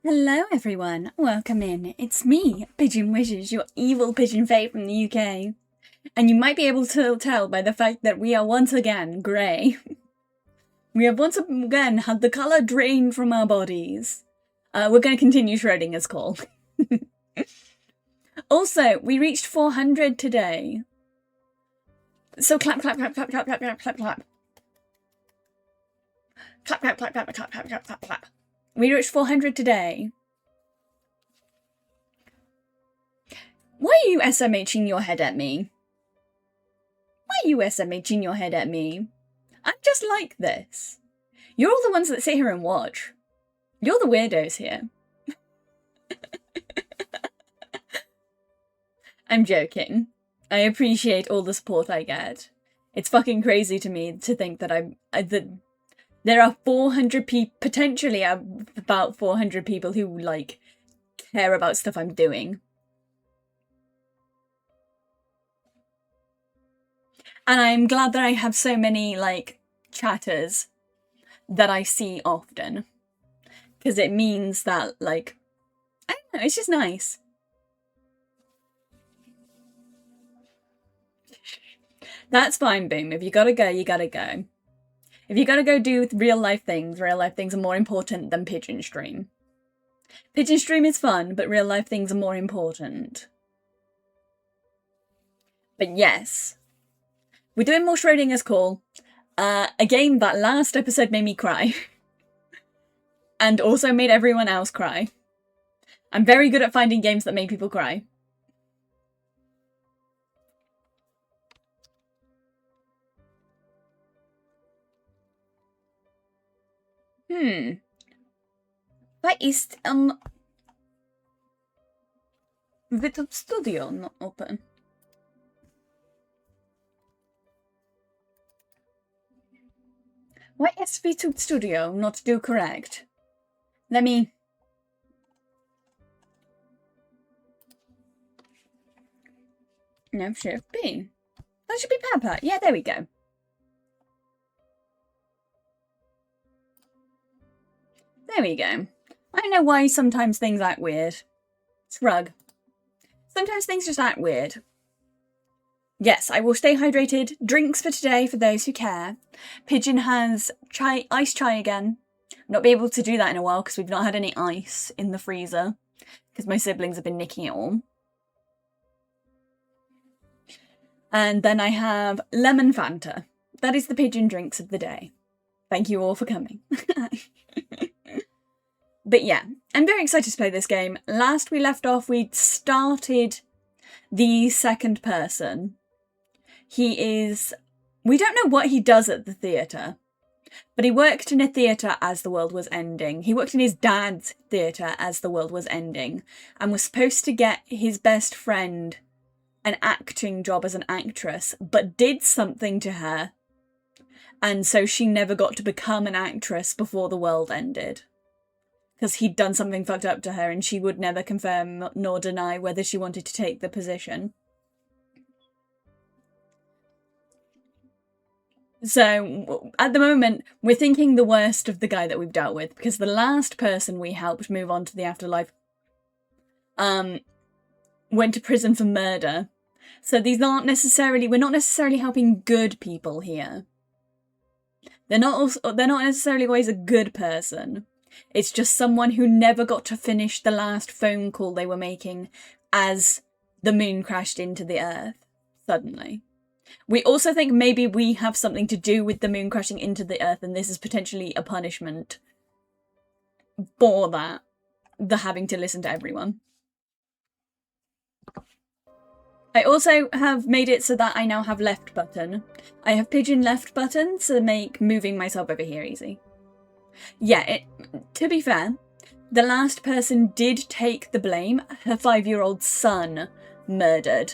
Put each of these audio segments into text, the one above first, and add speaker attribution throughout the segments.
Speaker 1: Hello everyone, welcome in. It's me, Pigeon Wishes, your evil pigeon fae from the UK. And you might be able to tell by the fact that we are once again grey. We have once again had the colour drained from our bodies. We're going to continue Schrödingers call. Also, we reached 400 today. So clap, clap, clap, clap, clap, clap, clap, clap, clap. Clap, clap, clap, clap, clap, clap, clap, clap, clap. We reached 400 today. Why are you SMHing your head at me? Why are you SMHing your head at me? I'm just like this. You're all the ones that sit here and watch. You're the weirdos here. I'm joking. I appreciate all the support I get. It's fucking crazy to me to think that there are 400 people, potentially about 400 people who, like, care about stuff I'm doing. And I'm glad that I have so many, like, chatters that I see often. Because it means that, like, I don't know, it's just nice. That's fine, Boom. If you gotta go, you gotta go. If you gotta go do real life things are more important than Pigeon Stream. Pigeon Stream is fun, but real life things are more important. But yes, we're doing more Schrödinger's call. A game that last episode made me cry. And also made everyone else cry. I'm very good at finding games that make people cry. Why ist VTube Studio not open? Why is VTube Studio not do correct? Let me... No, Shift B. That should be Pepper. Yeah, there we go. There we go. I don't know why sometimes things act weird. Shrug. Sometimes things just act weird. Yes, I will stay hydrated. Drinks for today for those who care. Pigeon has ice chai again. Not be able to do that in a while because we've not had any ice in the freezer because my siblings have been nicking it all. And then I have lemon Fanta. That is the pigeon drinks of the day. Thank you all for coming. But yeah, I'm very excited to play this game. Last we left off, we'd started the second person. He is... We don't know what he does at the theatre, but he worked in a theatre as the world was ending. He worked in his dad's theatre as the world was ending and was supposed to get his best friend an acting job as an actress, but did something to her. And so she never got to become an actress before the world ended. Because he'd done something fucked up to her and she would never confirm nor deny whether she wanted to take the position. So, at the moment, we're thinking the worst of the guy that we've dealt with, because the last person we helped move on to the afterlife went to prison for murder. So we're not necessarily helping good people here. They're not necessarily always a good person. It's just someone who never got to finish the last phone call they were making as the moon crashed into the earth, suddenly. We also think maybe we have something to do with the moon crashing into the earth and this is potentially a punishment for that, the having to listen to everyone. I also have made it so that I now have left button. I have pigeon left button to make moving myself over here easy. Yeah, to be fair, the last person did take the blame. Her 5-year-old son murdered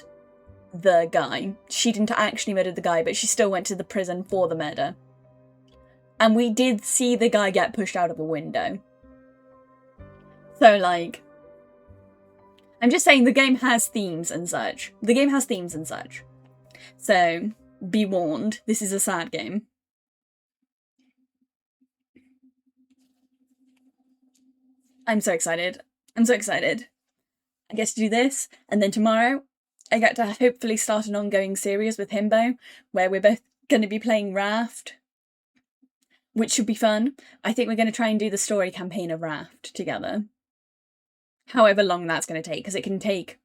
Speaker 1: the guy. She didn't actually murder the guy, but she still went to the prison for the murder. And we did see the guy get pushed out of a window. So, like... I'm just saying the game has themes and such. So, be warned, this is a sad game. I'm so excited. I'm so excited. I get to do this, and then tomorrow I get to hopefully start an ongoing series with Himbo, where we're both going to be playing Raft, which should be fun. I think we're going to try and do the story campaign of Raft together. However long that's going to take, because it can take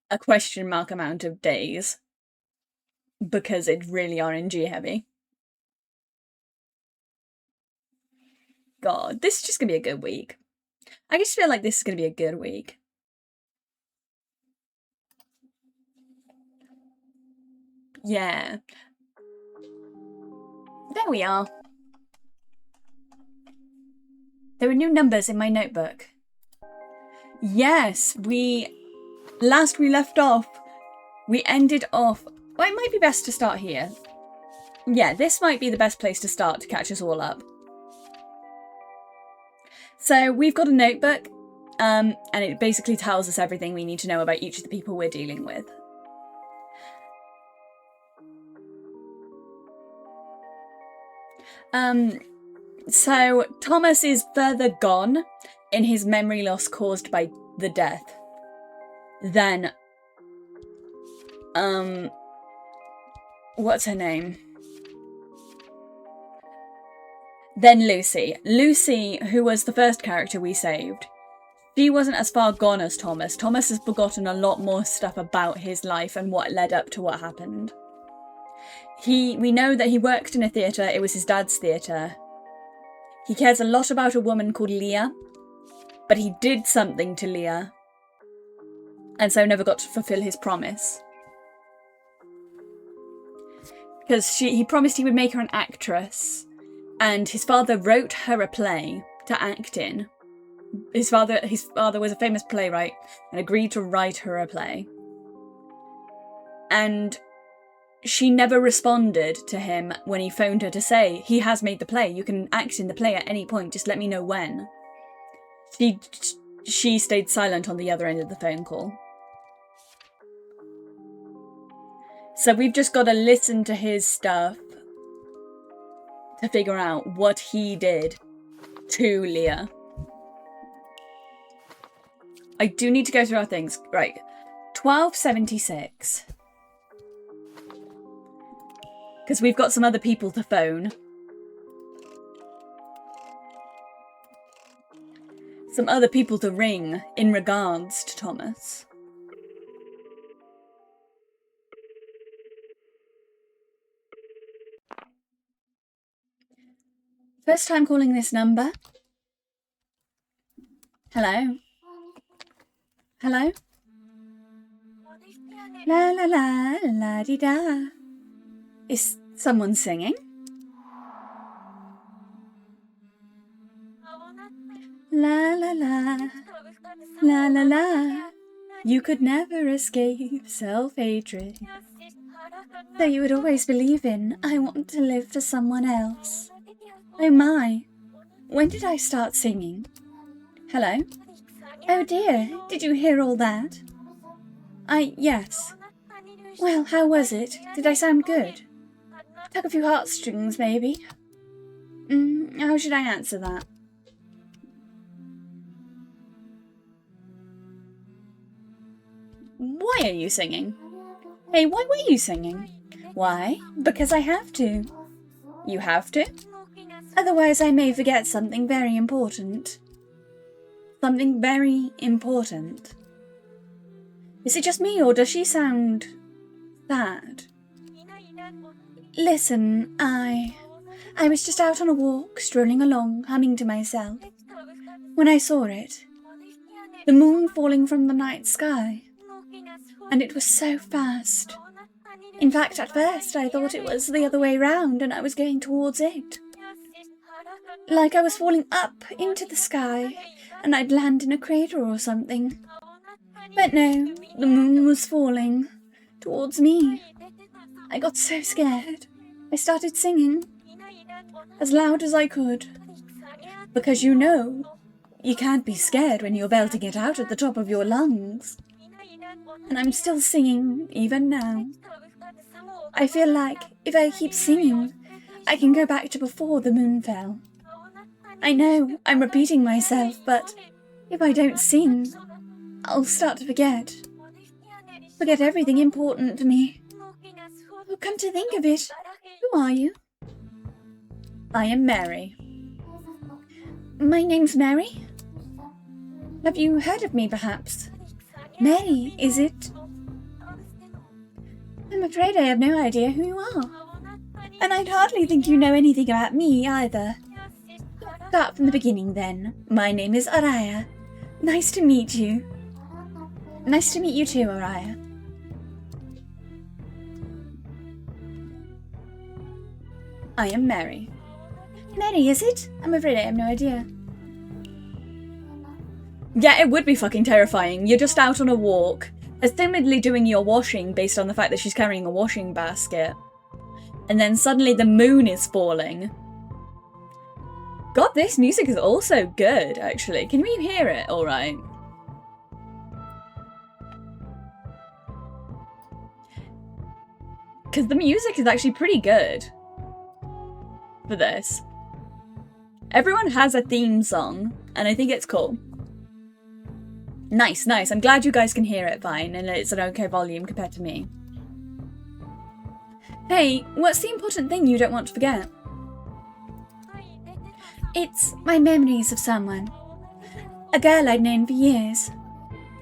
Speaker 1: a question mark amount of days, because it's really RNG heavy. God, this is just going to be a good week. I just feel like this is going to be a good week. Yeah. There we are. There are new numbers in my notebook. Yes, last we left off, we ended off... Well, it might be best to start here. Yeah, this might be the best place to start to catch us all up. So we've got a notebook, and it basically tells us everything we need to know about each of the people we're dealing with. So Thomas is further gone in his memory loss caused by the death than, what's her name? Then Lucy. Lucy, who was the first character we saved, she wasn't as far gone as Thomas. Thomas has forgotten a lot more stuff about his life and what led up to what happened. We know that he worked in a theatre, it was his dad's theatre. He cares a lot about a woman called Leah, but he did something to Leah, and so never got to fulfill his promise. Because he promised he would make her an actress, and his father wrote her a play to act in. His father was a famous playwright and agreed to write her a play. And she never responded to him when he phoned her to say, he has made the play, you can act in the play at any point, just let me know when. She stayed silent on the other end of the phone call. So we've just got to listen to his stuff to figure out what he did to Leah. I do need to go through our things. Right. 1276. Because we've got some other people to phone. Some other people to ring in regards to Thomas. First time calling this number. Hello? Hello? La la la la di da. Is someone singing? La la la. La la la. You could never escape self-hatred. Though you would always believe in, I want to live for someone else. Oh my. When did I start singing? Hello? Oh dear, did you hear all that? Yes. Well, how was it? Did I sound good? Tug a few heartstrings, maybe? How should I answer that? Why are you singing? Hey, why were you singing? Why? Because I have to. You have to? Otherwise I may forget something very important. Something very important. Is it just me, or does she sound sad? Listen, I was just out on a walk, strolling along, humming to myself, when I saw it. The moon falling from the night sky. And it was so fast. In fact, at first I thought it was the other way round and I was going towards it. Like I was falling up into the sky and I'd land in a crater or something. But no, the moon was falling towards me. I got so scared. I started singing as loud as I could. Because you know, you can't be scared when you're belting it out at the top of your lungs. And I'm still singing, even now. I feel like if I keep singing, I can go back to before the moon fell. I know I'm repeating myself, but If I don't sing, I'll start to forget. Forget everything important to me. Oh, come to think of it, who are you? I am Mary. My name's Mary? Have you heard of me, perhaps? Mary, is it? I'm afraid I have no idea who you are. And I'd hardly think you know anything about me, either. Start from the beginning, then. My name is Araya. Nice to meet you. Nice to meet you too, Araya. I am Mary. Mary, is it? I'm afraid I have no idea. Yeah, it would be fucking terrifying. You're just out on a walk, assumedly doing your washing based on the fact that she's carrying a washing basket. And then suddenly the moon is falling. God, this music is also good, actually. Can we hear it alright? Because the music is actually pretty good for this. Everyone has a theme song, and I think it's cool. Nice, nice. I'm glad you guys can hear it fine, and it's an okay volume compared to me. Hey, what's the important thing you don't want to forget? It's my memories of someone. A girl I'd known for years.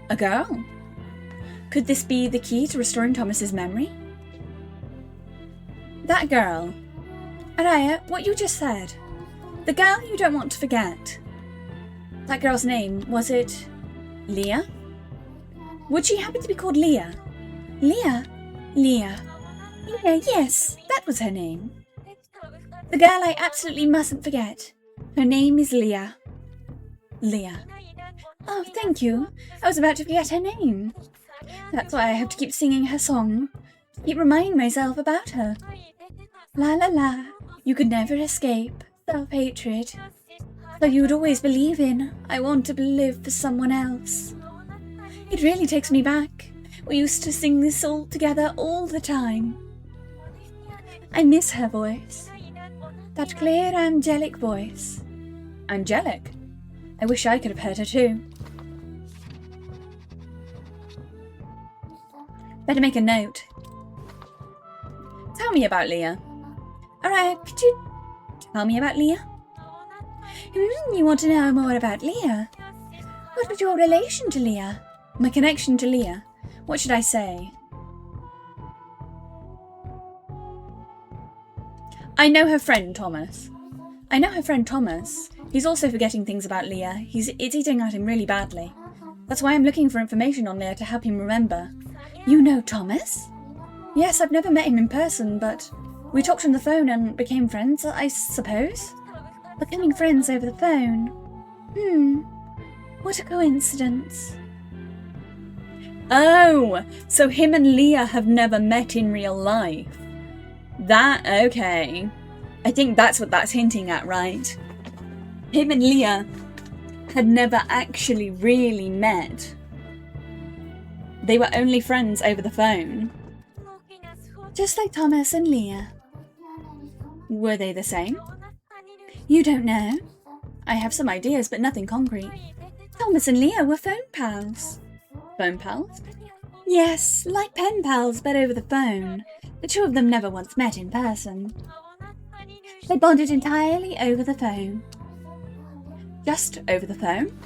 Speaker 1: A girl? Could this be the key to restoring Thomas's memory? That girl. Araya, what you just said. The girl you don't want to forget. That girl's name, was it Leah? Would she happen to be called Leah? Leah? Leah. Leah, yes, that was her name. The girl I absolutely mustn't forget. Her name is Leah. Leah. Oh, thank you. I was about to forget her name. That's why I have to keep singing her song. To keep reminding myself about her. La la la. You could never escape self-hatred. So you would always believe in, I want to live for someone else. It really takes me back. We used to sing this all together all the time. I miss her voice. That clear, angelic voice. Angelic? I wish I could have heard her too. Better make a note. Tell me about Leah. Alright, could you tell me about Leah? You want to know more about Leah? What was your relation to Leah? My connection to Leah? What should I say? I know her friend, Thomas. I know her friend, Thomas. He's also forgetting things about Leah. It's eating at him really badly. That's why I'm looking for information on Leah to help him remember. You know Thomas? Yes, I've never met him in person, but we talked on the phone and became friends, I suppose? Becoming friends over the phone. What a coincidence. Oh, so him and Leah have never met in real life. Okay. I think that's what that's hinting at, right? Him and Leah had never actually really met. They were only friends over the phone. Just like Thomas and Leah. Were they the same? You don't know? I have some ideas, but nothing concrete. Thomas and Leah were phone pals. Phone pals? Yes, like pen pals, but over the phone. The two of them never once met in person. They bonded entirely over the phone. Just over the phone?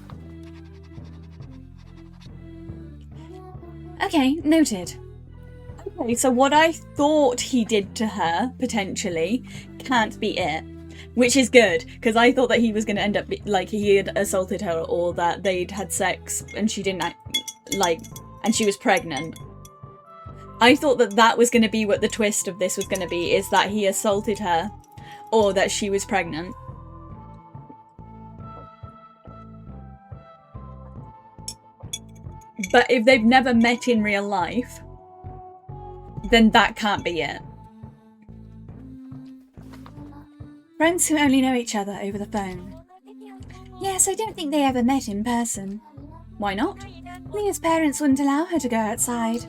Speaker 1: Okay, noted. Okay, so what I thought he did to her, potentially, can't be it. Which is good, because I thought that he was going to end up, like, he had assaulted her, or that they'd had sex, and she didn't, and she was pregnant. I thought that that was going to be what the twist of this was going to be, is that he assaulted her, or that she was pregnant. But if they've never met in real life, then that can't be it. Friends who only know each other over the phone. Yes, I don't think they ever met in person. Why not? Leah's parents wouldn't allow her to go outside.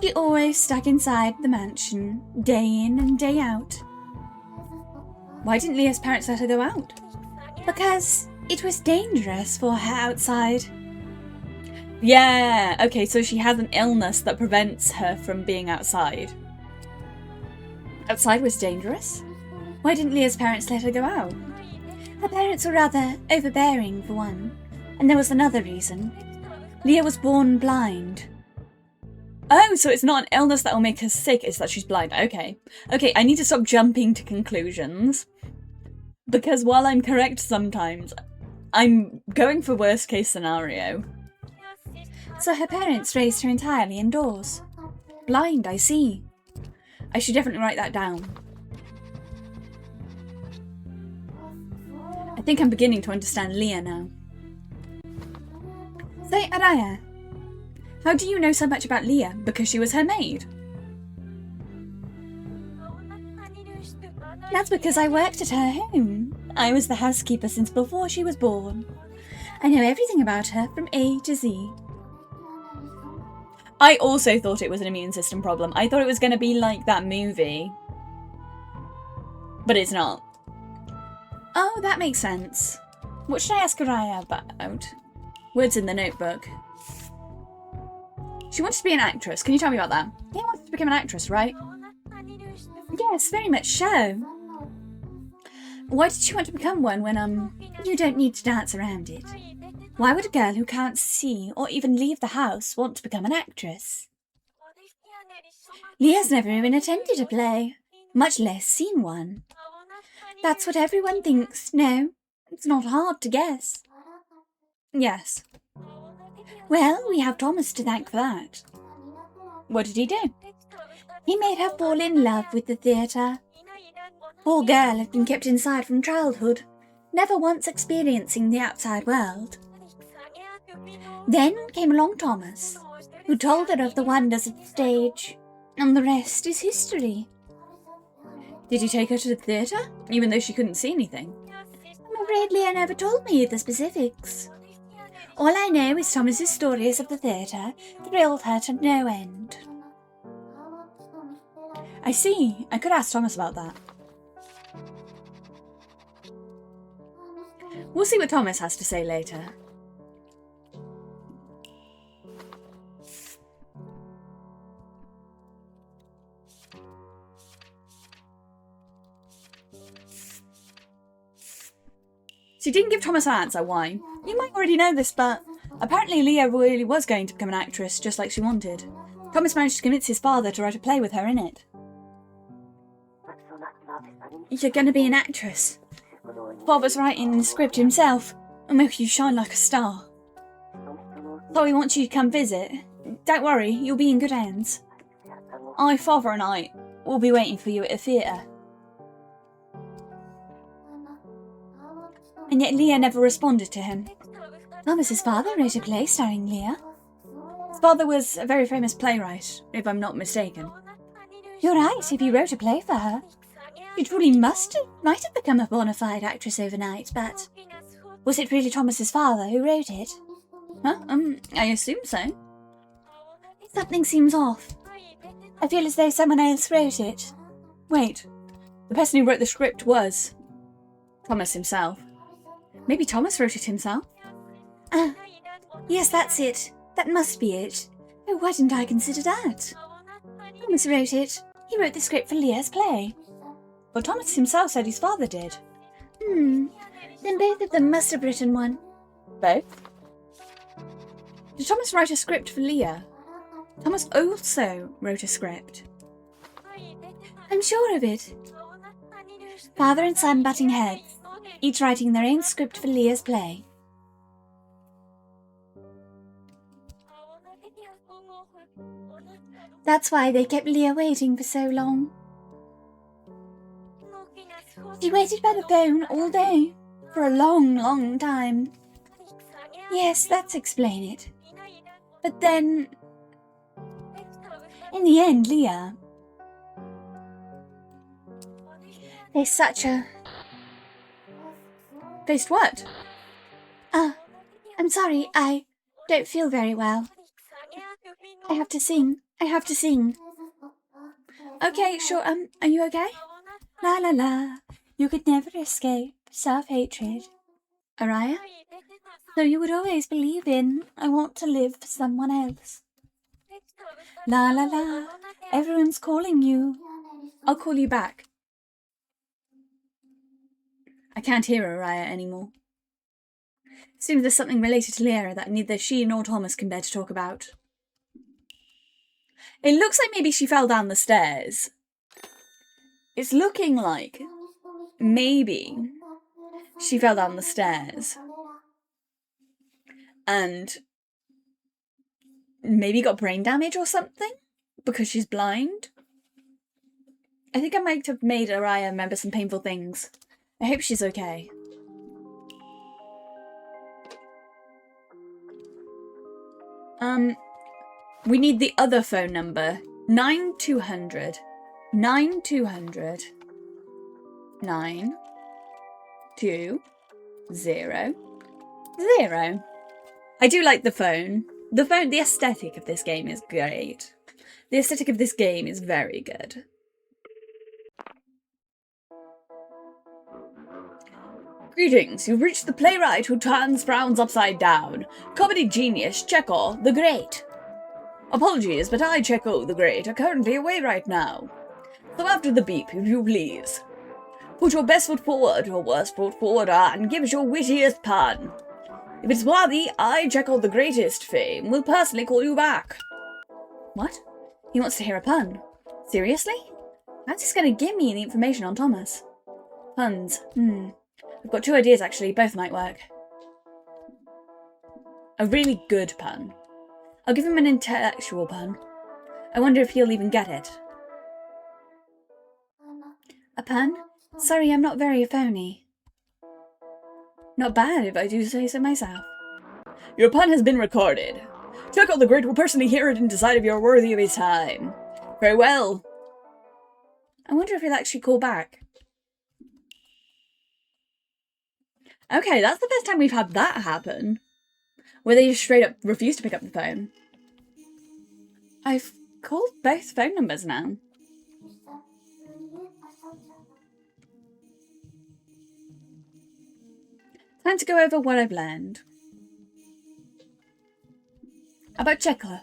Speaker 1: She always stuck inside the mansion, day in and day out. Why didn't Leah's parents let her go out? Because It was dangerous for her outside. Yeah, okay, so she has an illness that prevents her from being outside. Outside was dangerous? Why didn't Leah's parents let her go out? Her parents were rather overbearing, for one. And there was another reason. Leah was born blind. Oh, so it's not an illness that will make her sick, it's that she's blind. Okay. Okay, I need to stop jumping to conclusions. Because while I'm correct sometimes, I'm going for worst case scenario. So her parents raised her entirely indoors. Blind, I see. I should definitely write that down. I think I'm beginning to understand Leah now. Say, Araya, how do you know so much about Leah? Because she was her maid? That's because I worked at her home. I was the housekeeper since before she was born. I know everything about her from A to Z. I also thought it was an immune system problem. I thought it was going to be like that movie. But it's not. Oh, that makes sense. What should I ask Araya about? Words in the notebook. She wants to be an actress. Can you tell me about that? Leah wants to become an actress, right? Yes, very much so. Why did she want to become one when, you don't need to dance around it? Why would a girl who can't see or even leave the house want to become an actress? Leah's never even attended a play, much less seen one. That's what everyone thinks. No, it's not hard to guess. Yes. Well, we have Thomas to thank for that. What did he do? He made her fall in love with the theatre. Poor girl had been kept inside from childhood, never once experiencing the outside world. Then came along Thomas, who told her of the wonders of the stage, and the rest is history. Did he take her to the theatre, even though she couldn't see anything? I'm afraid Leah never told me the specifics. All I know is Thomas's stories of the theatre thrilled her to no end. I see. I could ask Thomas about that. We'll see what Thomas has to say later. She didn't give Thomas an answer. Why? You might already know this, but apparently Leah really was going to become an actress just like she wanted. Thomas managed to convince his father to write a play with her in it. You're going to be an actress. Father's writing the script himself and make you shine like a star. So he wants you to come visit. Don't worry, you'll be in good hands. Father and I will be waiting for you at the theatre. And yet Leah never responded to him. Thomas's father wrote a play starring Leah. His father was a very famous playwright, if I'm not mistaken. You're right, if he wrote a play for her. She truly might have become a bona fide actress overnight, but was it really Thomas's father who wrote it? Huh? I assume so. Something seems off. I feel as though someone else wrote it. Wait, the person who wrote the script was Thomas himself. Maybe Thomas wrote it himself? Yes, that's it. That must be it. Oh, why didn't I consider that? Thomas wrote it. He wrote the script for Leah's play. Well, Thomas himself said his father did. Then both of them must have written one. Both? Did Thomas write a script for Leah? Thomas also wrote a script. I'm sure of it. Father and son butting heads, each writing their own script for Leah's play. That's why they kept Leah waiting for so long. She waited by the phone all day, for a long, long time. Yes, that's explain it. But then, in the end, Leah faced such a... Faced what? I'm sorry, I don't feel very well. I have to sing. Okay, sure, are you okay? La la la, you could never escape self-hatred. Araya? So you would always believe in, I want to live for someone else. La la la, everyone's calling you. I'll call you back. I can't hear Araya anymore. Seems there's something related to Lyra that neither she nor Thomas can bear to talk about. It looks like maybe she fell down the stairs. It's looking like maybe she fell down the stairs and maybe got brain damage or something because she's blind. I think I might have made Araya remember some painful things. I hope she's okay. We need the other phone number. 9200. 9200. 920 0. I do like the phone. The aesthetic of this game is great. The aesthetic of this game is very good. Greetings, you've reached the playwright who turns frowns upside down. Comedy genius Chekhov the Great. Apologies, but I, Chekhov the Great, are currently away right now. So after the beep, if you please. Put your best foot forward, or worst foot forward, and give us your wittiest pun. If it's worthy, I, Chekhov the Greatest fame, will personally call you back. What? He wants to hear a pun. Seriously? How's he going to give me the information on Thomas? Puns. I've got two ideas actually, both might work. A really good pun. I'll give him an intellectual pun. I wonder if he'll even get it. A pun? Sorry, I'm not very phony. Not bad if I do say so myself. Your pun has been recorded. Chekhov the Great will personally hear it and decide if you're worthy of his time. Very well. I wonder if he'll actually call back. Okay, that's the first time we've had that happen. Where they just straight up refuse to pick up the phone. I've called both phone numbers now. Time to go over what I've learned. About Chekhov.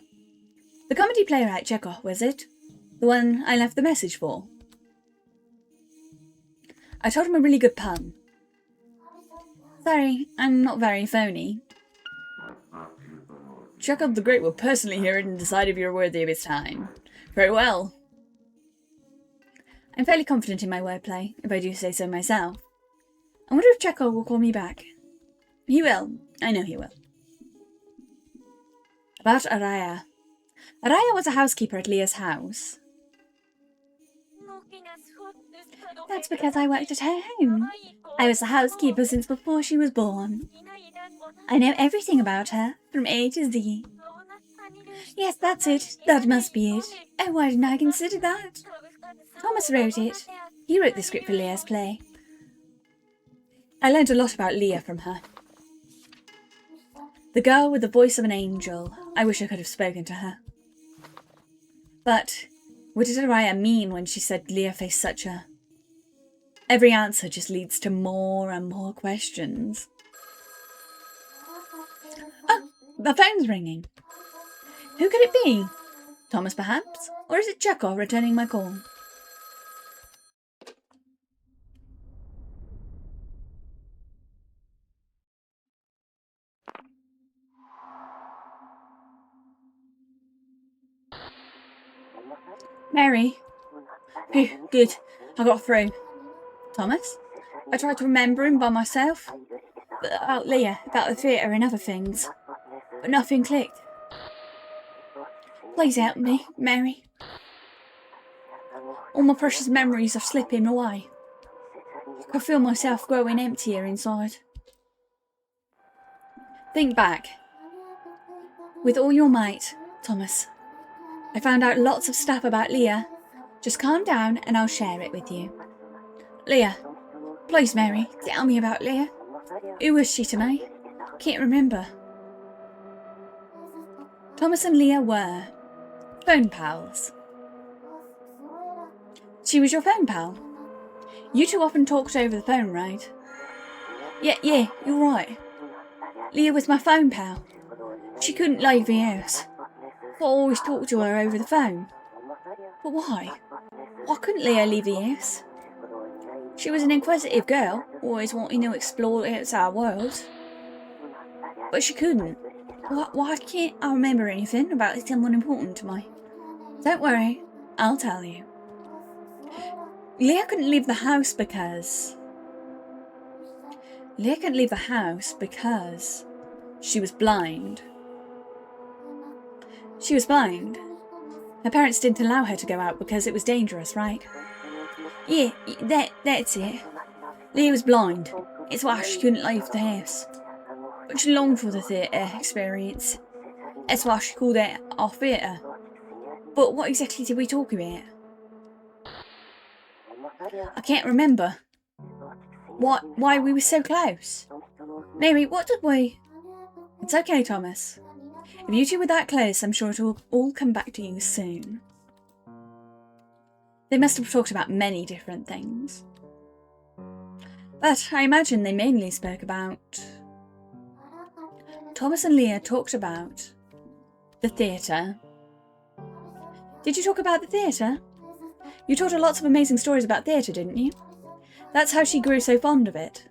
Speaker 1: The comedy playwright Chekhov, was it? The one I left the message for. I told him a really good pun. Sorry, I'm not very phony. Chekhov the Great will personally hear it and decide if you're worthy of his time. Very well. I'm fairly confident in my wordplay, if I do say so myself. I wonder if Chekhov will call me back. He will. I know he will. About Araya. Araya was a housekeeper at Leah's house. That's because I worked at her home. I was a housekeeper since before she was born. I know everything about her, from A to Z. Yes, that's it. That must be it. Oh, why didn't I consider that? Thomas wrote it. He wrote the script for Leah's play. I learned a lot about Leah from her. The girl with the voice of an angel. I wish I could have spoken to her. But what did Araya mean when she said Leah faced such a... Every answer just leads to more and more questions. Oh, the phone's ringing. Who could it be? Thomas, perhaps? Or is it Chekhov returning my call? Mary. Phew, good. I got through. Thomas? I tried to remember him by myself. About Leah, about the theatre and other things. But nothing clicked. Please help me, Mary. All my precious memories are slipping away. I can feel myself growing emptier inside. Think back. With all your might, Thomas. I found out lots of stuff about Leah. Just calm down and I'll share it with you. Leah. Please, Mary, tell me about Leah. Who was she to me? Can't remember. Thomas and Leah were phone pals. She was your phone pal? You two often talked over the phone, right? Yeah, you're right. Leah was my phone pal. She couldn't leave the house. I always talked to her over the phone. But why? Why couldn't Leah leave the house? She was an inquisitive girl, always wanting to explore the outside world. But she couldn't. Why can't I remember anything about someone important to me? Don't worry, I'll tell you. Leah couldn't leave the house because she was blind. She was blind. Her parents didn't allow her to go out because it was dangerous, right? Yeah, that's it. Leah was blind. It's why she couldn't leave the house. But she longed for the theatre experience. That's why she called it our theatre. But what exactly did we talk about? I can't remember. Why we were so close? Mary, what did we... It's okay, Thomas. If you two were that close, I'm sure it'll all come back to you soon. They must have talked about many different things. But I imagine they mainly spoke about... Thomas and Leah talked about the theatre. Did you talk about the theatre? You told her lots of amazing stories about theatre, didn't you? That's how she grew so fond of it.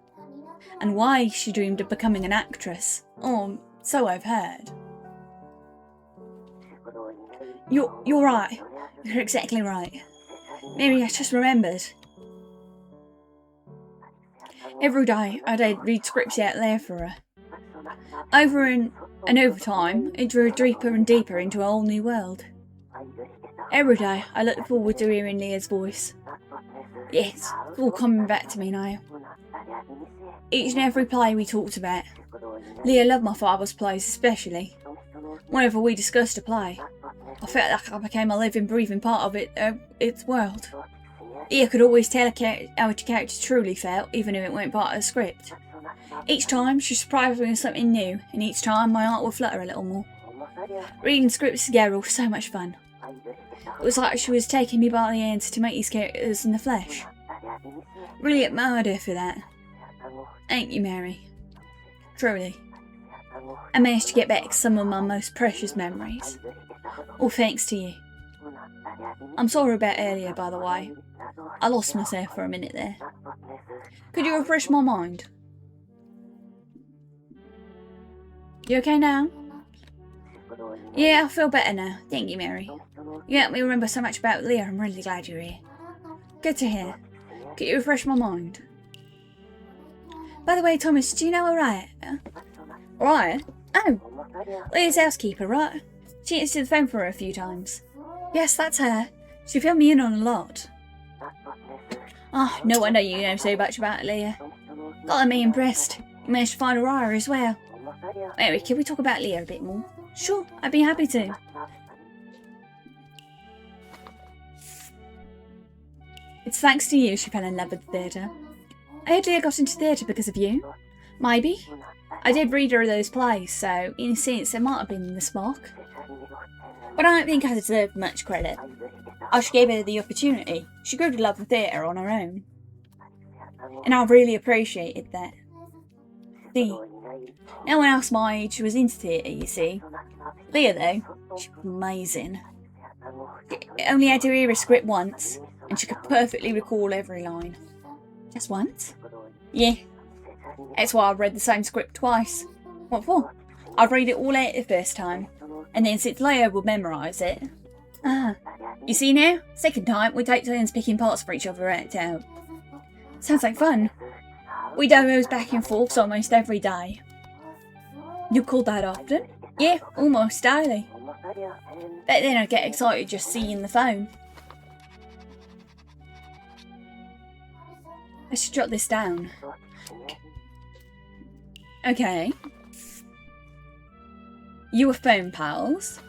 Speaker 1: And why she dreamed of becoming an actress. Or so I've heard. You're right. You're exactly right. Mary, I just remembered. Every day I'd read scripts out there for her. Over and over time, it drew her deeper and deeper into a whole new world. Every day I looked forward to hearing Leah's voice. Yes, it's all coming back to me now. Each and every play we talked about. Leah loved my father's plays especially. Whenever we discussed a play, I felt like I became a living, breathing part of its world. Leah could always tell how a character truly felt, even if it weren't part of the script. Each time she surprised me with something new, and each time my heart would flutter a little more. Reading scripts together was so much fun. It was like she was taking me by the hands to make these characters in the flesh. Really admired her for that. Ain't you, Mary? Truly. I managed to get back some of my most precious memories. All thanks to you. I'm sorry about earlier, by the way. I lost myself for a minute there. Could you refresh my mind? You okay now? Yeah, I feel better now. Thank you, Mary. You helped me remember so much about Leah. I'm really glad you're here. Good to hear. Could you refresh my mind? By the way, Thomas, do you know Ryan? Ryan? Oh, Leah's housekeeper, right? She answered the phone for her a few times. Yes, that's her. She filled me in on a lot. Oh, no wonder you know so much about Leah. Got me impressed. You managed to find Ryan as well. Mary, can we talk about Leah a bit more? Sure, I'd be happy to. It's thanks to you she fell in love with the theatre. I heard Leah got into theatre because of you. Maybe. I did read her those plays, so in a sense it might have been the spark. But I don't think I deserved much credit. I just gave her the opportunity. She grew to love the theatre on her own. And I really appreciated that. See, no one else my age was into theatre, you see. Leah, though, she was amazing. She only had to hear a script once, and she could perfectly recall every line. Just once? Yeah. That's why I've read the same script twice. What for? I'd read it all out the first time, and then since Leah would memorise it. Ah, you see now? Second time, we take turns picking parts for each other out. Sounds like fun. We do those back and forths almost every day. You call that often? Yeah, almost daily. But then I get excited just seeing the phone. I should jot this down. Okay. You were phone pals?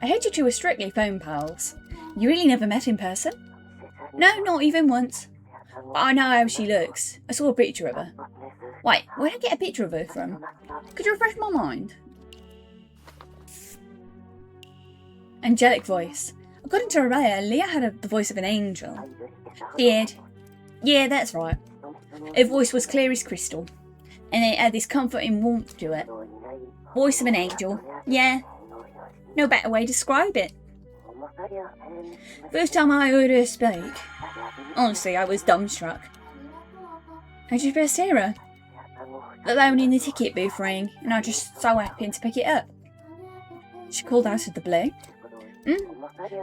Speaker 1: I heard you two were strictly phone pals. You really never met in person? No, not even once. But I know how she looks. I saw a picture of her. Wait, where did I get a picture of her from? Could you refresh my mind? Angelic voice. According to Rebecca, Leah had the voice of an angel. She did. Yeah, that's right. Her voice was clear as crystal. And it had this comforting warmth to it. Voice of an angel. Yeah. No better way to describe it. First time I heard her speak, honestly, I was dumbstruck. I just first hear her. The phone in the ticket booth rang, and I just so happened to pick it up. She called out of the blue.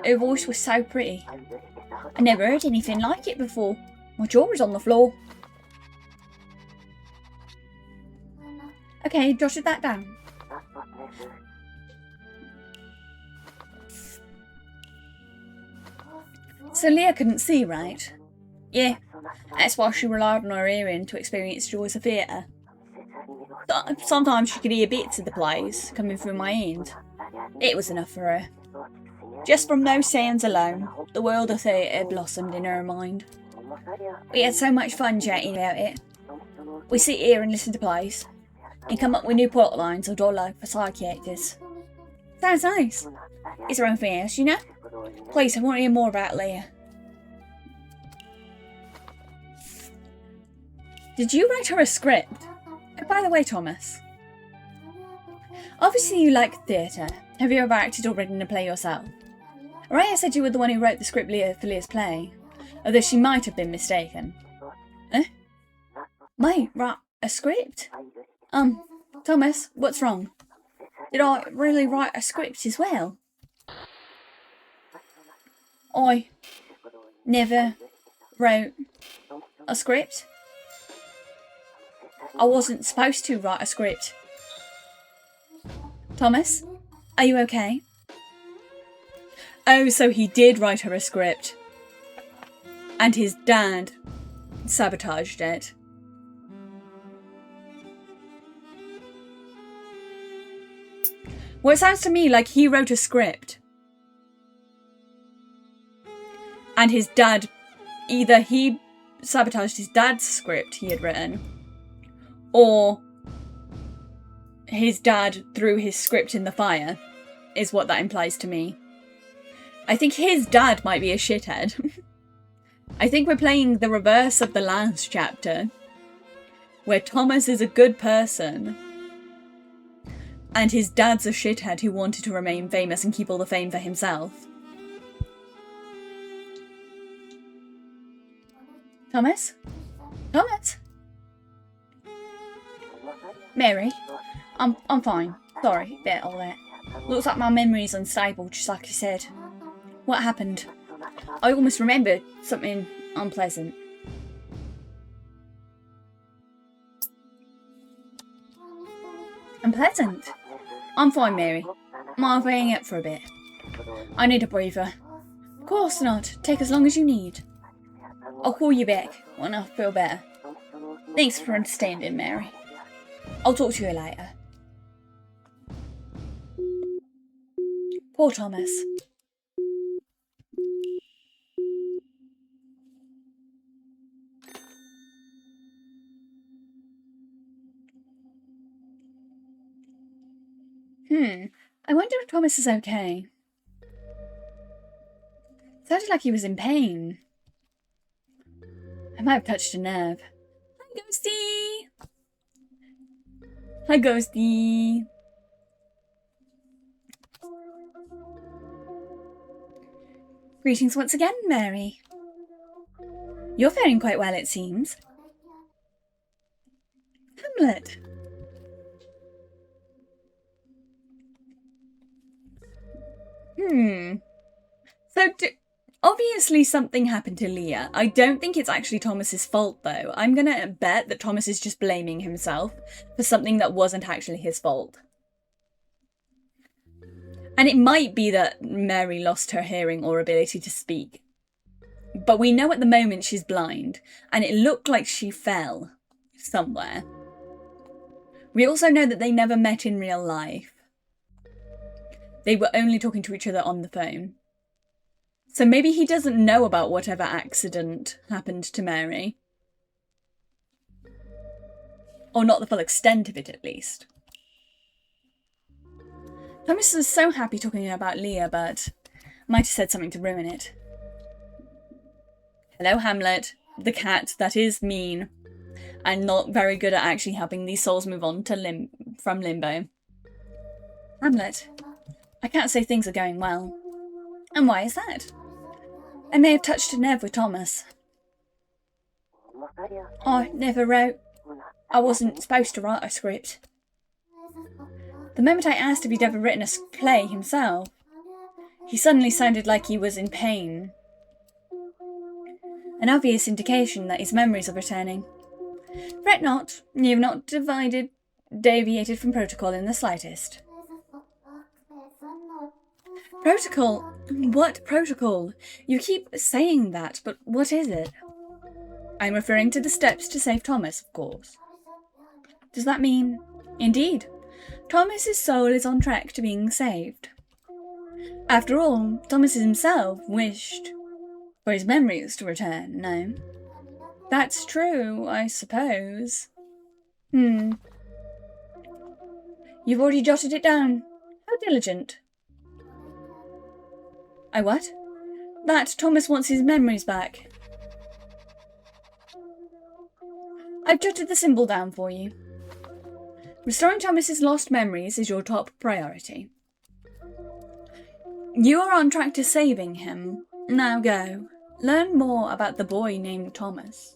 Speaker 1: Her voice was so pretty. I never heard anything like it before. My jaw was on the floor. Okay, jotted that down. So Leah couldn't see, right? Yeah, that's why she relied on her hearing to experience joys of theatre. Sometimes she could hear bits of the plays coming through my end. It was enough for her. Just from those sounds alone, the world of theatre blossomed in her mind. We had so much fun chatting about it. We sit here and listen to plays, and come up with new plot lines or dialogue for side characters. Sounds nice. Is there anything else, you know? Please, I want to hear more about Leah. Did you write her a script? Oh, by the way, Thomas. Obviously you like theatre. Have you ever acted or written a play yourself? Raya said you were the one who wrote the script for Leah's play, although she might have been mistaken. Eh? Might write a script? Thomas, what's wrong? Did I really write a script as well? I never wrote a script. I wasn't supposed to write a script. Thomas, are you okay? Oh, so he did write her a script. And his dad sabotaged it. Well, it sounds to me like he wrote a script. And his dad, either he sabotaged his dad's script he had written, or his dad threw his script in the fire, is what that implies to me. I think his dad might be a shithead. I think we're playing the reverse of the last chapter, where Thomas is a good person, and his dad's a shithead who wanted to remain famous and keep all the fame for himself. Thomas? Thomas? Mary? I'm fine. Sorry about all that. Looks like my memory's unstable, just like you said. What happened? I almost remembered something unpleasant. Unpleasant? I'm fine, Mary. Mind if I hang up for a bit? I need a breather. Of course not. Take as long as you need. I'll call you back when I feel better. Thanks for understanding, Mary. I'll talk to you later. Poor Thomas. I wonder if Thomas is okay. Sounded like he was in pain. I might have touched a nerve. Hi, Ghosty! Hi, Ghosty! Greetings once again, Mary. You're faring quite well, it seems. Hamlet. So, obviously something happened to Leah. I don't think it's actually Thomas's fault, though. I'm gonna bet that Thomas is just blaming himself for something that wasn't actually his fault. And it might be that Mary lost her hearing or ability to speak. But we know at the moment she's blind, and it looked like she fell somewhere. We also know that they never met in real life. They were only talking to each other on the phone. So maybe he doesn't know about whatever accident happened to Mary. Or not the full extent of it, at least. Thomas was so happy talking about Leah, but might have said something to ruin it. Hello, Hamlet. The cat that is mean. and not very good at actually helping these souls move on to from limbo. Hamlet, I can't say things are going well. And why is that? I may have touched a nerve with Thomas. I never wrote. I wasn't supposed to write a script. The moment I asked if he'd ever written a play himself, he suddenly sounded like he was in pain. An obvious indication that his memories are returning. Fret not, you've not deviated from protocol in the slightest. Protocol? What protocol? You keep saying that, but what is it? I'm referring to the steps to save Thomas, of course. Does that mean... Indeed. Thomas's soul is on track to being saved. After all, Thomas himself wished for his memories to return, no? That's true, I suppose. You've already jotted it down. How diligent. I what? That Thomas wants his memories back. I've jotted the symbol down for you. Restoring Thomas's lost memories is your top priority. You are on track to saving him. Now go. Learn more about the boy named Thomas.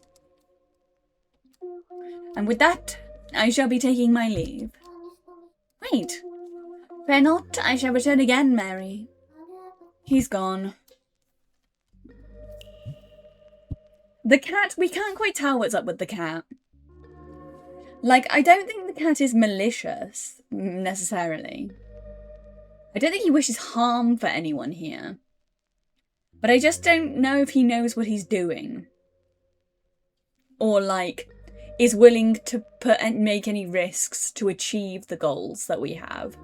Speaker 1: And with that, I shall be taking my leave. Wait. Fear not, I shall return again, Mary. He's gone. The cat, we can't quite tell what's up with the cat. Like, I don't think the cat is malicious, necessarily. I don't think he wishes harm for anyone here. But I just don't know if he knows what he's doing. Or, like, is willing to put and make any risks to achieve the goals that we have.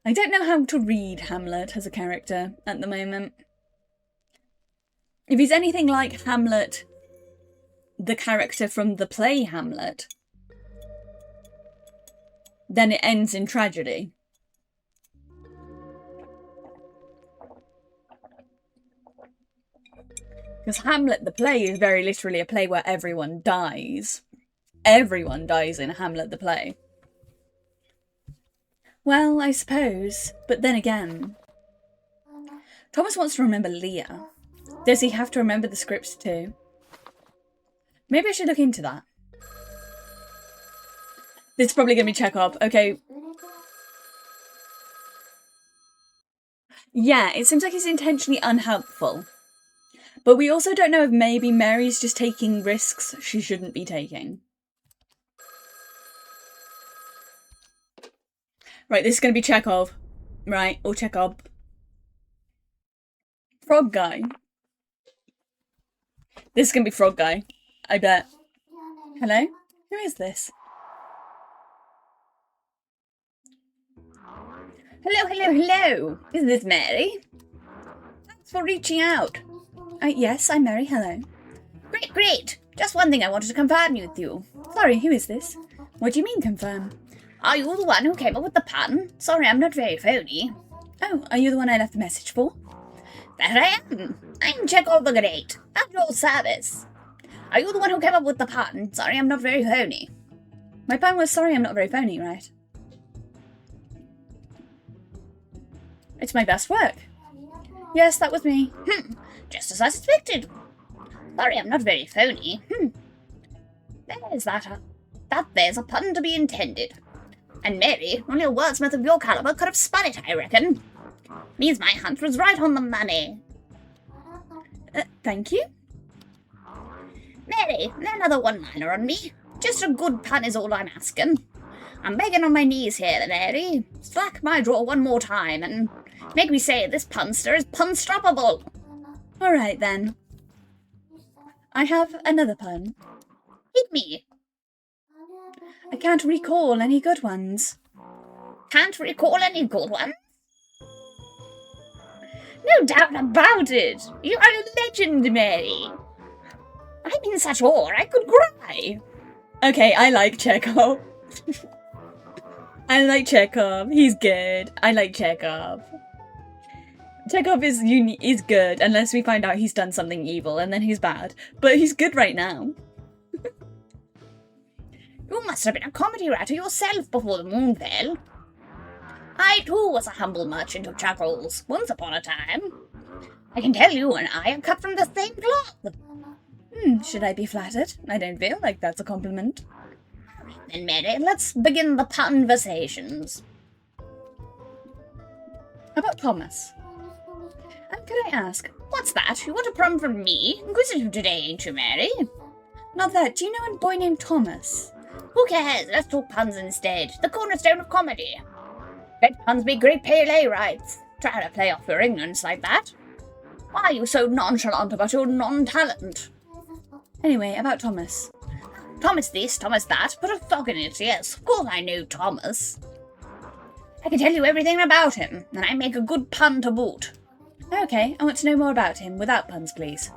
Speaker 1: I don't know how to read Hamlet as a character at the moment. If he's anything like Hamlet, the character from the play Hamlet, then it ends in tragedy. Because Hamlet the play is very literally a play where everyone dies. Everyone dies in Hamlet the play. Well, I suppose, but then again, Thomas wants to remember Leah. Does he have to remember the scripts too? Maybe I should look into that. This is probably going to be Chekhov. Okay. Yeah, it seems like he's intentionally unhelpful. But we also don't know if maybe Mary's just taking risks she shouldn't be taking. Right, this is going to be Chekhov. Right, or Chekhov. Frog guy. This is going to be Frog guy. I bet. Hello? Who is this? Hello, hello, hello. Is this Mary? Thanks for reaching out. Yes, I'm Mary. Hello. Great, great. Just one thing I wanted to confirm with you. Sorry, who is this? What do you mean, confirm? Are you the one who came up with the pun? Sorry, I'm not very phony. Oh, are you the one I left the message for? That I am. I'm Chekhov the Great. At your service. Are you the one who came up with the pun? Sorry, I'm not very phony. My pun was sorry, I'm not very phony, right? It's my best work. Yes, that was me. Just as I suspected. Sorry, I'm not very phony. There's a pun to be intended. And Mary, only a wordsmith of your caliber could have spun it, I reckon. Means my hunch was right on the money. Thank you. Mary, another one-liner on me. Just a good pun is all I'm asking. I'm begging on my knees here, Mary. Slack my jaw one more time and make me say this punster is pun-stoppable. All right, then. I have another pun. Hit me. I can't recall any good ones. Can't recall any good ones? No doubt about it. You are a legend, Mary. I'm in such awe I could cry. Okay, I like Chekhov. I like Chekhov. He's good. I like Chekhov. Chekhov is good unless we find out he's done something evil and then he's bad. But he's good right now.
Speaker 2: You must have been a comedy writer yourself before the moon fell. I too was a humble merchant of chuckles once upon a time. I can tell you and I are cut from the same cloth.
Speaker 1: Should I be flattered? I don't feel like that's a compliment.
Speaker 2: Then, Mary, let's begin the conversations.
Speaker 1: About Thomas. Could I ask?
Speaker 2: What's that? You want a prom from me? Inquisitive today, ain't you, Mary?
Speaker 1: Not that. Do you know a boy named Thomas?
Speaker 2: Who cares? Let's talk puns instead. The cornerstone of comedy. Let puns be great playwrights. Try to play off your ignorance like that. Why are you so nonchalant about your non-talent?
Speaker 1: Anyway, about Thomas.
Speaker 2: Thomas this, Thomas that. Put a thought in it, yes. Of course I know Thomas. I can tell you everything about him, and I make a good pun to boot.
Speaker 1: Okay, I want to know more about him, without puns, please.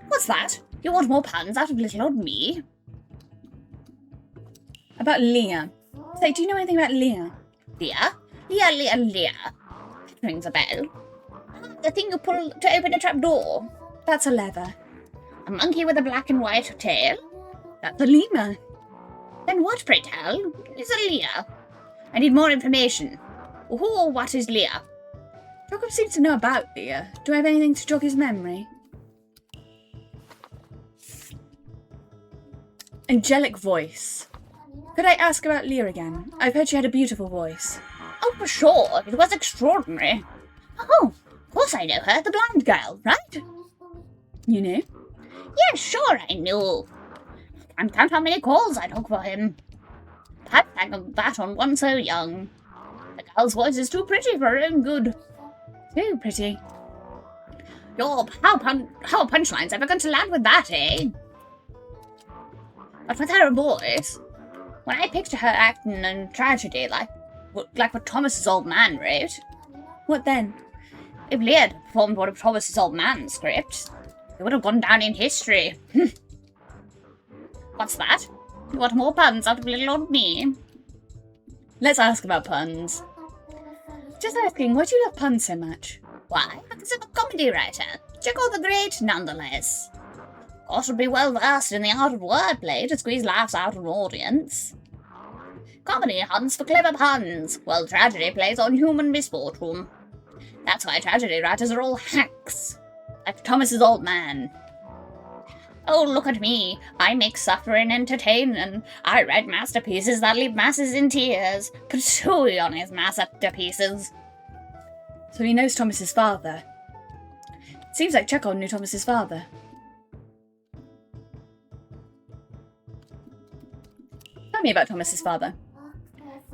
Speaker 2: What's that? You want more puns out of little old me?
Speaker 1: About Leah. Say, do you know anything about Leah?
Speaker 2: Leah? Leah. That rings a bell. The thing you pull to open a trapdoor.
Speaker 1: That's a lever.
Speaker 2: A monkey with a black and white tail?
Speaker 1: That's a lemur.
Speaker 2: Then what, pray tell, is a Leah? I need more information. Who or what is Leah?
Speaker 1: Jacob seems to know about Leah. Do I have anything to jog his memory? Angelic voice. Could I ask about Leah again? I've heard she had a beautiful voice.
Speaker 2: Oh, for sure. It was extraordinary. Oh, of course I know her. The blind girl, right?
Speaker 1: You knew?
Speaker 2: Yeah, sure I knew. Can't count how many calls I took for him. Pipe bag of that on one so young. The girl's voice is too pretty for her own good.
Speaker 1: Too pretty.
Speaker 2: How punchlines ever going to land with that, eh? But with her voice, when I picture her acting in tragedy like what Thomas's old man wrote.
Speaker 1: What then?
Speaker 2: If Leah had performed one of Thomas's old man's scripts, it would have gone down in history. What's that? You want more puns out of little old me?
Speaker 1: Let's ask about puns. Just asking, why do you love puns so much?
Speaker 2: Why? Because I'm a comedy writer. Jekyll the Great, nonetheless. Got to be well versed in the art of wordplay to squeeze laughs out of an audience. Comedy hunts for clever puns, while tragedy plays on human misfortune. That's why tragedy writers are all hacks, like Thomas's old man. Oh, look at me. I make suffering entertain, and I write masterpieces that leave masses in tears. Patooey on his masterpieces.
Speaker 1: So he knows Thomas's father. It seems like Chekhov knew Thomas's father. Tell me about Thomas's father.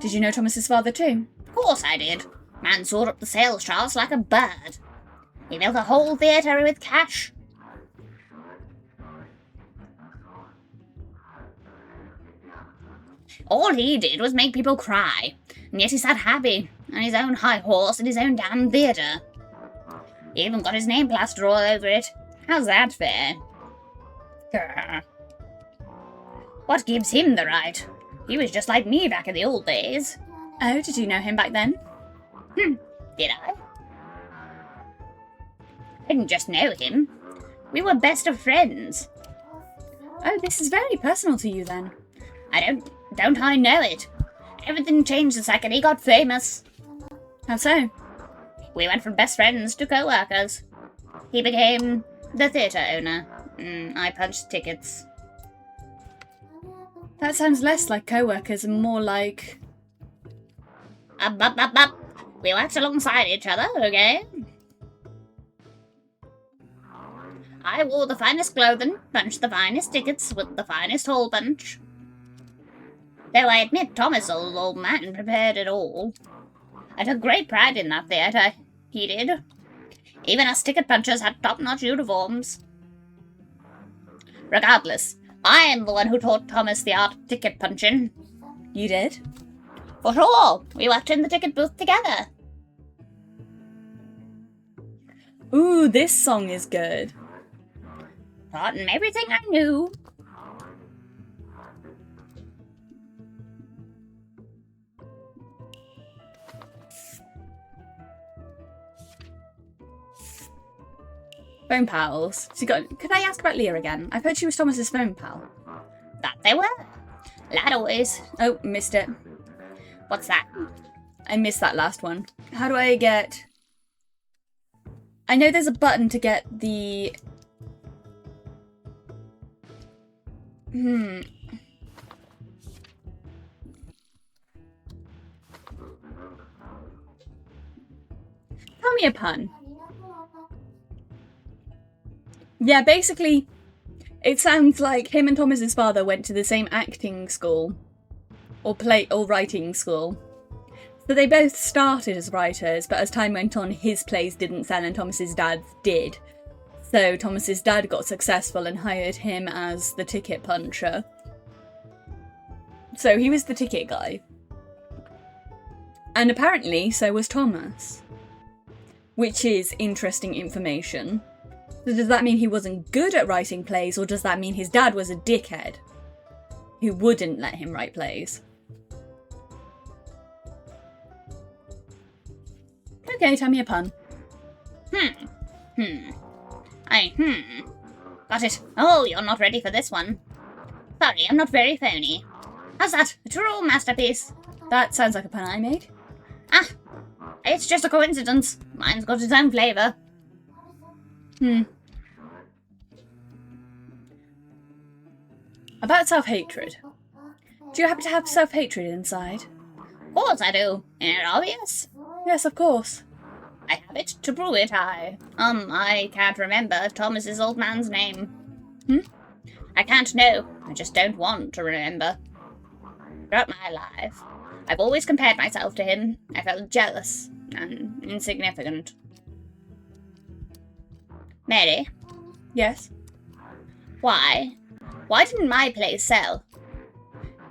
Speaker 1: Did you know Thomas's father too?
Speaker 2: Of course I did. Man soared up the sales charts like a bird. He built a whole theatre with cash. All he did was make people cry, and yet he sat happy, on his own high horse in his own damn theatre. He even got his name plastered all over it. How's that fair? Grr. What gives him the right? He was just like me back in the old days.
Speaker 1: Oh, did you know him back then?
Speaker 2: Did I? I didn't just know him. We were best of friends.
Speaker 1: Oh, this is very personal to you then.
Speaker 2: Don't I know it? Everything changed the second he got famous.
Speaker 1: How so?
Speaker 2: We went from best friends to co-workers. He became the theatre owner. I punched tickets.
Speaker 1: That sounds less like co-workers and more like...
Speaker 2: Up. We worked alongside each other, okay? I wore the finest clothing, punched the finest tickets with the finest hole punch. Though I admit Thomas, old man, prepared it all. I took great pride in that theatre. He did. Even us ticket punchers had top-notch uniforms. Regardless, I am the one who taught Thomas the art of ticket punching.
Speaker 1: You did?
Speaker 2: For sure. We worked in the ticket booth together.
Speaker 1: Ooh, this song is good.
Speaker 2: Taught him everything I knew.
Speaker 1: Phone pals. Could I ask about Leah again? I've heard she was Thomas's phone pal.
Speaker 2: That they were. Lad always.
Speaker 1: Oh, missed it.
Speaker 2: What's that?
Speaker 1: I missed that last one. How do I get... I know there's a button to get the... Tell me a pun. Yeah, basically, it sounds like him and Thomas's father went to the same acting school. Or writing school. So they both started as writers, but as time went on, his plays didn't sell and Thomas's dad's did. So Thomas's dad got successful and hired him as the ticket puncher. So he was the ticket guy. And apparently, so was Thomas. Which is interesting information. So does that mean he wasn't good at writing plays, or does that mean his dad was a dickhead who wouldn't let him write plays? Okay, tell me a pun.
Speaker 2: Got it. Oh, you're not ready for this one. Sorry, I'm not very phony. How's that? A true masterpiece?
Speaker 1: That sounds like a pun I made.
Speaker 2: Ah, it's just a coincidence. Mine's got its own flavour.
Speaker 1: About self-hatred. Do you happen to have self-hatred inside?
Speaker 2: Of course I do. Ain't it obvious?
Speaker 1: Yes, of course.
Speaker 2: I have it to prove it, I can't remember Thomas's old man's name. I can't know. I just don't want to remember. Throughout my life, I've always compared myself to him. I felt jealous and insignificant. Mary?
Speaker 1: Yes?
Speaker 2: Why? Why didn't my plays sell?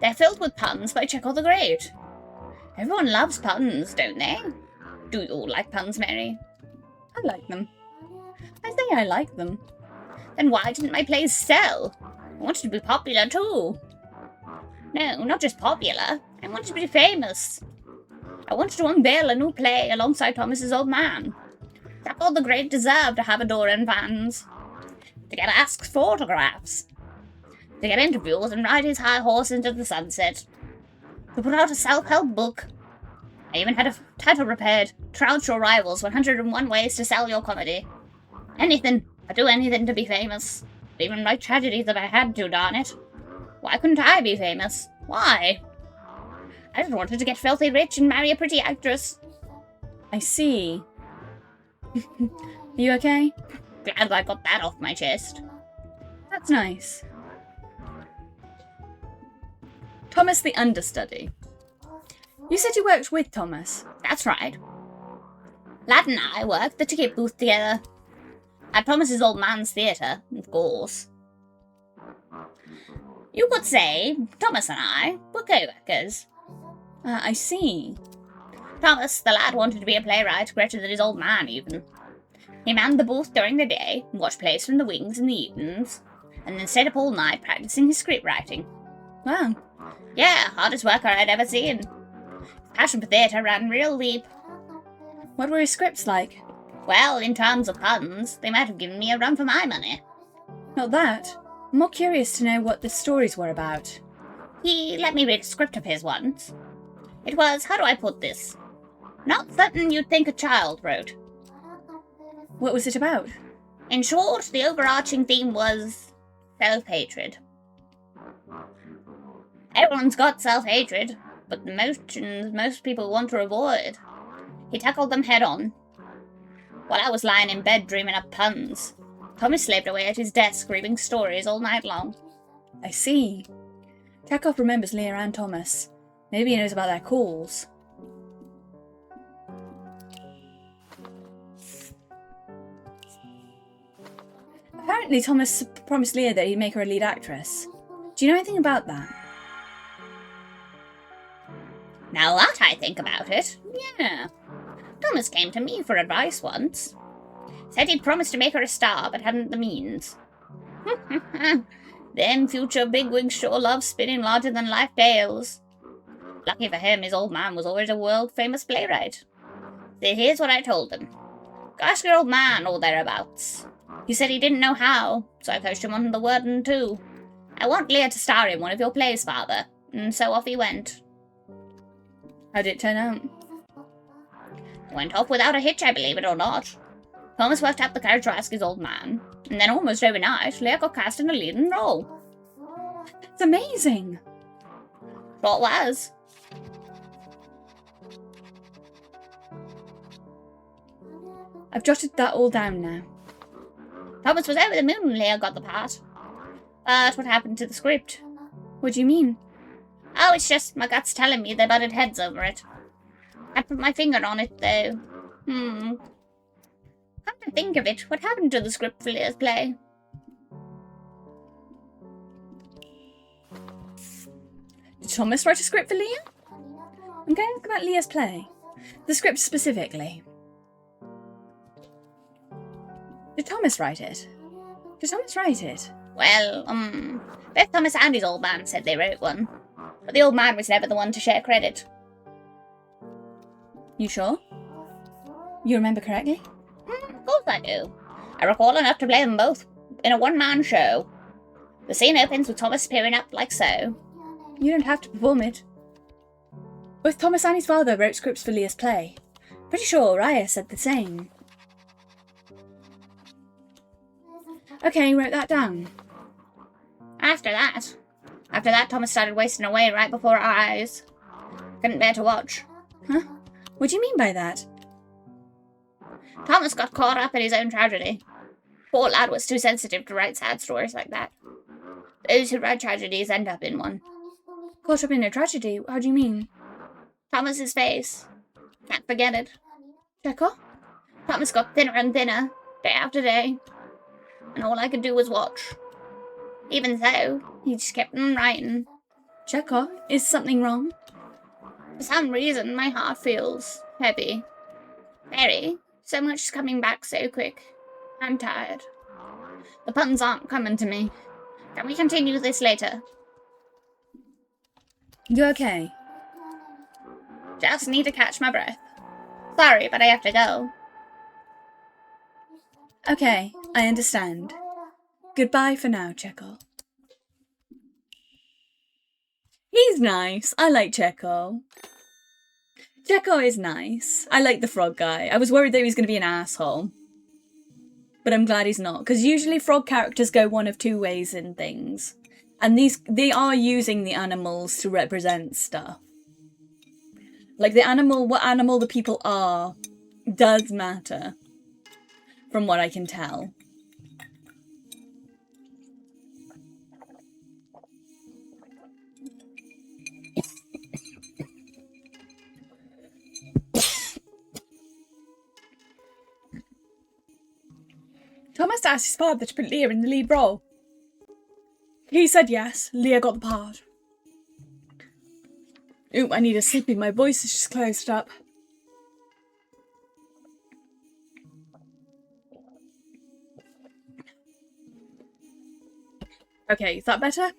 Speaker 2: They're filled with puns by Chekhov the Great. Everyone loves puns, don't they? Do you like puns, Mary?
Speaker 1: I like them. I say I like them.
Speaker 2: Then why didn't my plays sell? I wanted to be popular too. No, not just popular. I wanted to be famous. I wanted to unveil a new play alongside Thomas's old man. Chekhov the Great deserved to have adoring fans. To get asked for autographs. To get interviews and ride his high horse into the sunset. To put out a self-help book. I even had a title prepared. Trounce your rivals, 101 ways to sell your comedy. Anything. I'd do anything to be famous. I'd even write tragedies if I had to, darn it. Why couldn't I be famous? Why? I just wanted to get filthy rich and marry a pretty actress.
Speaker 1: I see. You okay?
Speaker 2: Glad I got that off my chest.
Speaker 1: That's nice. Thomas the understudy. You said you worked with Thomas.
Speaker 2: That's right. Lad and I worked the ticket booth together. At Thomas's old man's theatre, of course. You could say Thomas and I were co-workers.
Speaker 1: I see.
Speaker 2: Thomas, the lad, wanted to be a playwright greater than his old man, even. He manned the booth during the day, watched plays from the wings in the evenings, and then stayed up all night practicing his script writing.
Speaker 1: Wow.
Speaker 2: Yeah, hardest worker I'd ever seen. His passion for theatre ran real deep.
Speaker 1: What were his scripts like?
Speaker 2: Well, in terms of puns, they might have given me a run for my money.
Speaker 1: Not that. I'm more curious to know what the stories were about.
Speaker 2: He let me read a script of his once. It was, how do I put this? Not something you'd think a child wrote.
Speaker 1: What was it about?
Speaker 2: In short, the overarching theme was self-hatred. Everyone's got self-hatred, but the emotions most people want to avoid. He tackled them head-on. While I was lying in bed dreaming up puns, Thomas slaved away at his desk reading stories all night long.
Speaker 1: I see. Chekhov remembers Leah and Thomas. Maybe he knows about their calls. Apparently Thomas promised Leah that he'd make her a lead actress. Do you know anything about that?
Speaker 2: Now that I think about it, yeah. Thomas came to me for advice once. Said he'd promised to make her a star, but hadn't the means. Them future bigwigs sure love spinning larger-than-life tales. Lucky for him, his old man was always a world-famous playwright. So here's what I told him. Go ask your old man or thereabouts. He said he didn't know how, so I coached him on the word and two. I want Leah to star in one of your plays, Father. And so off he went.
Speaker 1: How did it turn out?
Speaker 2: Went off without a hitch, I believe it or not. Thomas worked up the courage to ask his old man, and then almost overnight, Leah got cast in a leading role.
Speaker 1: It's amazing!
Speaker 2: Thought was.
Speaker 1: I've jotted that all down now.
Speaker 2: Thomas was over the moon when Leah got the part. But what happened to the script?
Speaker 1: What do you mean?
Speaker 2: Oh, it's just my gut's telling me they butted heads over it. I'd put my finger on it, though. Come to think of it, what happened to the script for Leah's play?
Speaker 1: Did Thomas write a script for Leah? I'm going to ask about Leah's play. The script specifically. Did Thomas write it? Did Thomas write it?
Speaker 2: Well, both Thomas and his old man said they wrote one. But the old man was never the one to share credit.
Speaker 1: You sure? You remember correctly?
Speaker 2: Of course I do. I recall enough to play them both in a one-man show. The scene opens with Thomas peering up like so.
Speaker 1: You don't have to perform it. Both Thomas and his father wrote scripts for Leah's play. Pretty sure Raya said the same. Okay, wrote that down.
Speaker 2: After that, Thomas started wasting away right before our eyes. Couldn't bear to watch.
Speaker 1: Huh? What do you mean by that?
Speaker 2: Thomas got caught up in his own tragedy. Poor lad was too sensitive to write sad stories like that. Those who write tragedies end up in one.
Speaker 1: Caught up in a tragedy? How do you mean?
Speaker 2: Thomas's face. Can't forget it.
Speaker 1: Chekhov?
Speaker 2: Thomas got thinner and thinner, day after day. And all I could do was watch. Even so, he just kept on writing.
Speaker 1: Chekhov, is something wrong?
Speaker 2: For some reason, my heart feels heavy. Very. So much is coming back so quick. I'm tired. The puns aren't coming to me. Can we continue this later?
Speaker 1: You okay?
Speaker 2: Just need to catch my breath. Sorry, but I have to go.
Speaker 1: Okay, I understand. Goodbye for now, Chekhov. He's nice. I like Chekhov. Chekhov is nice. I like the frog guy. I was worried that he was going to be an asshole. But I'm glad he's not. Because usually frog characters go one of two ways in things. And they are using the animals to represent stuff. Like what animal the people are does matter. From what I can tell. Thomas asked his father to put Leah in the lead role. He said yes. Leah got the part. Ooh, I need a sippy. My voice is just closed up. Okay, is that better?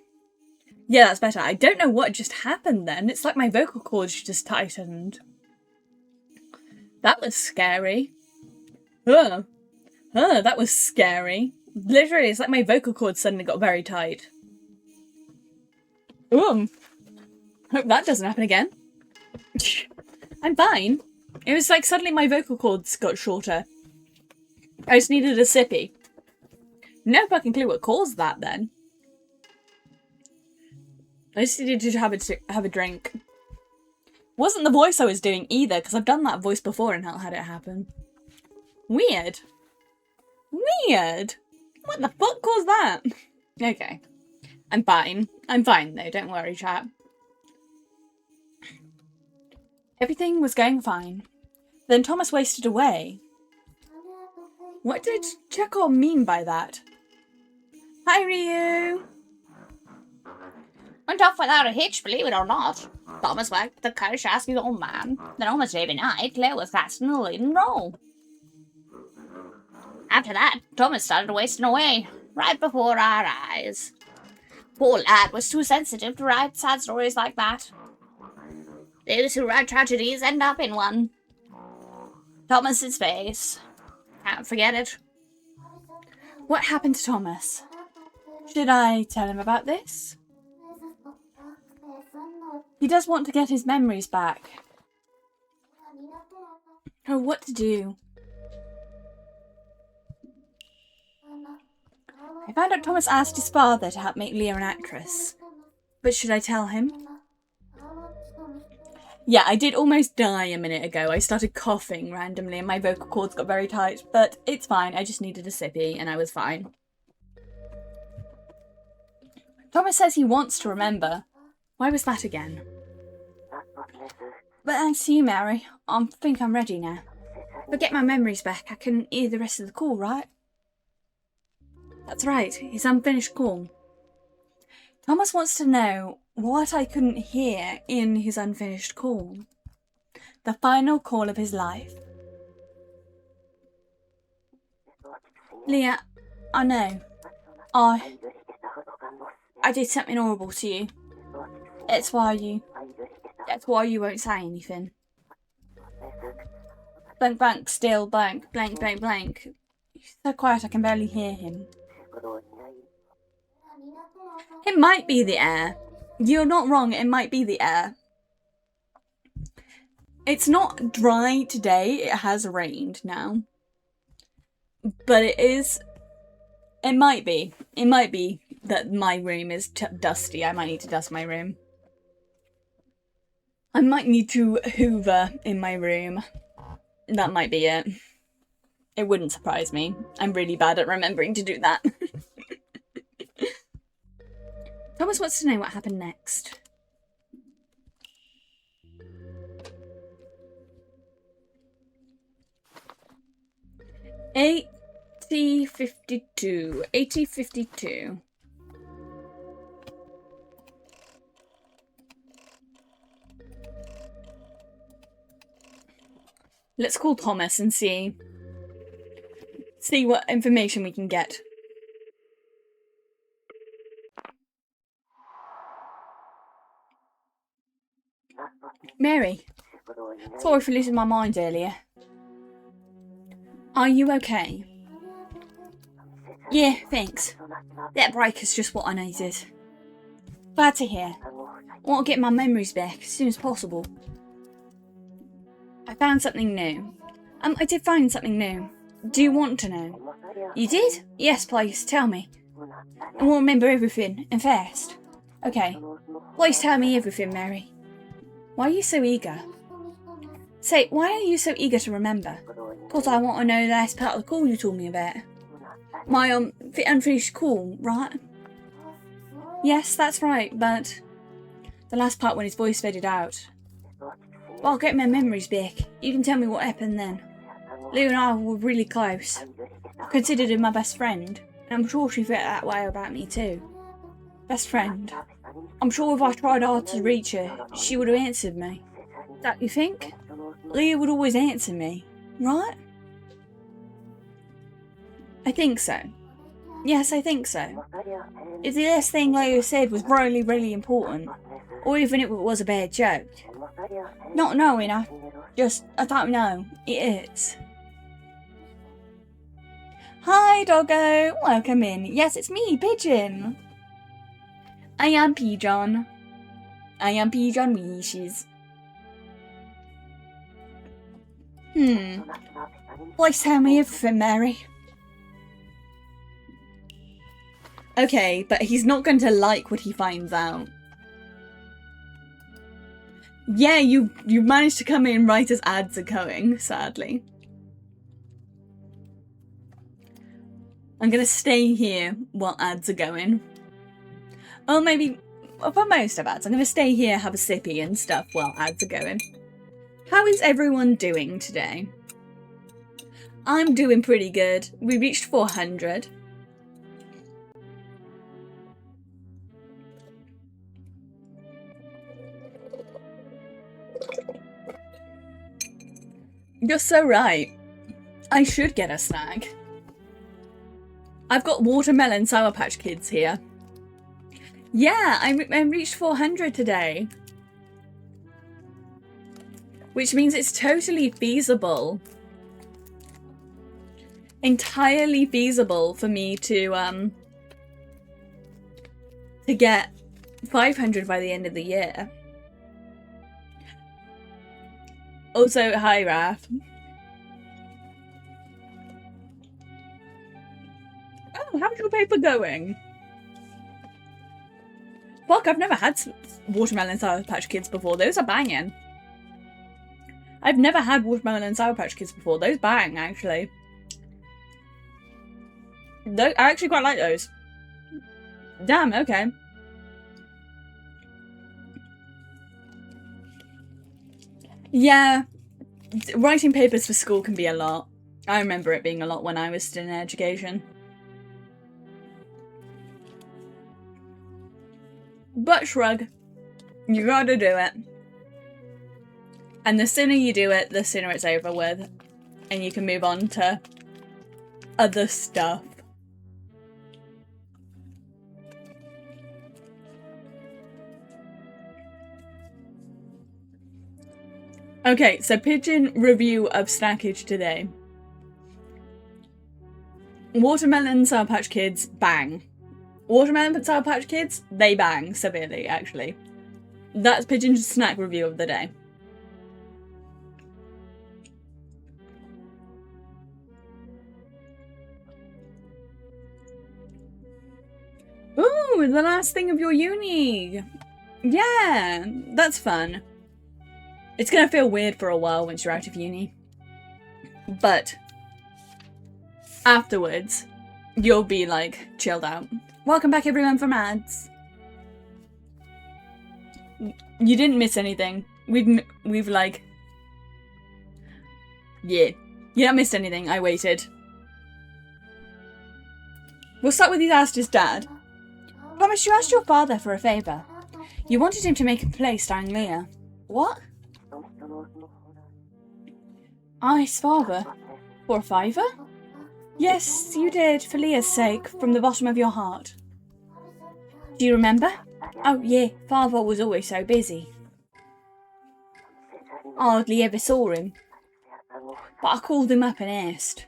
Speaker 1: Yeah, that's better. I don't know what just happened then. It's like my vocal cords just tightened. That was scary. That was scary. Literally, it's like my vocal cords suddenly got very tight. Hope that doesn't happen again. I'm fine. It was like suddenly my vocal cords got shorter. I just needed a sippy. No fucking clue what caused that then. I just needed to have a drink. Wasn't the voice I was doing either, because I've done that voice before and not had it happen. Weird. Weird. What the fuck caused that? Okay. I'm fine. I'm fine though, don't worry, chat. Everything was going fine. Then Thomas wasted away. What did Chekhov mean by that? Hi, Ryu!
Speaker 2: Went off without a hitch, believe it or not. Thomas worked the courage to ask his old man. Then almost every night, Claire was cast in the leading role. After that, Thomas started wasting away, right before our eyes. Poor lad was too sensitive to write sad stories like that. Those who write tragedies end up in one. Thomas's face. Can't forget it.
Speaker 1: What happened to Thomas? Should I tell him about this? He does want to get his memories back. Oh, what to do? I found out Thomas asked his father to help make Leah an actress. But should I tell him? Yeah, I did almost die a minute ago. I started coughing randomly and my vocal cords got very tight. But it's fine. I just needed a sippy and I was fine. Thomas says he wants to remember. Why was that again? But thanks to you, Mary. I think I'm ready now. If I get my memories back, I can hear the rest of the call, right? That's right, his unfinished call. Thomas wants to know what I couldn't hear in his unfinished call. The final call of his life. Leah, I know. I did something horrible to you. That's why you won't say anything. Blank, blank, still, blank, blank, blank, blank. He's so quiet I can barely hear him. It might be the air. You're not wrong, it might be the air. It's not dry today, it has rained now. But it might be that my room is dusty. I might need to dust my room. I might need to hoover in my room. That might be it. It wouldn't surprise me. I'm really bad at remembering to do that. Thomas wants to know what happened next. $80.52. Let's call Thomas and see what information we can get. Mary, sorry for losing my mind earlier. Are you okay? Yeah, thanks. That break is just what I needed. Glad to hear. I want to get my memories back as soon as possible. I found something new. I did find something new. Do you want to know? You did? Yes, please, tell me. I want to remember everything, and fast. Okay. Please tell me everything, Mary. Why are you so eager? Say, why are you so eager to remember? Because I want to know the last part of the call you told me about. My unfinished call, right? Yes, that's right, but the last part when his voice faded out. Well, I'll get my memories back. You can tell me what happened then. Lou and I were really close. I considered her my best friend, and I'm sure she felt that way about me too. Best friend. I'm sure if I tried hard to reach her, she would have answered me. Don't you think? Leah would always answer me, right? I think so. Yes, I think so. If the last thing Leah said was really, really important, or even if it was a bad joke. Not knowing, I don't know. It is. Hi, doggo. Welcome in. Yes, it's me, Pigeon. I am Pigeon. I am Pigeon Wishes. Please tell me everything, Mary. Okay, but he's not going to like what he finds out. Yeah, you managed to come in right as ads are going, sadly. I'm going to stay here while ads are going. Or maybe, for most of ads, I'm going to stay here, have a sippy and stuff while ads are going. How is everyone doing today? I'm doing pretty good. We reached 400. You're so right. I should get a snack. I've got watermelon Sour Patch Kids here. Yeah, I reached 400 today. Which means it's totally feasible entirely feasible for me to get 500 by the end of the year. Also, hi Raph. Oh, how's your paper going? Fuck, I've never had watermelon Sour Patch Kids before. Those are banging. I've never had watermelon and Sour Patch Kids before. Those bang, actually. I actually quite like those. Damn, okay. Yeah, writing papers for school can be a lot. I remember it being a lot when I was still in education. But shrug. You gotta do it. And the sooner you do it, the sooner it's over with. And you can move on to other stuff. Okay, so Pigeon review of snackage today. Watermelon Sour Patch Kids, bang. Watermelon Sour Patch Kids, they bang severely, actually. That's Pigeon's snack review of the day. Ooh, the last thing of your uni. Yeah, that's fun. It's gonna feel weird for a while once you're out of uni. But afterwards, you'll be like chilled out. Welcome back everyone from ads. You didn't miss anything. We've like... Yeah. You haven't missed anything. I waited. We'll start with you asked his dad. Promise you asked your father for a favour. You wanted him to make a play starring Leah. What? His father? For a fiver? Yes, you did, for Leah's sake, from the bottom of your heart. Do you remember? Oh yeah, father was always so busy. I hardly ever saw him. But I called him up and asked.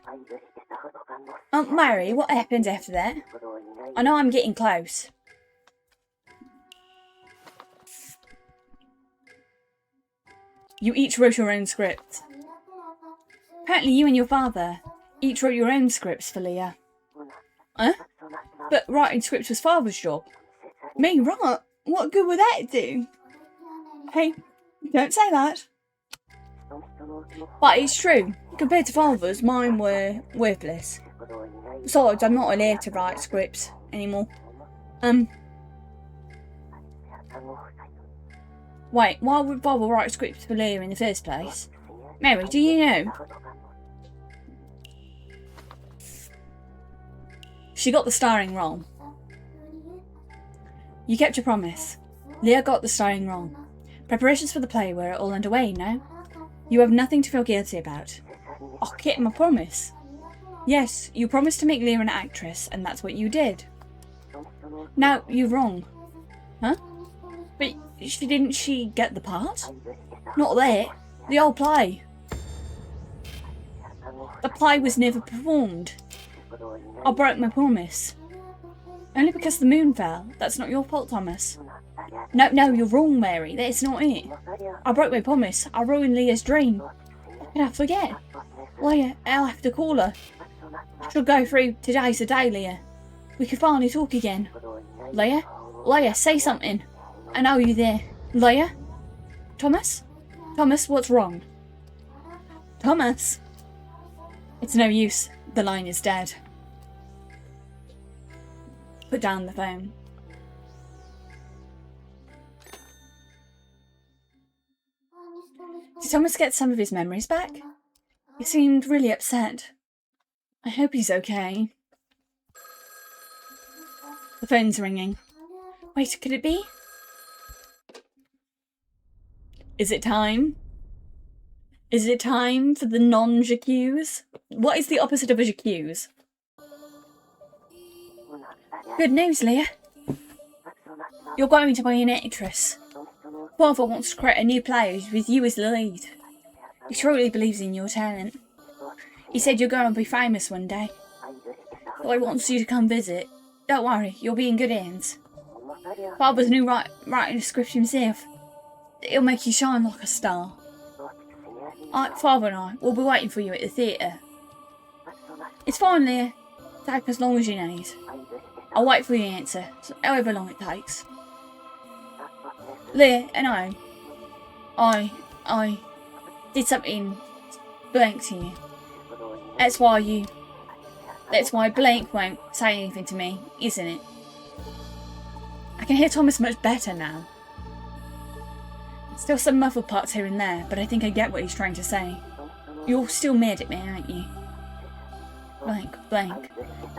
Speaker 1: Aunt Mary, what happened after that? I know I'm getting close. You each wrote your own script. Apparently you and your father each wrote your own scripts for Leah. Huh? But writing scripts was father's job. Me, right? What good would that do? Hey, don't say that. But it's true. Compared to father's, mine were worthless. Besides, I'm not allowed to write scripts anymore. Wait, why would father write scripts for Leah in the first place? Mary, do you know? She got the starring role. You kept your promise. Leah got the starring role. Preparations for the play were all underway, no? You have nothing to feel guilty about. I kept my promise. Yes, you promised to make Leah an actress, and that's what you did. Now, you're wrong. Huh? But didn't she get the part? Not there. The old play. The play was never performed. I broke my promise. Only because the moon fell. That's not your fault, Thomas. No, you're wrong, Mary. That's not it. I broke my promise. I ruined Leah's dream. Did I forget? Leah, I'll have to call her. She'll go through today's the day, Leah. We can finally talk again. Leah? Leah, say something. I know you there. Leah? Thomas? Thomas, what's wrong? Thomas? It's no use. The line is dead. Put down the phone. Did Thomas get some of his memories back? He seemed really upset. I hope he's okay. The phone's ringing. Wait, could it be? Is it time? Is it time for the non-j'accuse? What is the opposite of a j'accuse? Good news, Leah. You're going to be an actress. Father wants to create a new play with you as the lead. He truly believes in your talent. He said you're going to be famous one day. So he wants you to come visit. Don't worry, you'll be in good hands. Father's new writing a script himself. It'll make you shine like a star. Father and I will be waiting for you at the theatre. It's fine, Leah. Take as long as you need. I'll wait for your answer, however long it takes. Leah and I did something blank to you. That's why blank won't say anything to me, isn't it? I can hear Thomas much better now. Still some muffled parts here and there, but I think I get what he's trying to say. You're still mad at me, aren't you? Blank.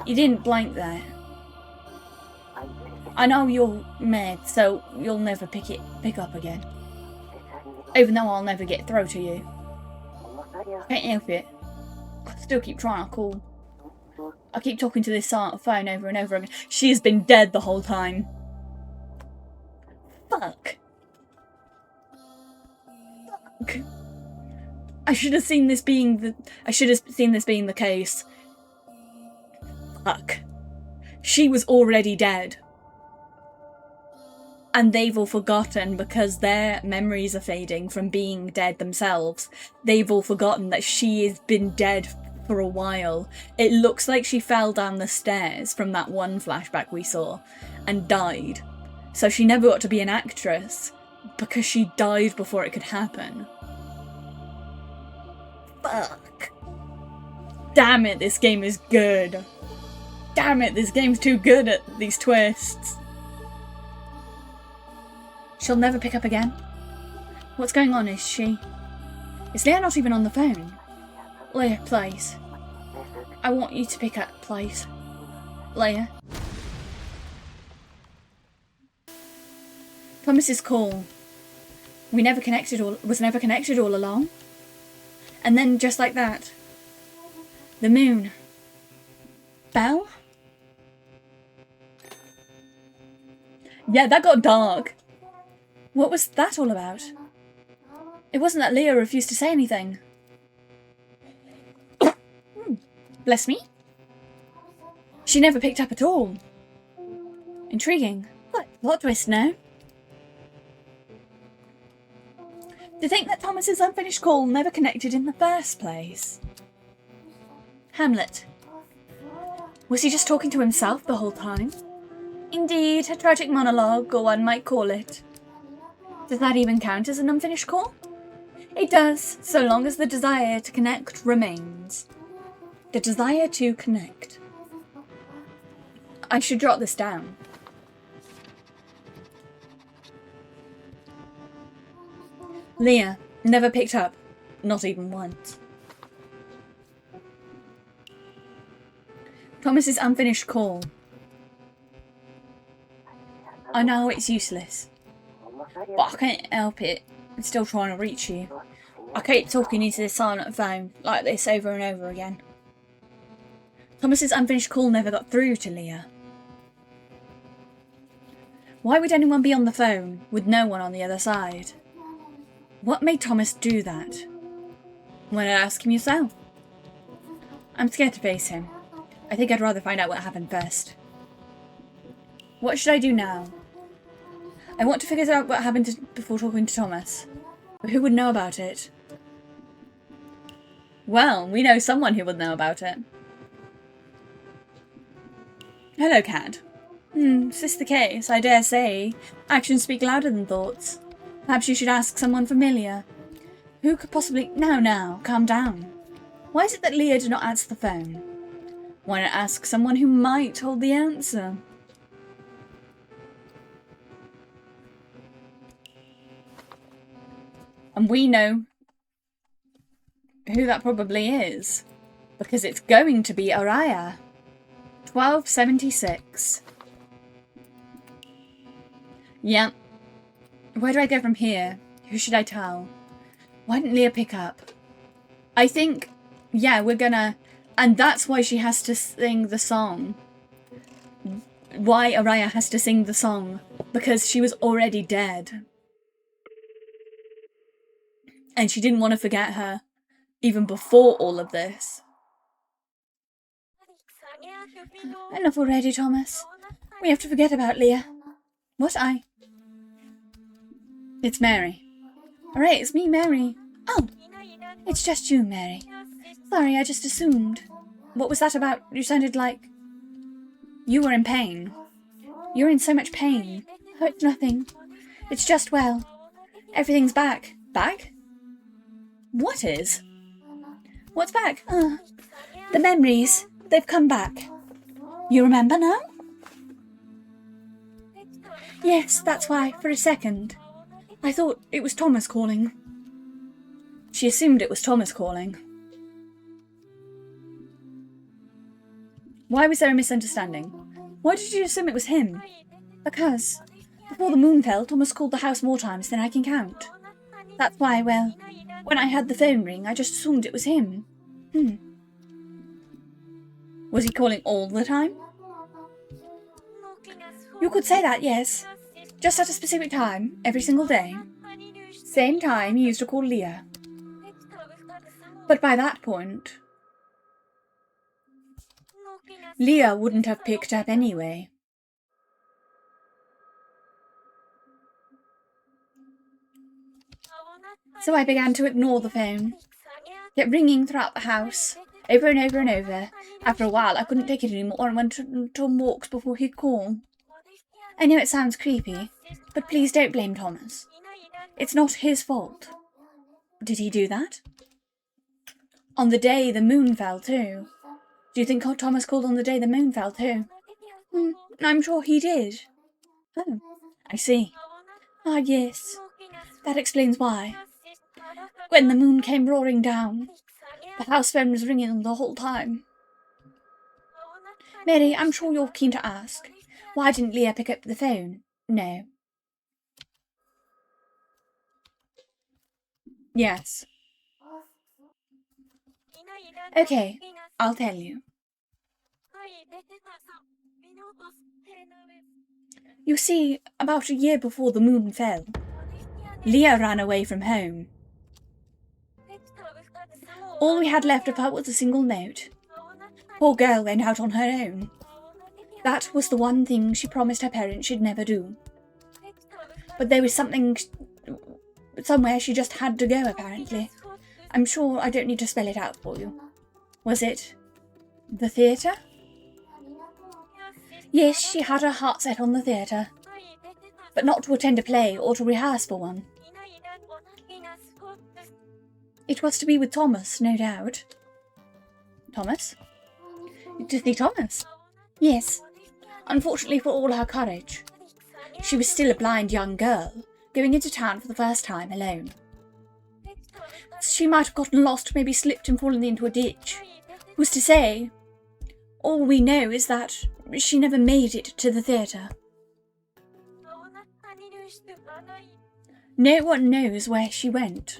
Speaker 1: You didn't blank there. I know you're mad, so you'll never pick up again. Even though I'll never get through to you. I can't help it. I still keep trying to call. I keep talking to this silent phone over and over again. She has been dead the whole time. Fuck. I should have seen this being the case. Fuck. She was already dead. And they've all forgotten because their memories are fading from being dead themselves. They've all forgotten that she has been dead for a while. It looks like she fell down the stairs from that one flashback we saw and died. So she never got to be an actress because she died before it could happen. Fuck. Damn it, this game is good. Damn it, this game's too good at these twists. She'll never pick up again? What's going on, is she? Is Leah not even on the phone? Leah, please. I want you to pick up, please. Leah. Thomas's call. Was never connected all along. And then, just like that, the moon. Bell? Yeah, that got dark. What was that all about? It wasn't that Leah refused to say anything. Bless me. She never picked up at all. Intriguing. What twist now? To think that Thomas's unfinished call never connected in the first place. Hamlet. Was he just talking to himself the whole time? Indeed, a tragic monologue, or one might call it. Does that even count as an unfinished call? It does, so long as the desire to connect remains. The desire to connect. I should jot this down. Leah never picked up, not even once. Thomas's unfinished call. I know it's useless, but I can't help it. I'm still trying to reach you. I keep talking into this silent phone, like this over and over again. Thomas's unfinished call never got through to Leah. Why would anyone be on the phone with no one on the other side? What made Thomas do that? Why not ask him yourself? I'm scared to face him. I think I'd rather find out what happened first. What should I do now? I want to figure out what happened before talking to Thomas. But who would know about it? Well, we know someone who would know about it. Hello, Cad. Is this the case? I dare say. Actions speak louder than thoughts. Perhaps you should ask someone familiar. Who could possibly... Now, calm down. Why is it that Leah did not answer the phone? Why not ask someone who might hold the answer? And we know who that probably is. Because it's going to be Araya. 1276. Yep. Where do I go from here? Who should I tell? Why didn't Leah pick up? I think, yeah, we're gonna... And that's why she has to sing the song. Why Araya has to sing the song. Because she was already dead. And she didn't want to forget her. Even before all of this. Enough already, Thomas. We have to forget about Leah. What, It's Mary. Alright, it's me, Mary. Oh, it's just you, Mary. Sorry, I just assumed. What was that about? You sounded like... You were in pain. You're in so much pain. Oh, it's nothing. It's just, well, everything's back. Back? What is? What's back? The memories. They've come back. You remember now? Yes, that's why, for a second. I thought it was Thomas calling. She assumed it was Thomas calling. Why was there a misunderstanding? Why did you assume it was him? Because, before the moon fell, Thomas called the house more times than I can count. That's why, well, when I heard the phone ring, I just assumed it was him. Was he calling all the time? You could say that, yes. Just at a specific time, every single day. Same time he used to call Leah. But by that point, Leah wouldn't have picked up anyway. So I began to ignore the phone. Kept ringing throughout the house, over and over and over. After a while, I couldn't take it anymore and went on walks before he'd call. I know it sounds creepy, but please don't blame Thomas. It's not his fault. Did he do that? On the day the moon fell too. Do you think Thomas called on the day the moon fell too? I'm sure he did. Oh, I see. Ah, yes. That explains why. When the moon came roaring down, the house phone was ringing the whole time. Mary, I'm sure you're keen to ask. Why didn't Leah pick up the phone? No. Yes. Okay, I'll tell you. You see, about a year before the moon fell, Leah ran away from home. All we had left of her was a single note. Poor girl went out on her own. That was the one thing she promised her parents she'd never do. But there was somewhere she just had to go, apparently. I'm sure I don't need to spell it out for you. Was it the theatre? Yes, she had her heart set on the theatre, but not to attend a play or to rehearse for one. It was to be with Thomas, no doubt. Thomas? To see Thomas? Yes. Unfortunately for all her courage, she was still a blind young girl, going into town for the first time alone. She might have gotten lost, maybe slipped and fallen into a ditch. Who's to say? All we know is that she never made it to the theatre. No one knows where she went.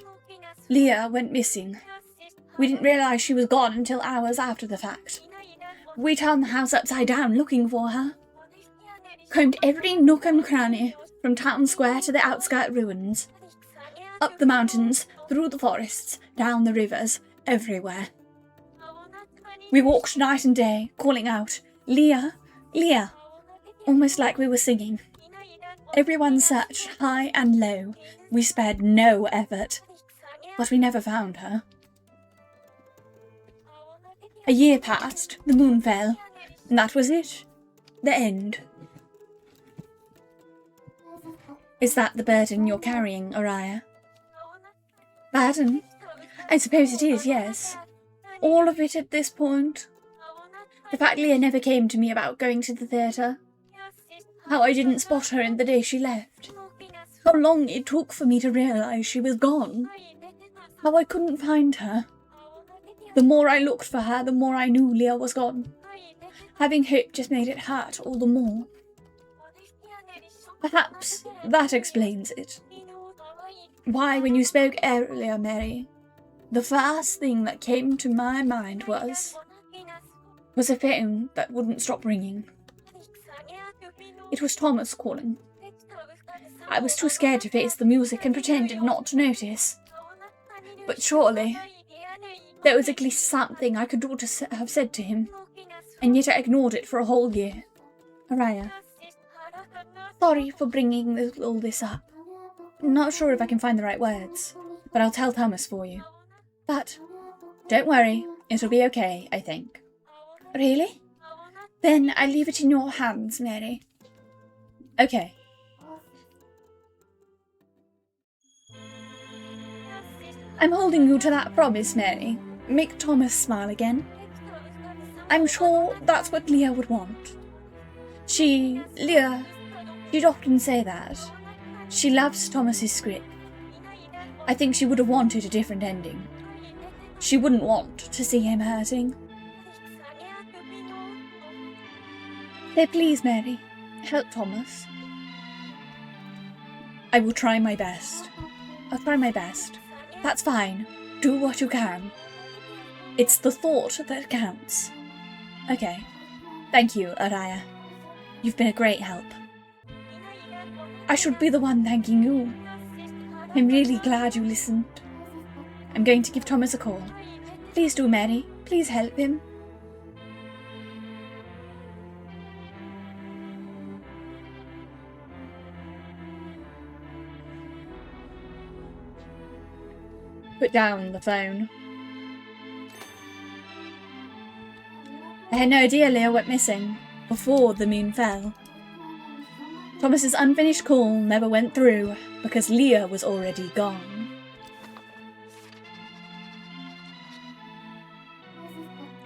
Speaker 1: Leah went missing. We didn't realise she was gone until hours after the fact. We turned the house upside down looking for her. Combed every nook and cranny, from town square to the outskirt ruins. Up the mountains, through the forests, down the rivers, everywhere. We walked night and day, calling out, Leah, Leah, almost like we were singing. Everyone searched high and low. We spared no effort, but we never found her. A year passed, the moon fell, and that was it. The end. Is that the burden you're carrying, Araya? Burden? I suppose it is, yes. All of it at this point. The fact Leah never came to me about going to the theatre. How I didn't spot her in the day she left. How long it took for me to realise she was gone. How I couldn't find her. The more I looked for her, the more I knew Leah was gone. Having hope just made it hurt all the more. Perhaps that explains it. Why, when you spoke earlier, Mary, the first thing that came to my mind was a phone that wouldn't stop ringing. It was Thomas calling. I was too scared to face the music and pretended not to notice. But surely, there was at least something I could do to have said to him. and yet I ignored it for a whole year. Araya, sorry for bringing all this up. Not sure if I can find the right words, but I'll tell Thomas for you. But don't worry, it'll be okay, I think. Really? Then I leave it in your hands, Mary. Okay. I'm holding you to that promise, Mary. Make Thomas smile again. I'm sure that's what Leah would want. She'd often say that. She loves Thomas's script. I think she would have wanted a different ending. She wouldn't want to see him hurting. Say please, Mary, help Thomas. I will try my best. I'll try my best. That's fine. Do what you can. It's the thought that counts. Okay. Thank you, Araya. You've been a great help. I should be the one thanking you. I'm really glad you listened. I'm going to give Thomas a call. Please do, Mary. Please help him. Put down the phone. I had no idea Leah went missing before the moon fell. Thomas's unfinished call never went through because Leah was already gone.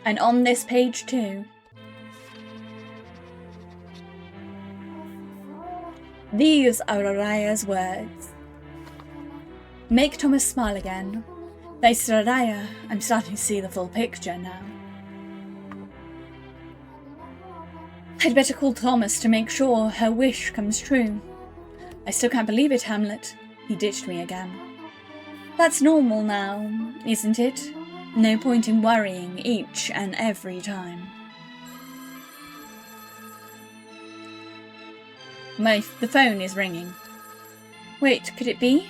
Speaker 1: And on this page too, these are Araya's words. Make Thomas smile again. Thanks to Araya, I'm starting to see the full picture now. I'd better call Thomas to make sure her wish comes true. I still can't believe it, Hamlet. He ditched me again. That's normal now, isn't it? No point in worrying each and every time. The phone is ringing. Wait, could it be?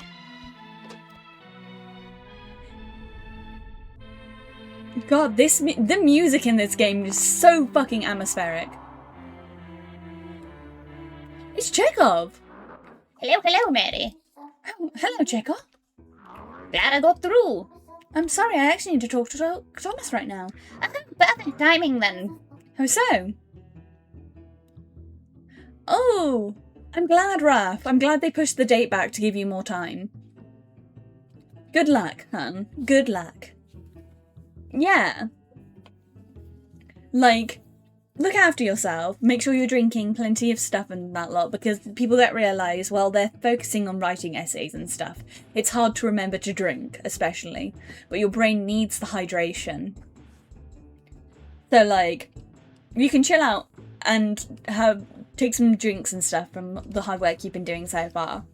Speaker 1: God, the music in this game is so fucking atmospheric. It's Chekhov!
Speaker 2: Hello, Mary.
Speaker 1: Oh, hello, Chekhov.
Speaker 2: Glad I got through.
Speaker 1: I'm sorry, I actually need to talk to Thomas right now.
Speaker 2: Perfect timing then.
Speaker 1: How so? Oh, I'm glad, Raph. I'm glad they pushed the date back to give you more time. Good luck, hun. Good luck. Yeah. Like, look after yourself. Make sure you're drinking plenty of stuff and that lot, because people don't realise while they're focusing on writing essays and stuff, it's hard to remember to drink, especially. But your brain needs the hydration. So, like, you can chill out and take some drinks and stuff from the hard work you've been doing so far.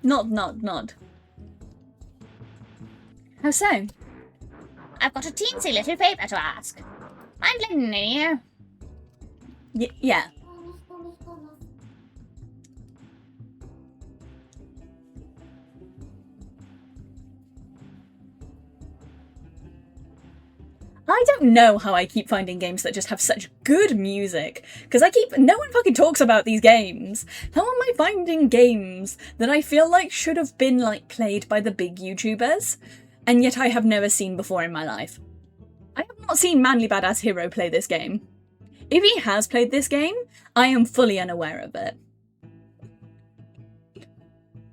Speaker 1: Nod. How so?
Speaker 2: I've got a teensy little favour to ask. I'm lending it here.
Speaker 1: Yeah. I don't know how I keep finding games that just have such good music, because no one fucking talks about these games. How am I finding games that I feel like should have been, like, played by the big YouTubers, and yet I have never seen before in my life? I have not seen Manly Badass Hero play this game. If he has played this game, I am fully unaware of it.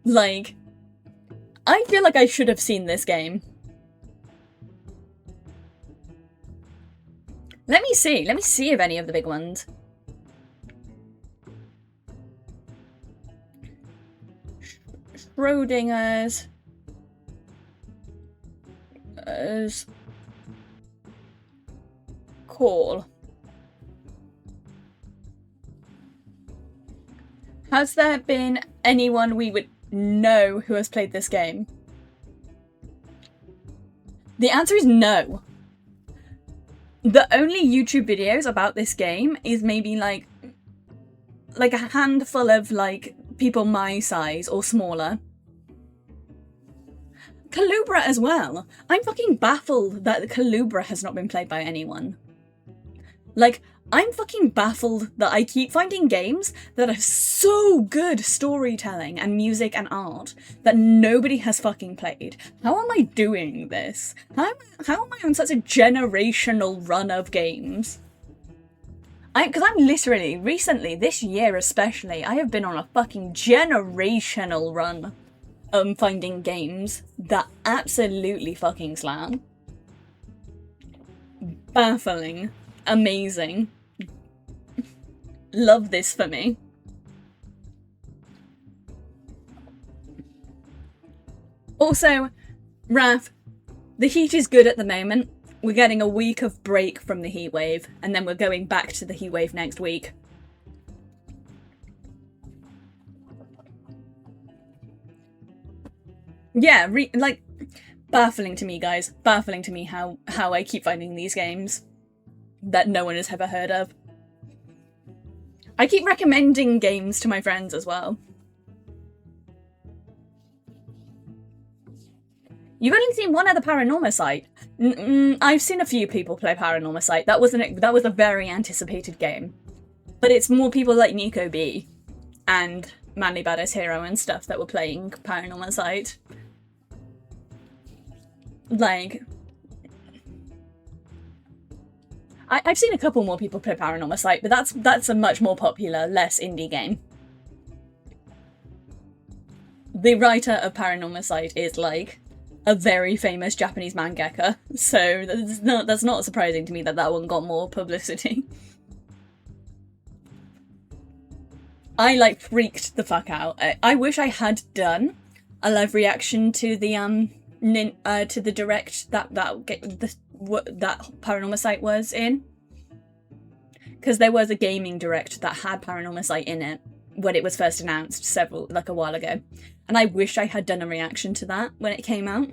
Speaker 1: Like, I feel like I should have seen this game. Let me see if any of the big ones. Schrödingers. Call. Has there been anyone we would know who has played this game? The answer is no. The only YouTube videos about this game is maybe like a handful of like people my size or smaller. Calubra as well. I'm fucking baffled that Calubra has not been played by anyone. Like, I'm fucking baffled that I keep finding games that are so good storytelling and music and art that nobody has fucking played. How am I doing this? How am I on such a generational run of games? Because I'm literally, recently, this year especially, I have been on a fucking generational run finding games that absolutely fucking slam. Baffling. Amazing. Love this for me. Also, Raph, the heat is good at the moment. We're getting a week of break from the heat wave, and then we're going back to the heat wave next week. Yeah, like, baffling to me, guys. Baffling to me how I keep finding these games that no one has ever heard of. I keep recommending games to my friends as well. You've only seen one other Paranormal site. I've seen a few people play Paranormal site. That was a very anticipated game. But it's more people like Nico B and Manly Badass Hero and stuff that were playing Paranormal site. Like, I've seen a couple more people play Paranormal site, but that's a much more popular, less indie game. The writer of Paranormal site is like a very famous Japanese mangaka, so that's not surprising to me that one got more publicity. I like freaked the fuck out. I wish I had done a live reaction to the direct that Paranormal site was in, because there was a gaming direct that had Paranormal site in it when it was first announced a while ago, and I wish I had done a reaction to that when it came out,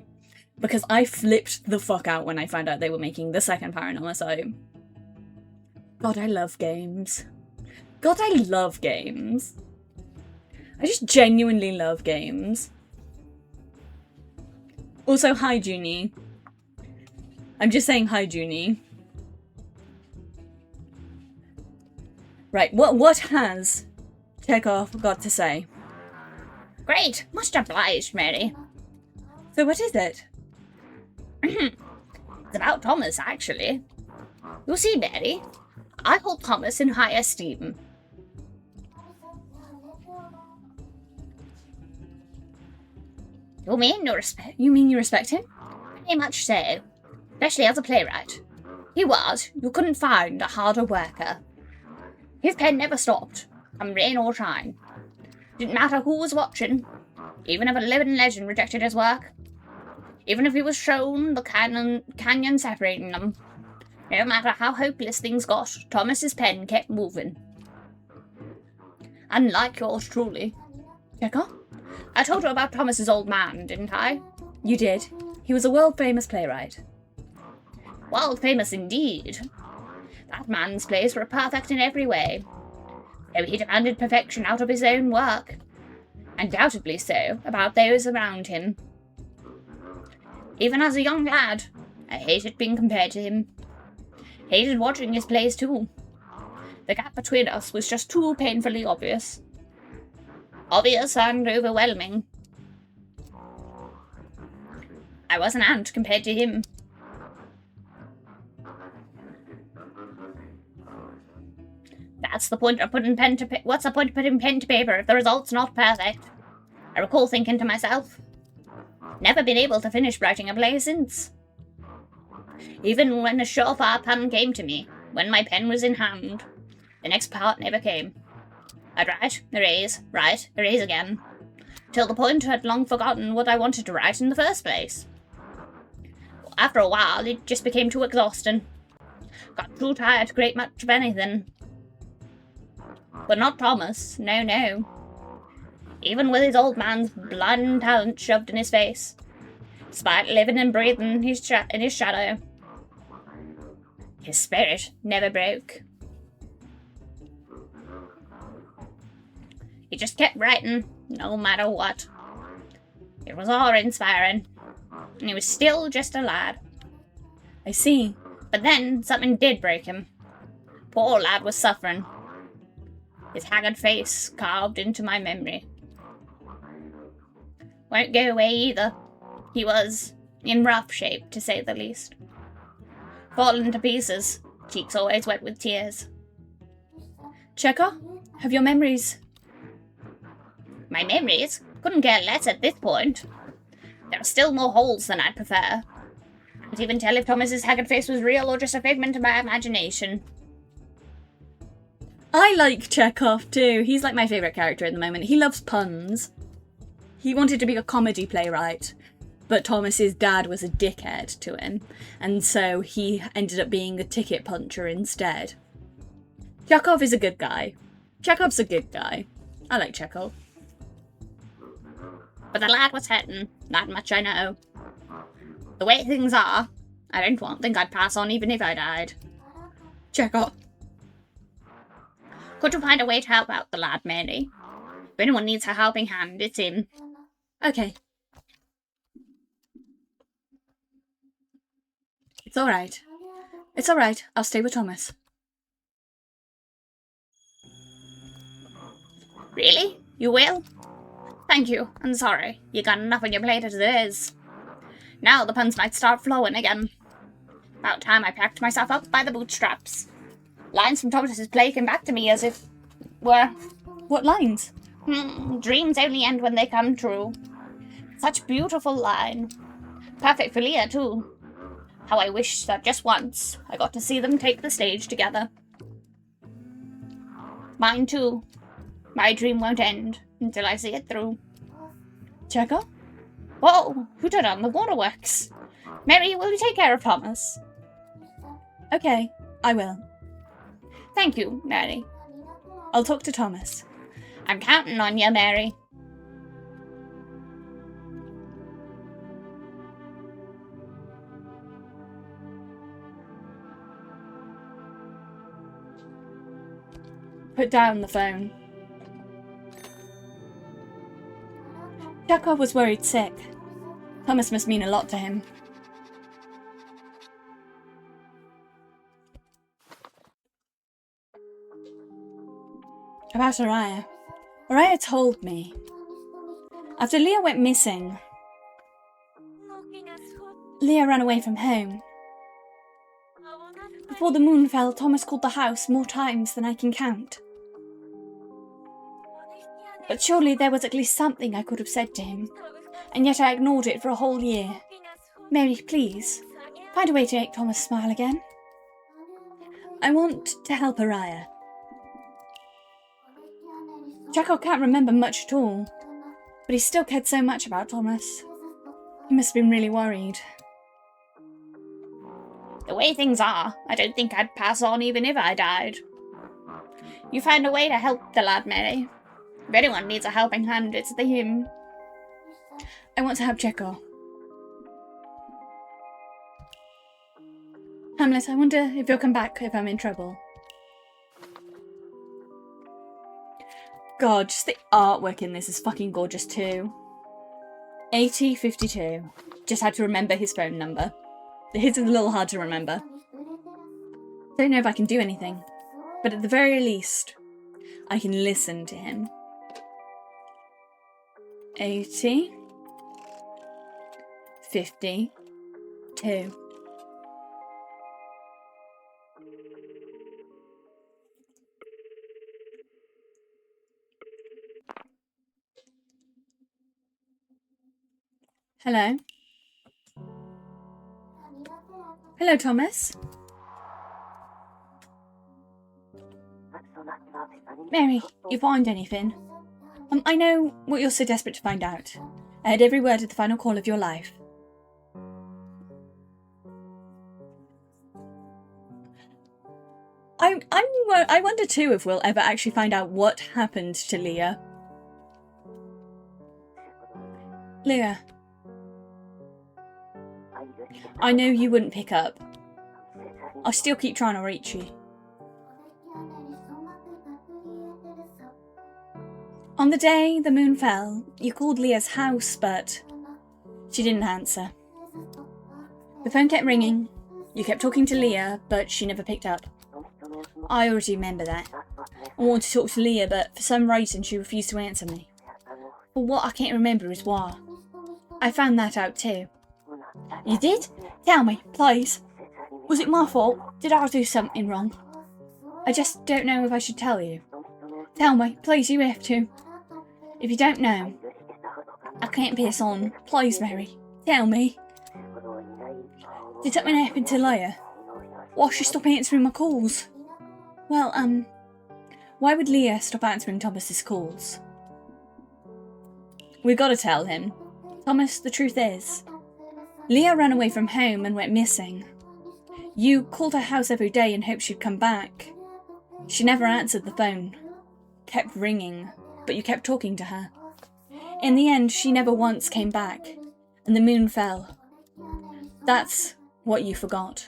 Speaker 1: because I flipped the fuck out when I found out they were making the second Paranormal site. God, I love games. God, I love games. I just genuinely love games. Also, hi, Junie. I'm just saying hi, Junie. Right, what has Chekhov got to say?
Speaker 2: Great, much obliged, Mary.
Speaker 1: So what is it?
Speaker 2: It's about Thomas, actually. You see, Mary, I hold Thomas in high esteem. You mean you respect him? Very much so, especially as a playwright. You couldn't find a harder worker. His pen never stopped, come rain or shine. Didn't matter who was watching, even if a living legend rejected his work. Even if he was shown the canyon separating them. No matter how hopeless things got, Thomas's pen kept moving. Unlike yours truly.
Speaker 1: Chekhov?
Speaker 2: I told you about Thomas's old man, didn't I?
Speaker 1: You did. He was a world-famous playwright.
Speaker 2: World-famous indeed. That man's plays were perfect in every way. Though he demanded perfection out of his own work. Undoubtedly so about those around him. Even as a young lad, I hated being compared to him. Hated watching his plays too. The gap between us was just too painfully obvious. Obvious and overwhelming. I was an ant compared to him. That's the point of putting pen to paper. What's the point of putting pen to paper if the result's not perfect? I recall thinking to myself, never been able to finish writing a play since. Even when a surefire pen came to me, when my pen was in hand, the next part never came. I'd write, erase again, till the point I'd long forgotten what I wanted to write in the first place. After a while, it just became too exhausting. Got too tired to create much of anything. But not Thomas, no. Even with his old man's blood and talent shoved in his face, despite living and breathing in his shadow, his spirit never broke. He just kept writing, no matter what. It was awe-inspiring, and he was still just a lad.
Speaker 1: I see.
Speaker 2: But then something did break him. Poor lad was suffering. His haggard face carved into my memory. Won't go away either. He was in rough shape, to say the least. Fallen to pieces, cheeks always wet with tears.
Speaker 1: Chekhov, have your memories...
Speaker 2: My memories? Couldn't care less at this point. There are still more holes than I'd prefer. Can't even tell if Thomas's haggard face was real or just a figment of my imagination.
Speaker 1: I like Chekhov too. He's like my favourite character at the moment. He loves puns. He wanted to be a comedy playwright, but Thomas's dad was a dickhead to him, and so he ended up being a ticket puncher instead. Chekhov is a good guy. Chekhov's a good guy. I like Chekhov.
Speaker 2: But the lad was hurting, that much I know. The way things are, I don't think I'd pass on even if I died.
Speaker 1: Chekhov.
Speaker 2: Could you find a way to help out the lad, Mary? If anyone needs a helping hand, it's him.
Speaker 1: Okay. It's alright. It's alright. I'll stay with Thomas.
Speaker 2: Really? You will? Thank you. I'm sorry. You got enough on your plate as it is. Now the puns might start flowing again. About time I packed myself up by the bootstraps. Lines from Thomas's play came back to me as if were...
Speaker 1: What lines?
Speaker 2: Dreams only end when they come true. Such beautiful line. Perfect for Leah, too. How I wish that just once I got to see them take the stage together. Mine, too. My dream won't end until I see it through.
Speaker 1: Chekhov?
Speaker 2: Whoa! Who turned on the waterworks? Mary, will you take care of Thomas?
Speaker 1: Okay, I will.
Speaker 2: Thank you, Mary.
Speaker 1: I'll talk to Thomas.
Speaker 2: I'm counting on you, Mary.
Speaker 1: Put down the phone. Chekhov was worried sick. Thomas must mean a lot to him. About Araya. Araya told me. After Leah went missing, Leah ran away from home. Before the moon fell, Thomas called the house more times than I can count. But surely there was at least something I could have said to him, and yet I ignored it for a whole year. Mary, please, find a way to make Thomas smile again. I want to help Araya. Chekhov can't remember much at all, but he still cared so much about Thomas. He must have been really worried.
Speaker 2: The way things are, I don't think I'd pass on even if I died. You find a way to help the lad, Mary. If anyone needs a helping hand, it's the him.
Speaker 1: I want to help Chekhov. Hamlet, I wonder if you'll come back if I'm in trouble. God, just the artwork in this is fucking gorgeous too. 8052. Just had to remember his phone number. His is a little hard to remember. Don't know if I can do anything, but at the very least, I can listen to him. 80 52. Hello. Hello, Thomas. Mary, you find anything? I know what you're so desperate to find out. I heard every word of the final call of your life. I wonder too if we'll ever actually find out what happened to Leah. Leah. I know you wouldn't pick up. I'll still keep trying to reach you. On the day the moon fell, you called Leah's house, but she didn't answer. The phone kept ringing. You kept talking to Leah, but she never picked up. I already remember that. I wanted to talk to Leah, but for some reason she refused to answer me. But what I can't remember is why. I found that out too. You did? Tell me, please. Was it my fault? Did I do something wrong? I just don't know if I should tell you. Tell me, please, you have to. If you don't know, I can't pass on. Please, Mary, tell me. Did something happen to Leah? Why she stop answering my calls? Well, why would Leah stop answering Thomas's calls? We gotta tell him. Thomas, the truth is, Leah ran away from home and went missing. You called her house every day and hoped she'd come back. She never answered the phone. Kept ringing, but you kept talking to her. In the end, she never once came back, and the moon fell. That's what you forgot.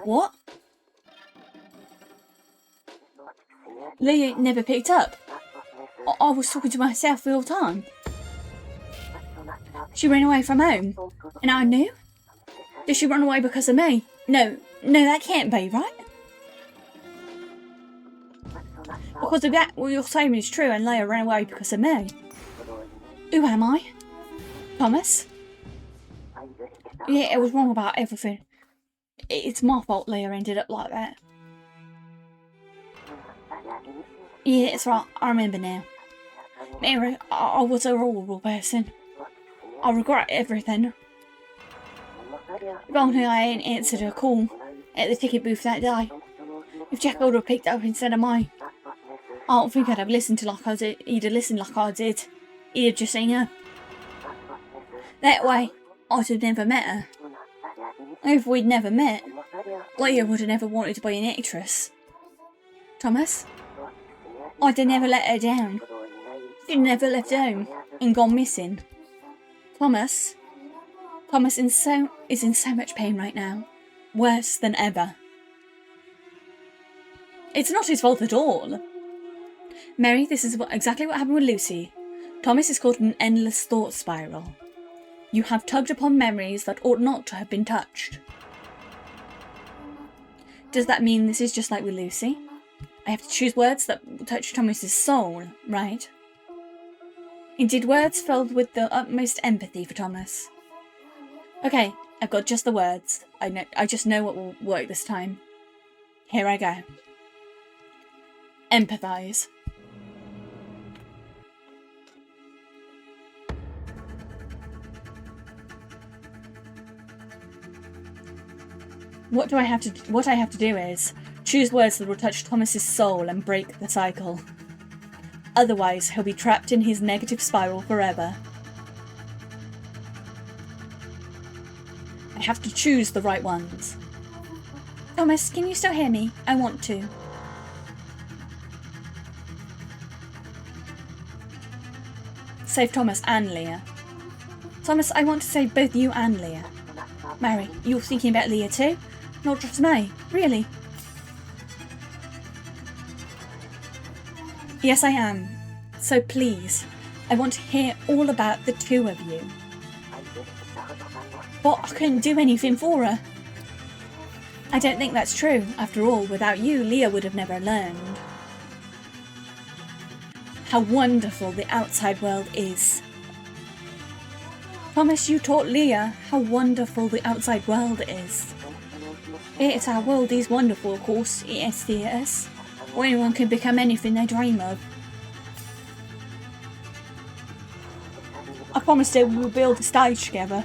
Speaker 1: What? Leah never picked up. I was talking to myself the whole time. She ran away from home, and I knew? Did she run away because of me? No, that can't be, right? Because if that what you're saying is true and Leah ran away because of me. Who am I? Thomas? Yeah, it was wrong about everything. It's my fault Leah ended up like that. Yeah, it's right, I remember now. Mary, I was a horrible person. I regret everything. If only I hadn't answered her call at the ticket booth that day. If Jack would have picked up instead of me, I don't think I'd have listened to like I did. He'd have listened like I did. He'd have just seen her. That way, I'd have never met her. If we'd never met, Leah would have never wanted to be an actress. Thomas? I'd have never let her down. She'd never left home and gone missing. Thomas is in so much pain right now. Worse than ever. It's not his fault at all. Mary, this is exactly what happened with Lucy. Thomas is caught in an endless thought spiral. You have tugged upon memories that ought not to have been touched. Does that mean this is just like with Lucy? I have to choose words that touch Thomas's soul, right? Indeed, words filled with the utmost empathy for Thomas. Okay, I've got just the words. I just know what will work this time. Here I go. Empathise. What I have to do is choose words that will touch Thomas's soul and break the cycle. Otherwise, he'll be trapped in his negative spiral forever. I have to choose the right ones. Thomas, can you still hear me? I want to. Save Thomas and Leah. Thomas, I want to save both you and Leah. Mary, you're thinking about Leah too? Not just me, really? Yes, I am. So please, I want to hear all about the two of you. But I couldn't do anything for her. I don't think that's true. After all, without you, Leah would have never learned. How wonderful the outside world is. Thomas, you taught Leah how wonderful the outside world is. Yes, our world is wonderful, of course, yes, where anyone can become anything they dream of. I promised her we would build a stage together.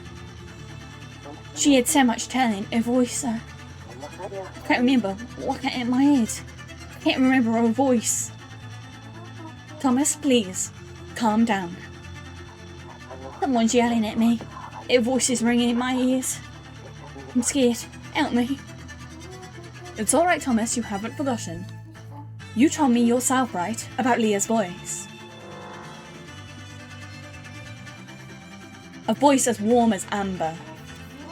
Speaker 1: She had so much talent, her voice, I can't remember, what came in my head? I can't remember her voice. Thomas, please, calm down. Someone's yelling at me. Her voice is ringing in my ears. I'm scared. Help me. It's alright, Thomas, you haven't forgotten. You told me yourself, right, about Leah's voice. A voice as warm as amber.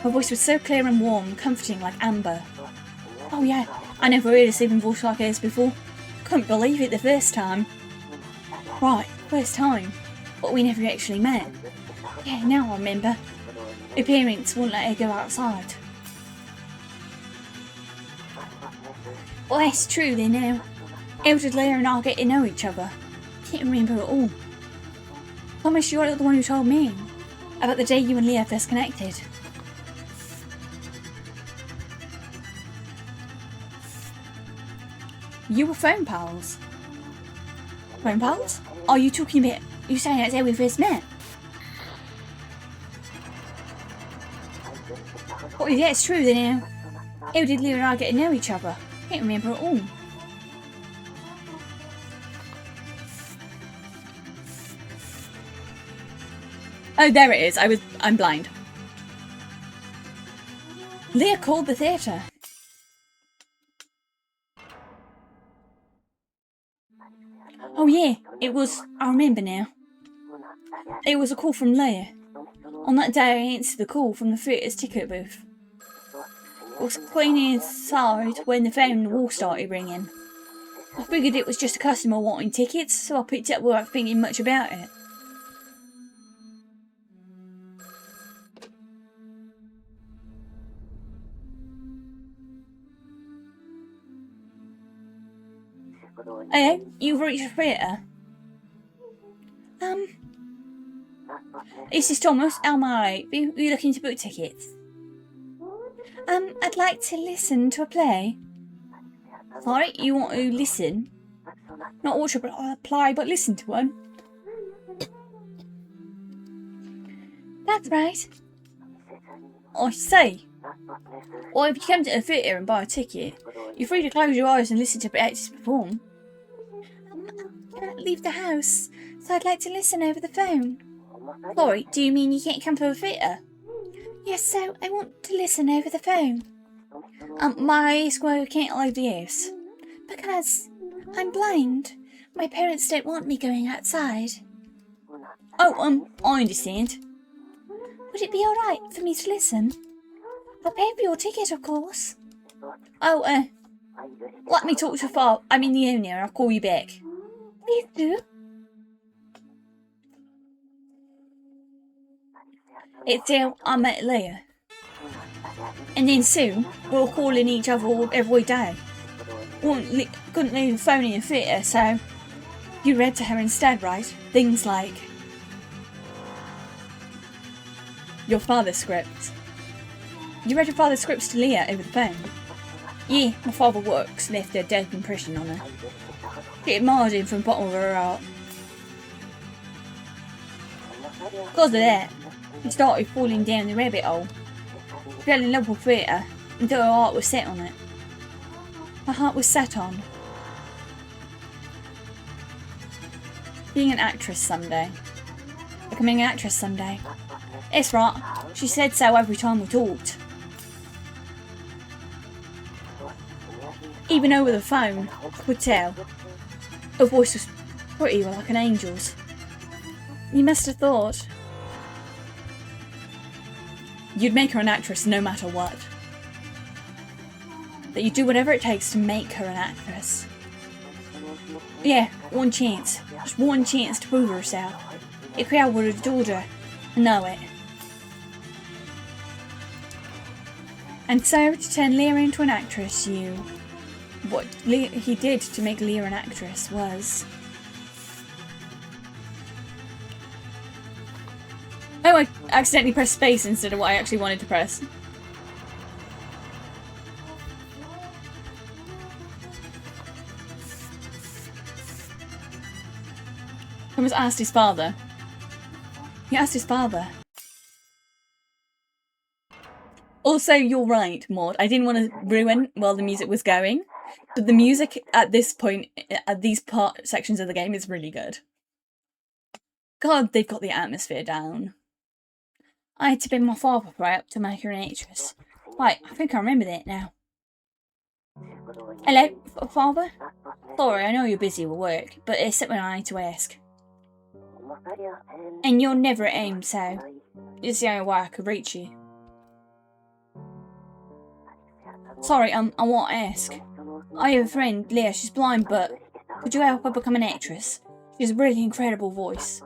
Speaker 1: Her voice was so clear and warm, comforting like amber. Oh yeah, I never heard a soothing voice like hers before. Couldn't believe it the first time. Right, first time. But we never actually met. Yeah, now I remember. Her parents wouldn't let her go outside. Well, that's true then now. How did Leia and I get to know each other? Can't remember at all. Thomas, you're the one who told me about the day you and Leia first connected. You were phone pals. Phone pals? Are you talking about... You saying that's how we first met? Oh, yeah, it's true then now. How did Leia and I get to know each other? Can't remember at all. Oh, there it is. I'm blind. Leia called the theatre. Oh yeah, it was... I remember now. It was a call from Leia. On that day I answered the call from the theatre's ticket booth. I was cleaning inside when the phone on the wall started ringing. I figured it was just a customer wanting tickets, so I picked it up without thinking much about it. Hey, you've reached the theatre. This is Thomas. Am I? Are you looking to book tickets? I'd like to listen to a play. Sorry, you want to listen? Not watch a play, but listen to one. That's right. I see. Well, if you come to a theatre and buy a ticket, you're free to close your eyes and listen to actors perform. I can't leave the house, so I'd like to listen over the phone. Sorry, do you mean you can't come to a theatre? Yes, so I want to listen over the phone. My squire can't leave the house. Because I'm blind. My parents don't want me going outside. Oh, I understand. Would it be alright for me to listen? I'll pay for your ticket, of course. Oh, let me talk to Father. I'm in the owner. I'll call you back. Please do. It's how I met Leia. And then soon, we're all calling each other every day. Couldn't leave the phone in the theatre, so you read to her instead, right? Things like your father's script. You read your father's scripts to Leia over the phone? Yeah, my father works left a deep impression on her. She admired him from the bottom of her heart. Because of that, he started falling down the rabbit hole. She fell in love with theatre until her heart was set on it. Her heart was set on being an actress someday. Becoming an actress someday. That's right, she said so every time we talked. Even over the phone, I could tell. Her voice was pretty like an angel's. You must have thought you'd make her an actress no matter what. That you'd do whatever it takes to make her an actress. Yeah, one chance. Just one chance to prove herself. A crowd would have adored her. I know it. And so, to turn Leia into an actress, what he did to make Leia an actress was... Oh, I accidentally pressed space instead of what I actually wanted to press. Thomas asked his father. He asked his father. Also, you're right, Maud. I didn't want to ruin while the music was going. But the music at this point, at these sections of the game, is really good. God, they've got the atmosphere down. I had to beg my father for help to make her an actress. Right, I think I remember that now. Hello, Father? Sorry, I know you're busy with work, but it's something I need to ask. And you're never at home, so it's the only way I could reach you. Sorry, I want to ask. I have a friend, Leia, she's blind, but could you help her become an actress? She has a really incredible voice.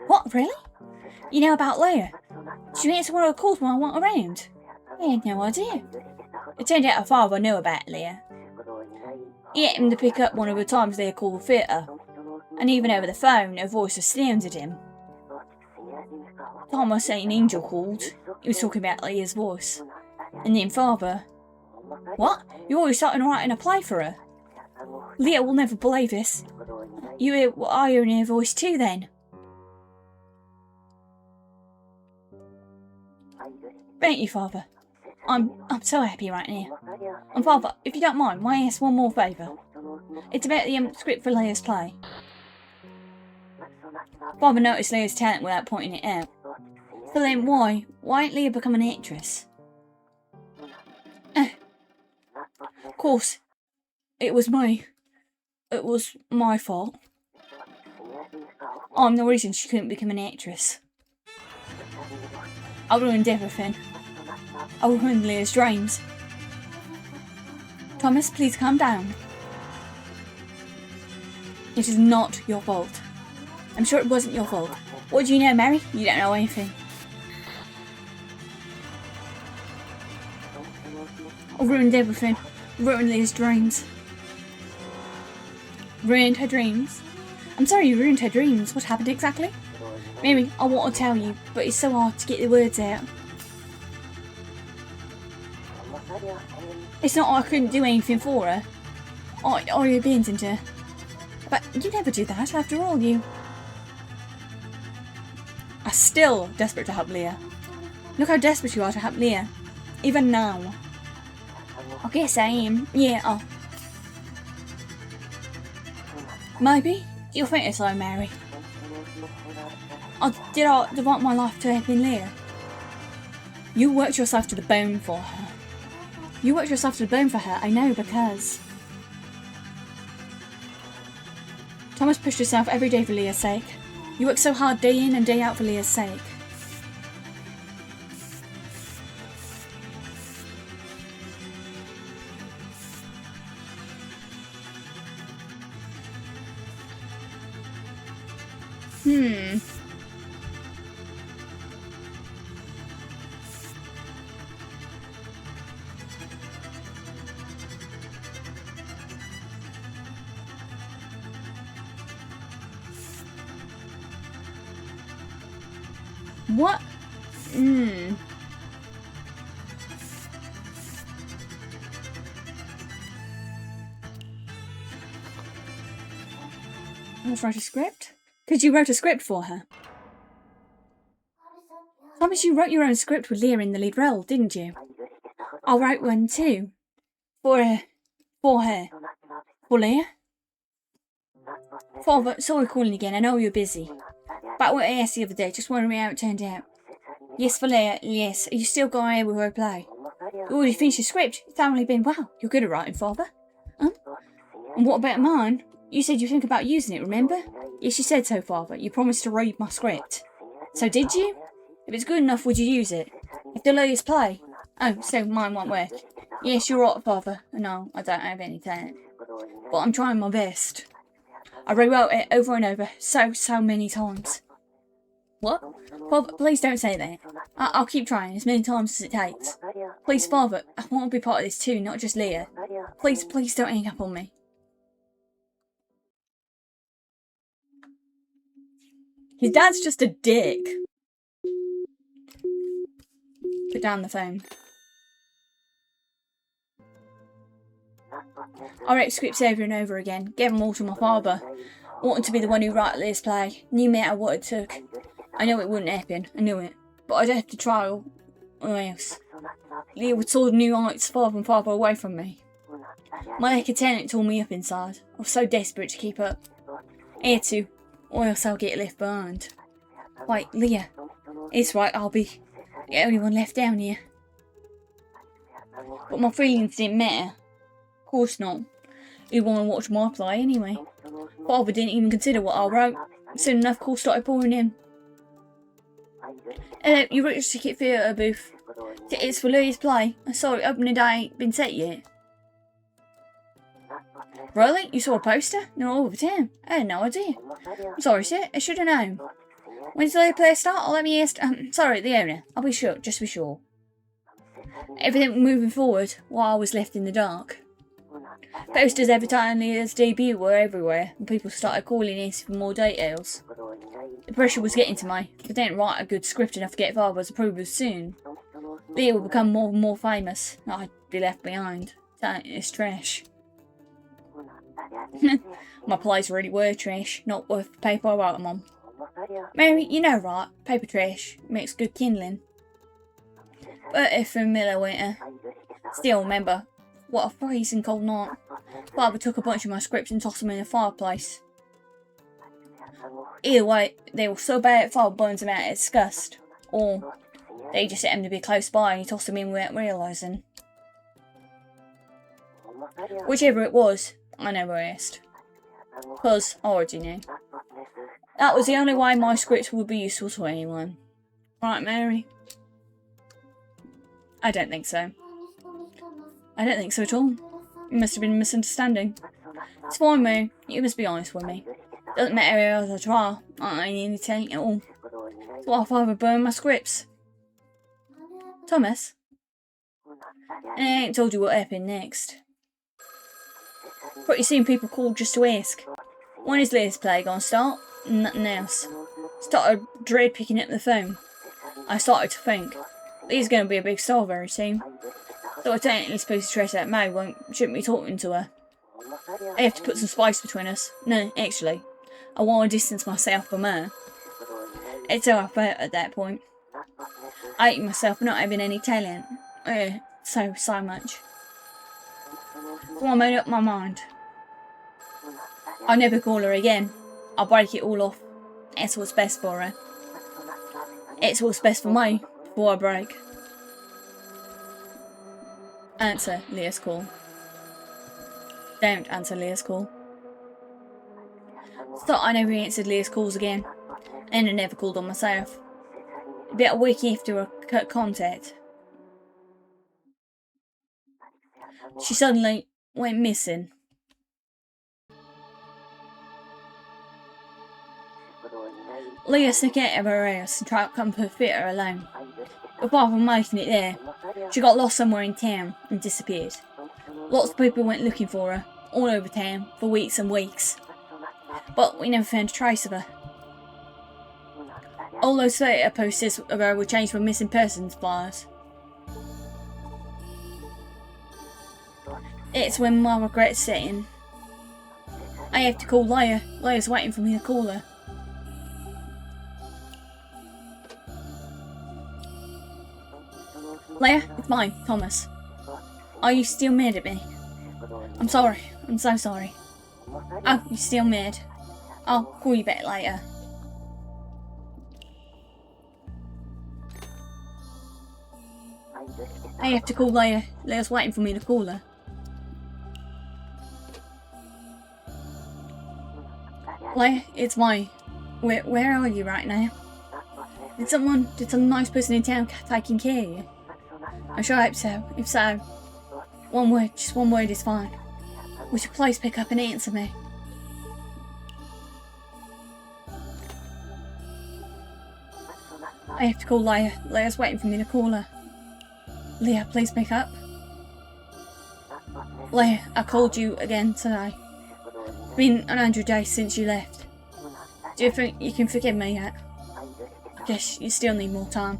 Speaker 1: What, really? You know about Leia? She answered one of the calls when I went around. I had no idea. It turned out her father knew about Leia. get him to pick up one of the times they called theatre. And even over the phone, her voice astounded him. Thomas ain't an angel called. He was talking about Leah's voice. And then Father. What? You always starting writing a play for her? Leah will never believe this. You are hearing her voice too then? Thank you, Father. I'm so happy right now. And Father, if you don't mind, may I ask one more favour? It's about the script for Leah's play. Father noticed Leah's talent without pointing it out. So then why ain't Leah become an actress? Of course, it was my fault. I'm the reason she couldn't become an actress. I ruined everything. I ruined Leah's dreams. Thomas, please calm down. It is not your fault. I'm sure it wasn't your fault. What do you know, Mary? You don't know anything. I ruined everything. Ruined Leah's dreams. Ruined her dreams? I'm sorry you ruined her dreams. What happened exactly? Mary, I want to tell you, but it's so hard to get the words out. It's not I couldn't do anything for her. I abandoned her. But you never do that, after all, you... I'm still desperate to help Leah. Look how desperate you are to help Leah. Even now. I guess I am. Yeah, maybe? You'll think it's so, Mary. Did I devote my life to helping Leah? You worked yourself to the bone for her. You worked yourself to the bone for her, I know, because... Thomas pushed himself every day for Leah's sake. You worked so hard day in and day out for Leah's sake. What? Let's write a script? Because you wrote a script for her. Thomas, you wrote your own script with Leah in the lead role, didn't you? I wrote one too. For her. For Leah? Father, sorry calling again, I know you're busy. But what I asked the other day, just wondering how it turned out. Yes, for Leah, yes. Are you still going ahead with her play? You already finished your script. It's only been, wow, you're good at writing, Father. And what about mine? You said you think about using it, remember? Yes, you said so, Father. You promised to read my script. So did you? If it's good enough, would you use it? If the Leah's play? Oh, so mine won't work. Yes, you're right, Father. No, I don't have any talent. But I'm trying my best. I rewrote it over and over so many times. What? Father, please don't say that. I'll keep trying as many times as it takes. Please, Father, I want to be part of this too, not just Leah. Please don't hang up on me. His dad's just a dick. Put down the phone. I wrote scripts over and over again, gave them all to my father. Wanted to be the one who wrote this play, no matter what it took. I knew it wouldn't happen, I knew it. But I'd have to try or else. Leah would soar new heights farther and farther away from me. My lack of talent tore me up inside. I was so desperate to keep up. I had to, or else I'll get left behind. Wait, Leah. It's right, I'll be the only one left down here. But my feelings didn't matter. Of course not. He'd want to watch my play anyway. Father didn't even consider what I wrote. Soon enough, calls started pouring in. Hello, you reached the ticket theatre booth. Tickets for Leah's play. I'm sorry, opening day ain't been set yet. Really? You saw a poster? They're all over town. I had no idea. I'm sorry, sir. I should have known. When's the play start? Let me ask. Sorry, the owner. I'll be sure. Just be sure. Everything moving forward while I was left in the dark. Posters advertising Leah's debut were everywhere, and people started calling in for more details. The pressure was getting to me. If I didn't write a good script enough to get Father's approval soon, Leah would become more and more famous. I'd be left behind. It's trash. My plays really were trash, not worth the paper I wrote them on. Mary, you know right, paper trash makes good kindling. But if in middle winter, still remember, what a freezing cold night. Father took a bunch of my scripts and tossed them in the fireplace. Either way, they were so bad Father burns them out at disgust. Or they just happened to be close by and he tossed them in without realising. Whichever it was, I never asked. Because I already knew. That was the only way my scripts would be useful to anyone. Right, Mary? I don't think so. I don't think so at all. It must have been a misunderstanding. It's fine, Mary. You must be honest with me. Doesn't matter how else I try. I ain't any telling at all. That's why Father burned my scripts. Thomas? I ain't told you what happened next. Pretty soon people called just to ask, when is Leah's play gonna start? Nothing else. Started dread picking up the phone. I started to think, Leah's gonna be a big star very soon. Though I technically supposed to trace out May, shouldn't be talking to her. I have to put some spice between us. No, actually, I want to distance myself from her. It's how I felt at that point. I hate myself for not having any talent. So much. So I made up my mind. I'll never call her again. I'll break it all off. It's what's best for her. It's what's best for me before I break. Answer Leah's call. Don't answer Leah's call. Thought I never answered Leah's calls again, and I never called on myself. About a week after I cut contact, she suddenly went missing. Leah snuck out of her house and tried to come to her theatre alone. But apart from making it there, she got lost somewhere in town and disappeared. Lots of people went looking for her, all over town, for weeks and weeks. But we never found a trace of her. All those theatre posters of her were changed for missing persons flyers. It's when my regrets set in. I have to call Leah. Leah's waiting for me to call her. Leah, it's mine, Thomas. Are you still mad at me? I'm sorry. I'm so sorry. Oh, you're still mad. I'll call you back later. I have to call Leah. Leah's waiting for me to call her. Leah, it's mine. Where are you right now? Did some nice person in town taking care of you? I sure hope so. If so, one word, just one word is fine. Would you please pick up and answer me? I have to call Leah. Leah's waiting for me to call her. Leah, please pick up. Leah, I called you again today. It's been 100 days since you left. Do you think you can forgive me yet? I guess you still need more time.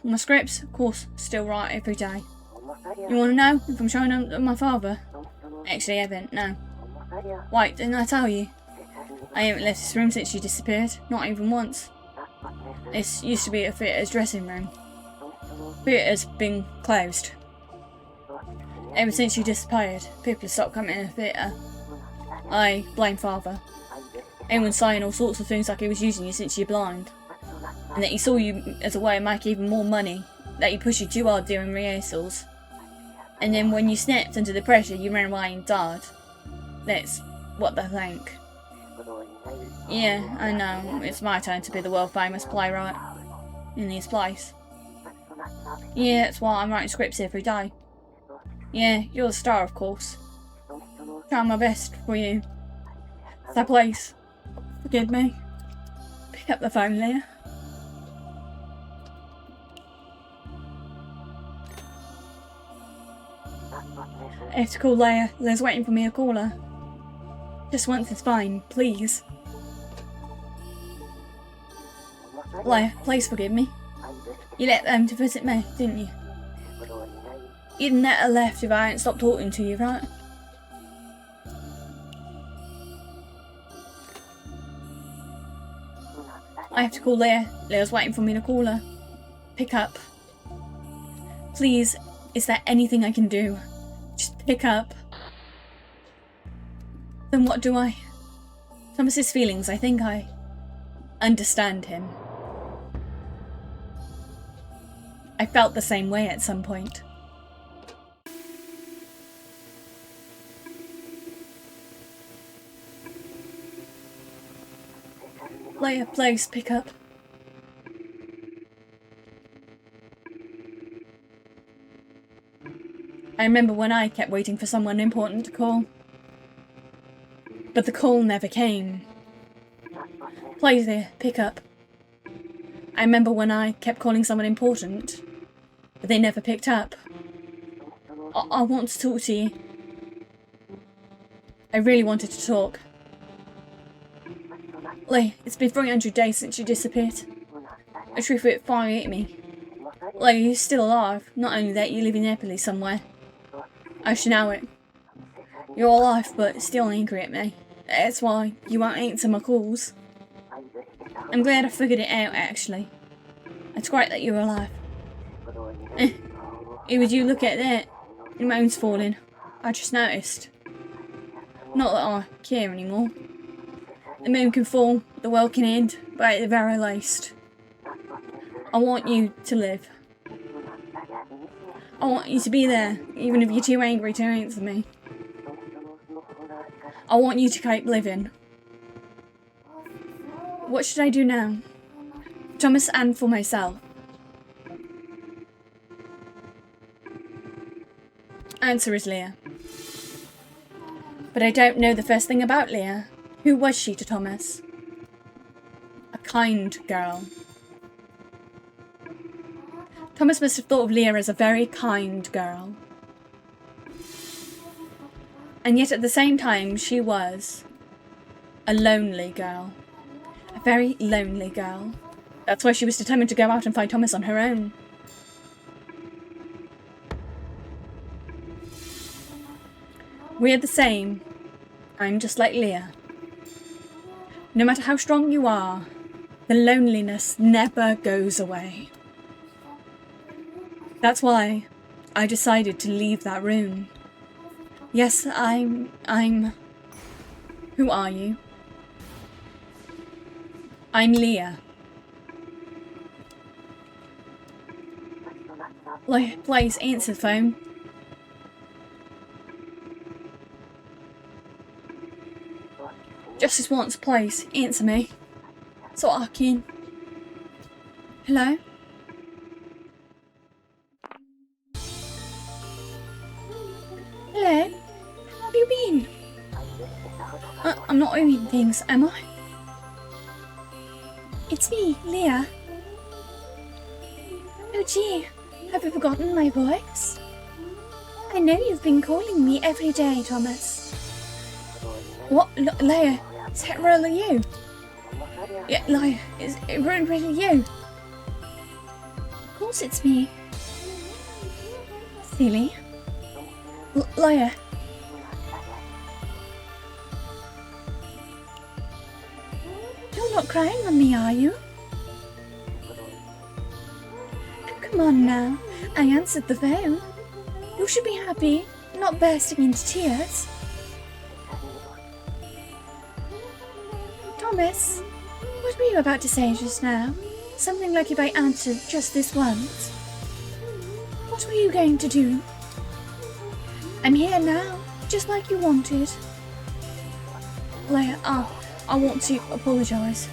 Speaker 1: My scripts, of course, still write every day. You want to know if I'm showing them to my father? Actually, I haven't, no. Wait, didn't I tell you? I haven't left this room since you disappeared, not even once. This used to be a theatre's dressing room. Theatre's been closed. Ever since you disappeared, people have stopped coming to the theatre. I blame Father. Everyone's saying all sorts of things like he was using you since you're blind. And that he saw you as a way to make even more money. That he pushed you too hard during rehearsals. And then when you snapped under the pressure, you ran away and died. That's what they think. Yeah, I know. It's my turn to be the world famous playwright in this place. Yeah, that's why I'm writing scripts every day. Yeah, you're the star, of course. Trying my best for you. So please, forgive me. Pick up the phone, Leah. I have to call Leia. Leia's waiting for me to call her. Just once is fine, please. Leia, please forgive me. You let them to visit me, didn't you? You'd never left if I hadn't stopped talking to you, right? I have to call Leia. Leia's waiting for me to call her. Pick up. Please, is there anything I can do? Just pick up. Then what do I... Thomas's feelings, I think I understand him. I felt the same way at some point. Leia, please pick up. I remember when I kept waiting for someone important to call. But the call never came. Please, dear, pick up. I remember when I kept calling someone important, but they never picked up. I want to talk to you. I really wanted to talk. Leia, it's been 300 days since you disappeared. The truth of it finally hit me. Leia, you're still alive. Not only that, you live in Italy somewhere. I should know it. You're alive, but still angry at me. That's why you won't answer my calls. I'm glad I figured it out, actually. It's great that you're alive. Who would you look at that? Your moon's falling. I just noticed. Not that I care anymore. The moon can fall, the world can end, but at the very least, I want you to live. I want you to be there, even if you're too angry to answer me. I want you to keep living. What should I do now? Thomas, and for myself. Answer is Leia. But I don't know the first thing about Leia. Who was she to Thomas? A kind girl. Thomas must have thought of Leia as a very kind girl. And yet at the same time, she was a lonely girl. A very lonely girl. That's why she was determined to go out and find Thomas on her own. We're the same. I'm just like Leia. No matter how strong you are, the loneliness never goes away. That's why I decided to leave that room. Yes, I'm... Who are you? I'm Leia. Please answer the phone. Just this once, please, answer me. So I can... Hello? Hello? How have you been? I'm not doing things, am I? It's me, Leia. Oh gee, have you forgotten my voice? I know you've been calling me every day, Thomas. What? Leia, is that really you? Yeah, Leia, is it really you? Of course it's me. Silly. Leia. You're not crying on me, are you? Oh, come on now. I answered the phone. You should be happy, not bursting into tears. Thomas, what were you about to say just now? Something like if I answered just this once. What were you going to do? I'm here now, just like you wanted. Leia, I want to apologise.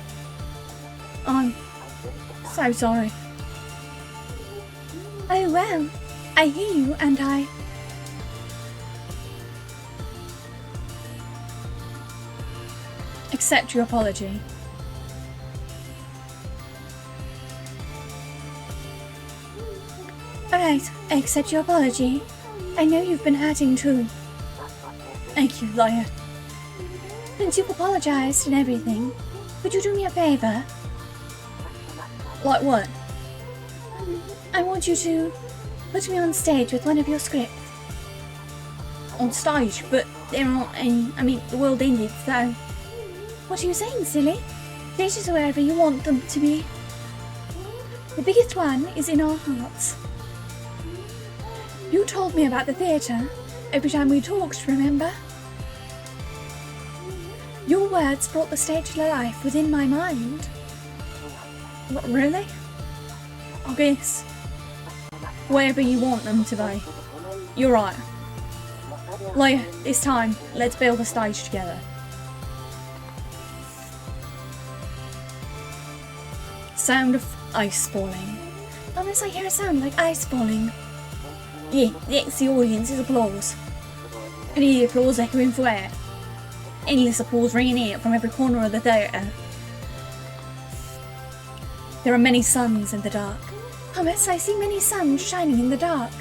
Speaker 1: I'm so sorry. Oh well, I hear you and I... accept your apology. Alright, I accept your apology. I know you've been hurting too. Thank you, lawyer. Since you've apologised and everything, would you do me a favour? Like what? I want you to put me on stage with one of your scripts. On stage? But there aren't any. I mean, the world ended, so... What are you saying, silly? Stages are wherever you want them to be. The biggest one is in our hearts. You told me about the theatre every time we talked, remember? Your words brought the stage to life within my mind. What, really? I guess. Wherever you want them to be. You're right. Lawyer, it's time. Let's build a stage together. Sound of ice falling. Thomas, I hear a sound like ice falling. Yeah, it's the audience's applause. I hear the applause echoing from air. Endless applause ringing out from every corner of the theatre. There are many suns in the dark. Thomas, I see many suns shining in the dark.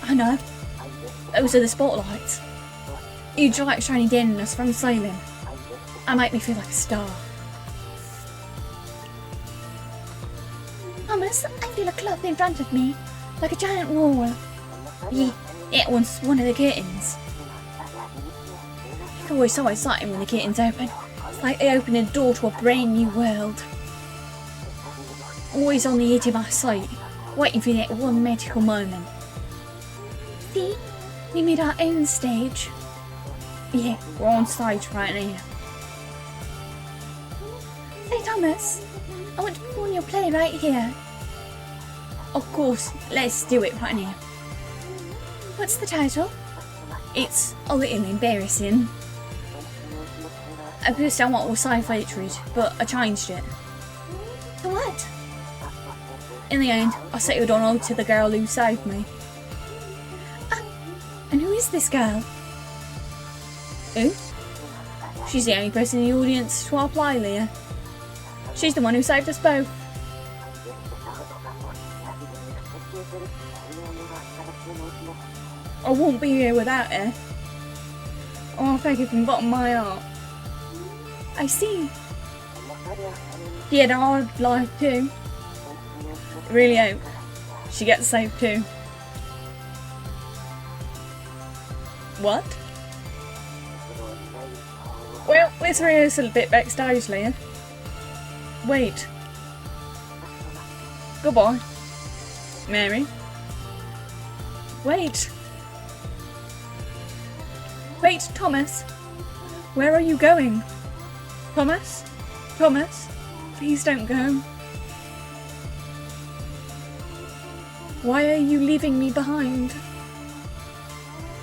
Speaker 1: I know. Those are the spotlights. Each light shining down on us from the ceiling. That make me feel like a star. Thomas, I feel a cloth in front of me, like a giant wall. Yeah, it was one of the curtains. It's always so exciting when the curtains open. It's like they open a door to a brand new world. Always on the edge of my seat, waiting for that one magical moment. See? We made our own stage. Yeah, we're on stage right now. Hey Thomas, I want to perform your play right here. Of course, let's do it right now. What's the title? It's a little embarrassing. At first I wanted to say featured, but I changed it. To what? In the end, I settled on To the Girl Who Saved Me. And who is this girl? Who? She's the only person in the audience to our play, Leah. She's the one who saved us both. I won't be here without her. I want to thank her from the bottom of my heart. I see. She had a hard life too. I really hope she gets saved too. What? Well, let's rehearse a bit backstage, Leah. Wait. Goodbye. Mary. Wait. Wait, Thomas. Where are you going? Thomas? Thomas? Please don't go. Why are you leaving me behind?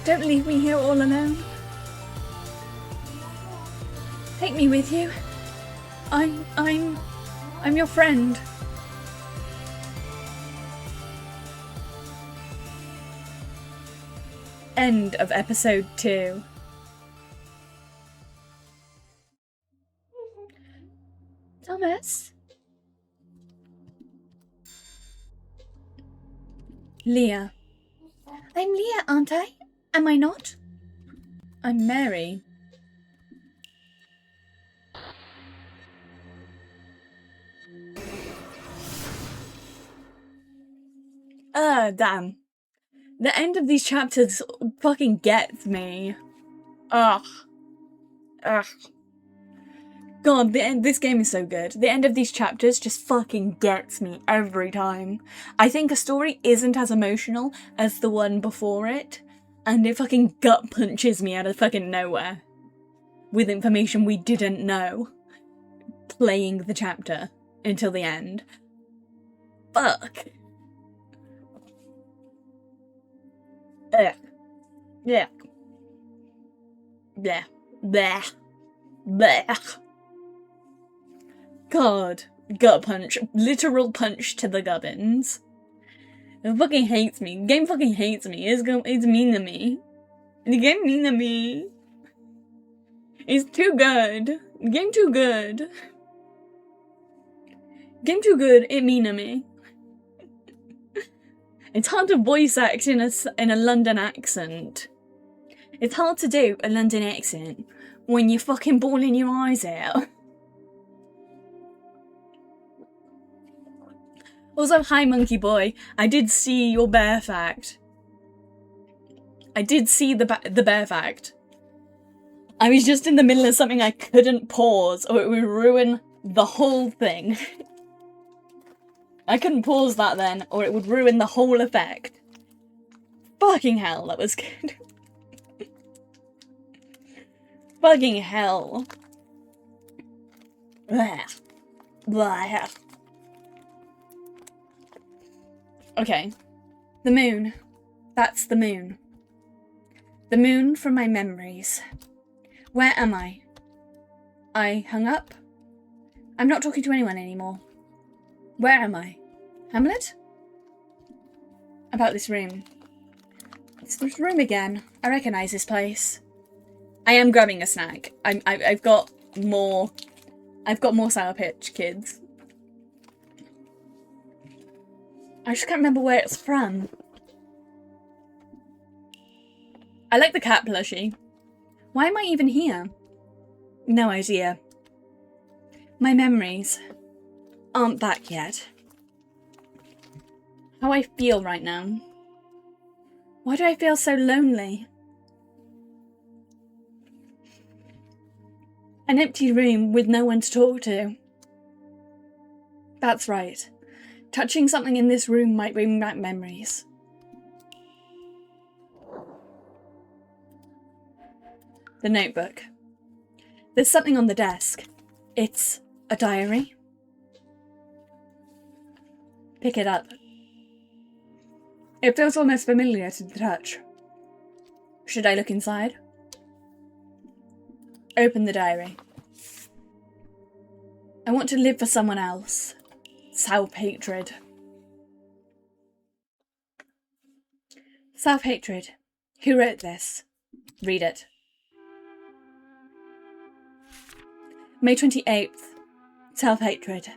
Speaker 1: Don't leave me here all alone. Take me with you. I'm your friend. End of episode 2. Thomas? Leah. I'm Leah, aren't I? Am I not? I'm Mary. Damn. The end of these chapters fucking gets me. Ugh. God, this game is so good. The end of these chapters just fucking gets me every time. I think a story isn't as emotional as the one before it, and it fucking gut punches me out of fucking nowhere. With information we didn't know. Playing the chapter until the end. Fuck. Ugh. Yeah. Bleh. Bleh. Bleh. God. Gut punch. Literal punch to the gubbins. It fucking hates me. The game fucking hates me. It's mean to me. The game mean to me. It's too good. The game too good. Game too good, it mean to me. It's hard to voice act in a London accent. It's hard to do a London accent when you're fucking bawling your eyes out. Also, hi Monkey Boy, I did see your bear fact. I did see the bear fact. I was just in the middle of something I couldn't pause or it would ruin the whole thing. I couldn't pause that then or it would ruin the whole effect. Fucking hell, that was good. Fucking hell. Blah. Blah. Okay. The moon. That's the moon. The moon from my memories. Where am I? I hung up? I'm not talking to anyone anymore. Where am I? Hamlet? About this room. It's this room again. I recognise this place. I am grabbing a snack. I've got more Sour Patch Kids. I just can't remember where it's from. I like the cat plushie. Why am I even here? No idea. My memories aren't back yet. How I feel right now. Why do I feel so lonely? An empty room with no one to talk to. That's right. Touching something in this room might bring back memories. The notebook. There's something on the desk. It's a diary. Pick it up. It feels almost familiar to the touch. Should I look inside? Open the diary. I want to live for someone else. Self-hatred. Self-hatred. Who wrote this? Read it. May 28th. Self-hatred.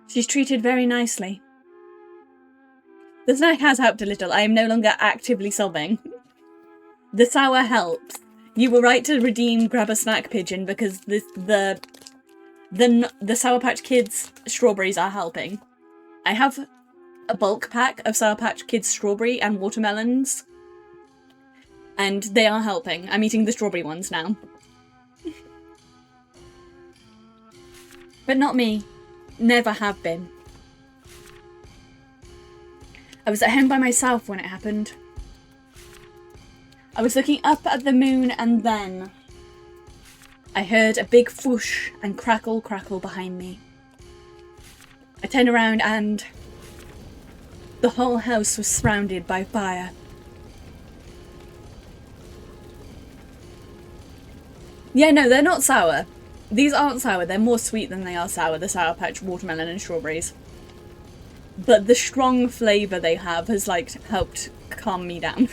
Speaker 1: She's treated very nicely. The snack has helped a little. I am no longer actively sobbing. The sour helps. You were right to redeem grab a snack pigeon because the Sour Patch Kids strawberries are helping. I have a bulk pack of Sour Patch Kids strawberry and watermelons. And they are helping. I'm eating the strawberry ones now. But not me. Never have been. I was at home by myself when it happened. I was looking up at the moon and then I heard a big whoosh and crackle behind me. I turned around and the whole house was surrounded by fire. Yeah, no, they're not sour. These aren't sour, they're more sweet than they are sour, the Sour Patch watermelon and strawberries. But the strong flavour they have has, like, helped calm me down.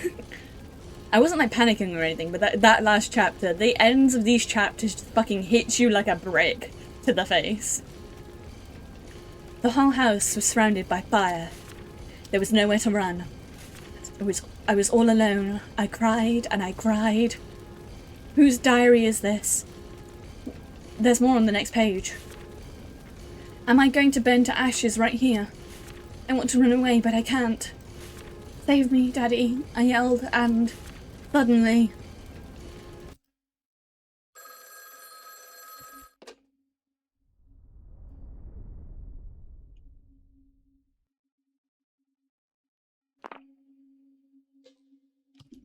Speaker 1: I wasn't, like, panicking or anything, but that last chapter, the ends of these chapters just fucking hit you like a brick to the face. The whole house was surrounded by fire. There was nowhere to run. I was all alone. I cried and I cried. Whose diary is this? There's more on the next page. Am I going to burn to ashes right here? I want to run away, but I can't. Save me, Daddy, I yelled, and suddenly...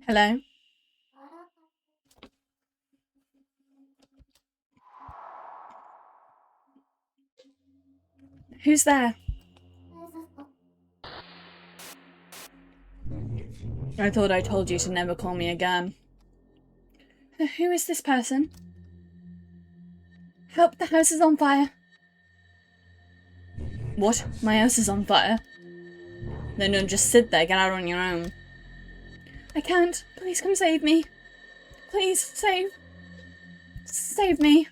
Speaker 1: Hello? Who's there? I thought I told you to never call me again. Who is this person? Help, the house is on fire. What? My house is on fire? Then don't just sit there, get out on your own. I can't. Please come save me. Please, save me.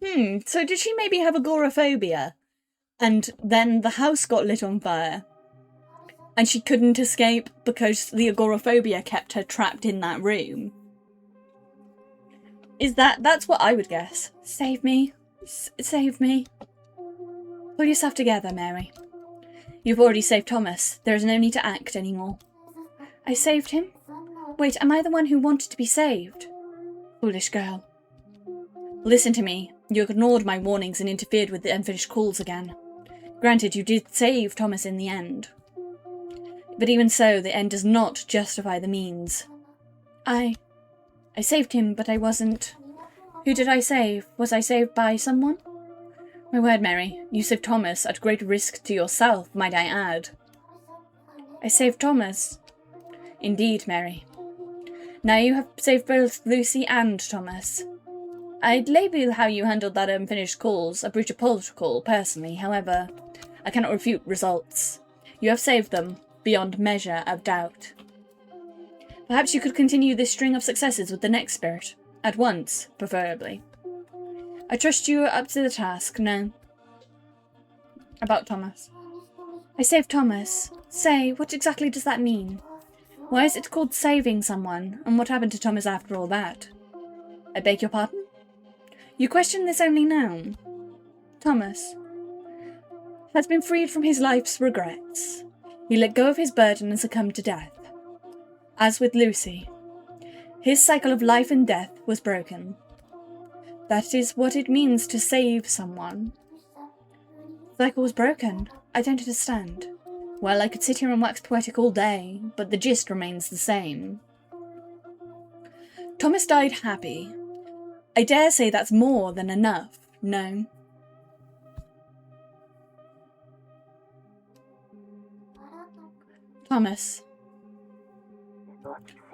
Speaker 1: So did she maybe have agoraphobia? And then the house got lit on fire. And she couldn't escape because the agoraphobia kept her trapped in that room. That's what I would guess. Save me. Save me. Pull yourself together, Mary. You've already saved Thomas. There is no need to act anymore. I saved him? Wait, am I the one who wanted to be saved? Foolish girl. Listen to me. You ignored my warnings and interfered with the unfinished calls again. Granted, you did save Thomas in the end. But even so, the end does not justify the means. I saved him, but I wasn't... Who did I save? Was I saved by someone? My word, Mary, you saved Thomas at great risk to yourself, might I add. I saved Thomas. Indeed, Mary. Now you have saved both Lucy and Thomas. I'd label how you handled that unfinished calls a breach of protocol, personally. However, I cannot refute results. You have saved them, beyond measure of doubt. Perhaps you could continue this string of successes with the next spirit. At once, preferably. I trust you are up to the task, no? About Thomas. I saved Thomas. Say, what exactly does that mean? Why is it called saving someone, and what happened to Thomas after all that? I beg your pardon? You question this only now. Thomas has been freed from his life's regrets. He let go of his burden and succumbed to death. As with Lucy, his cycle of life and death was broken. That is what it means to save someone. The cycle was broken. I don't understand. Well, I could sit here and wax poetic all day, but the gist remains the same. Thomas died happy. I dare say that's more than enough, no? Thomas.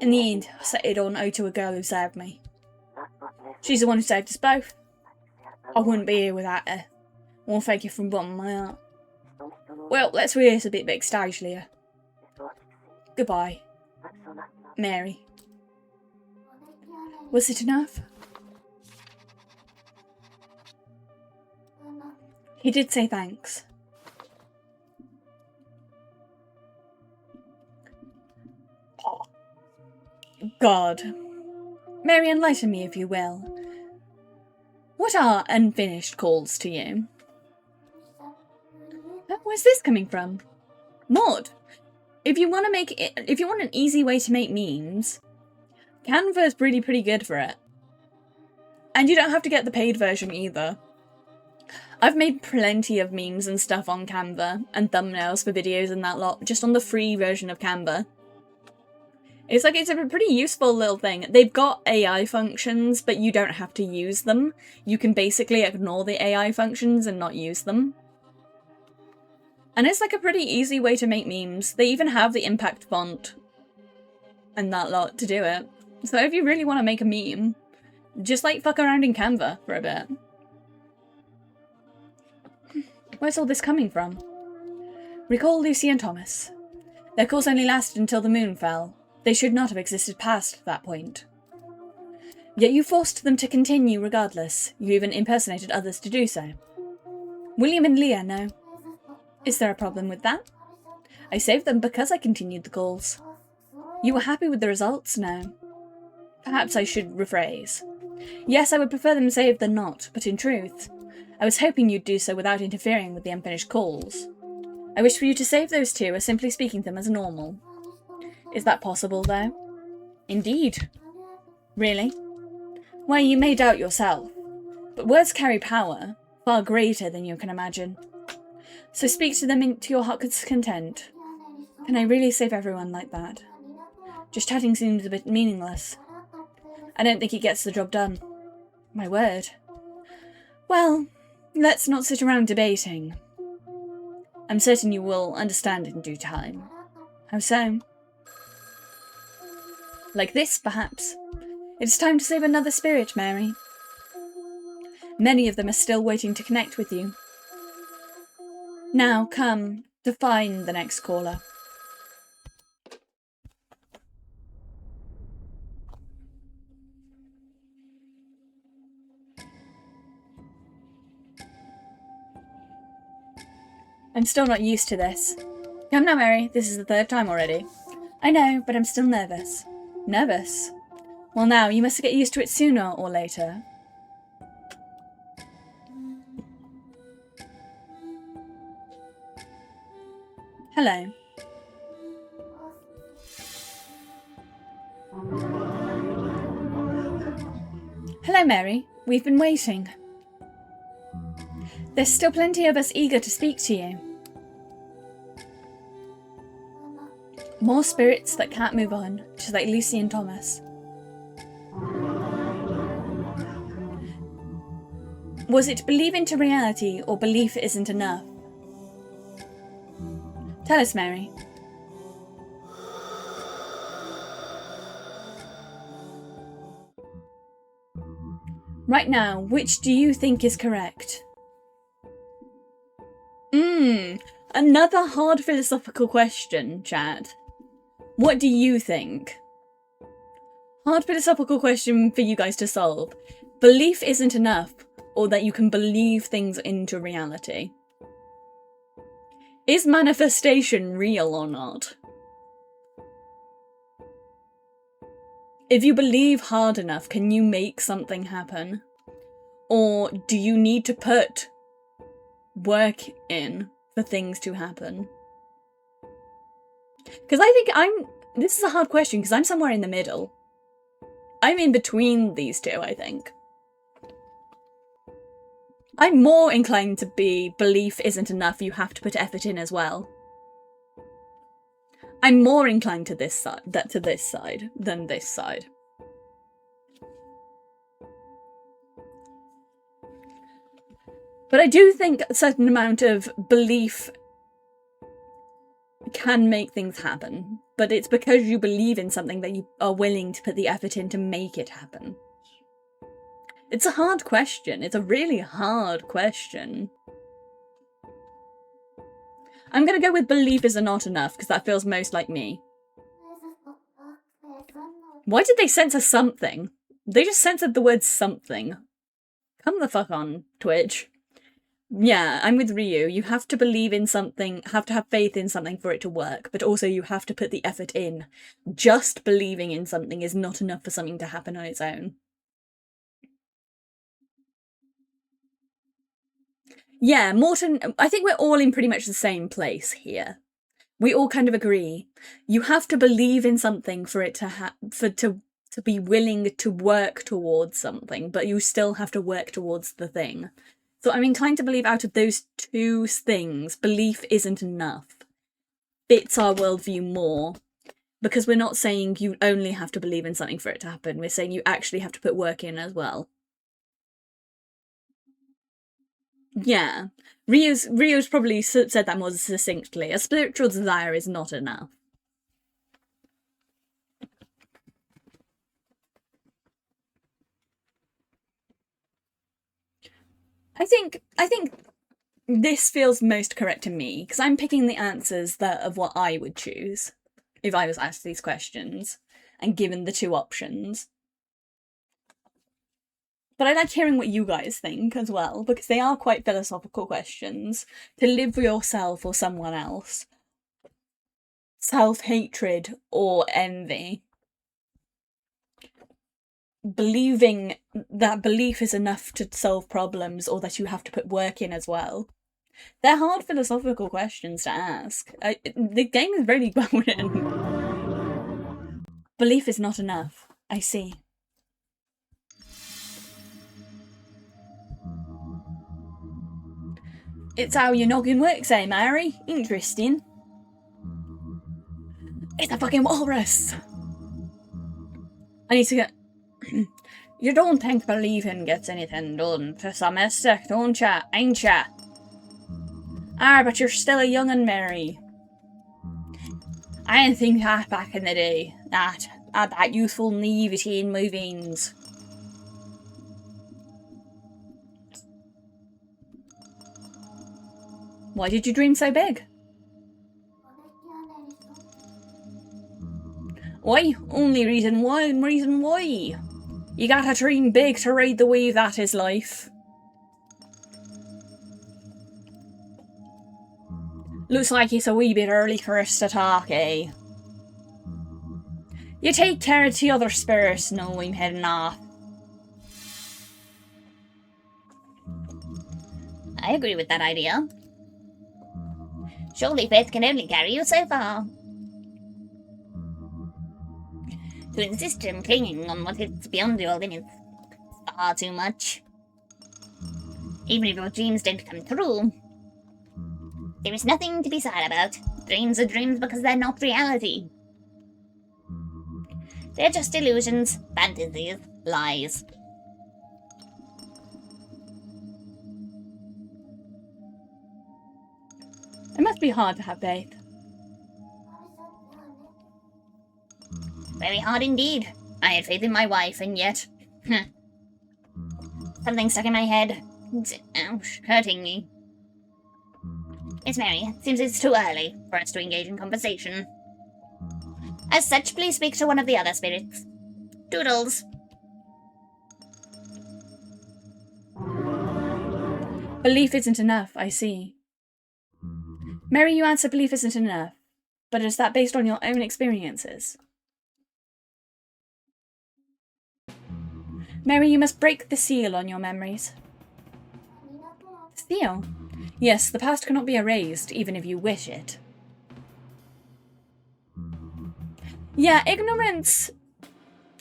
Speaker 1: In the end, I set it on to a girl who saved me. She's the one who saved us both. I wouldn't be here without her. I want to thank you from the bottom of my heart. Well, let's rehearse a bit backstage, Leah. Goodbye, Mary. Was it enough? He did say thanks. Oh, God. Mary, enlighten me, if you will. What are unfinished calls to you? Where's this coming from? Maud, if you want an easy way to make memes, Canva's really pretty good for it. And you don't have to get the paid version either. I've made plenty of memes and stuff on Canva, and thumbnails for videos and that lot, just on the free version of Canva. It's a pretty useful little thing. They've got AI functions, but you don't have to use them. You can basically ignore the AI functions and not use them. And it's like a pretty easy way to make memes. They even have the impact font and that lot to do it. So if you really want to make a meme, just like fuck around in Canva for a bit. Where's all this coming from? Recall Lucy and Thomas. Their calls only lasted until the moon fell. They should not have existed past that point. Yet you forced them to continue regardless. You even impersonated others to do so. William and Leah, no. Is there a problem with that? I saved them because I continued the calls. You were happy with the results? No. Perhaps I should rephrase. Yes, I would prefer them saved than not, but in truth, I was hoping you'd do so without interfering with the unfinished calls. I wish for you to save those two as simply speaking them as normal. Is that possible, though? Indeed. Really? Why, you may doubt yourself, but words carry power, far greater than you can imagine. So speak to them to your heart's content. Can I really save everyone like that? Just chatting seems a bit meaningless. I don't think it gets the job done. My word. Well, let's not sit around debating. I'm certain you will understand in due time. How so? Like this, perhaps. It's time to save another spirit, Mary. Many of them are still waiting to connect with you. Now, come, define the next caller. I'm still not used to this. Come now, Mary. This is the third time already. I know, but I'm still nervous. Nervous? Well now, you must get used to it sooner or later. Hello. Hello, Mary. We've been waiting. There's still plenty of us eager to speak to you. More spirits that can't move on, just like Lucy and Thomas. Was it believe into reality or belief isn't enough? Tell us, Mary. Right now, which do you think is correct? Another hard philosophical question, chat. What do you think? Hard philosophical question for you guys to solve. Belief isn't enough, or that you can believe things into reality. Is manifestation real or not? If you believe hard enough, can you make something happen? Or do you need to put work in for things to happen? Because I think this is a hard question because I'm somewhere in the middle. I'm in between these two, I think. I'm more inclined to be belief isn't enough, you have to put effort in as well. I'm more inclined to this side than this side. But I do think a certain amount of belief can make things happen. But it's because you believe in something that you are willing to put the effort in to make it happen. It's a hard question. It's a really hard question. I'm going to go with belief is not enough, because that feels most like me. Why did they censor something? They just censored the word something. Come the fuck on, Twitch. Yeah, I'm with Ryu. You have to believe in something, have to have faith in something for it to work, but also you have to put the effort in. Just believing in something is not enough for something to happen on its own. Yeah, Morton, I think we're all in pretty much the same place here. We all kind of agree. You have to believe in something for it to be willing to work towards something, but you still have to work towards the thing. So I'm inclined to believe out of those two things, belief isn't enough. Fits our worldview more. Because we're not saying you only have to believe in something for it to happen. We're saying you actually have to put work in as well. Yeah. Ryu's probably said that more succinctly. A spiritual desire is not enough. I think this feels most correct to me, because I'm picking the answers of what I would choose if I was asked these questions and given the two options. But I like hearing what you guys think as well, because they are quite philosophical questions. To live for yourself or someone else. Self-hatred or envy. Believing that belief is enough to solve problems, or that you have to put work in as well. They're hard philosophical questions to ask. The game is really well written. Belief is not enough. I see. It's how your noggin works, eh, Mary? Interesting. It's a fucking walrus! I need to get... You don't think believing gets anything done, pessimistic, don't ya? Ain't ya? Ah, but you're still a young'un, Mary. I didn't think that back in the day. That youthful naivety in my veins. Why did you dream so big? Why? Only reason why. You gotta dream big to ride the wave that is life. Looks like it's a wee bit early for us to talk, eh? You take care of the other spirits, know I'm heading off.
Speaker 2: I agree with that idea. Surely faith can only carry you so far. To insist on clinging on what is beyond your limits is far too much. Even if your dreams don't come true, there is nothing to be sad about. Dreams are dreams because they're not reality. They're just illusions, fantasies, lies.
Speaker 1: It must be hard to have faith.
Speaker 2: Very hard indeed. I had faith in my wife, and yet... something stuck in my head. It's hurting me. Yes, Mary, it seems it's too early for us to engage in conversation. As such, please speak to one of the other spirits. Doodles.
Speaker 1: Belief isn't enough, I see. Mary, you answer belief isn't enough. But is that based on your own experiences? Mary, you must break the seal on your memories. Seal? Yes, the past cannot be erased, even if you wish it. Yeah, ignorance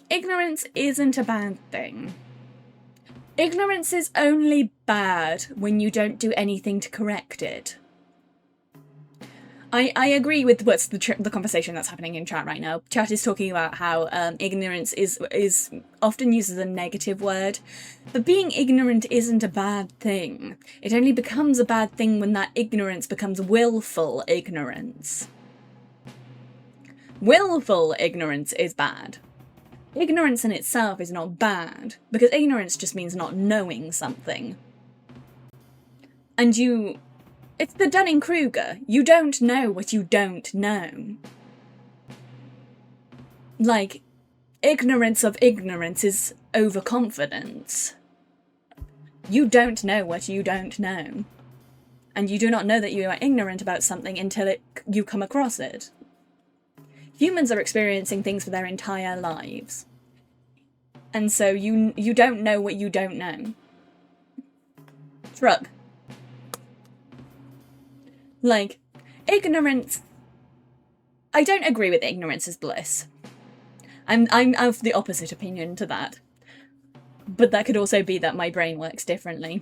Speaker 1: isn't a bad thing. Ignorance is only bad when you don't do anything to correct it. I agree with what's the conversation that's happening in chat right now. Chat is talking about how ignorance is often used as a negative word, but being ignorant isn't a bad thing. It only becomes a bad thing when that ignorance becomes willful ignorance. Willful ignorance is bad. Ignorance in itself is not bad, because ignorance just means not knowing something. And it's the Dunning-Kruger. You don't know what you don't know. Like, ignorance of ignorance is overconfidence. You don't know what you don't know. And you do not know that you are ignorant about something until you come across it. Humans are experiencing things for their entire lives. And so you don't know what you don't know. Shrug. Like, ignorance... I don't agree with ignorance is bliss. I'm of the opposite opinion to that. But that could also be that my brain works differently.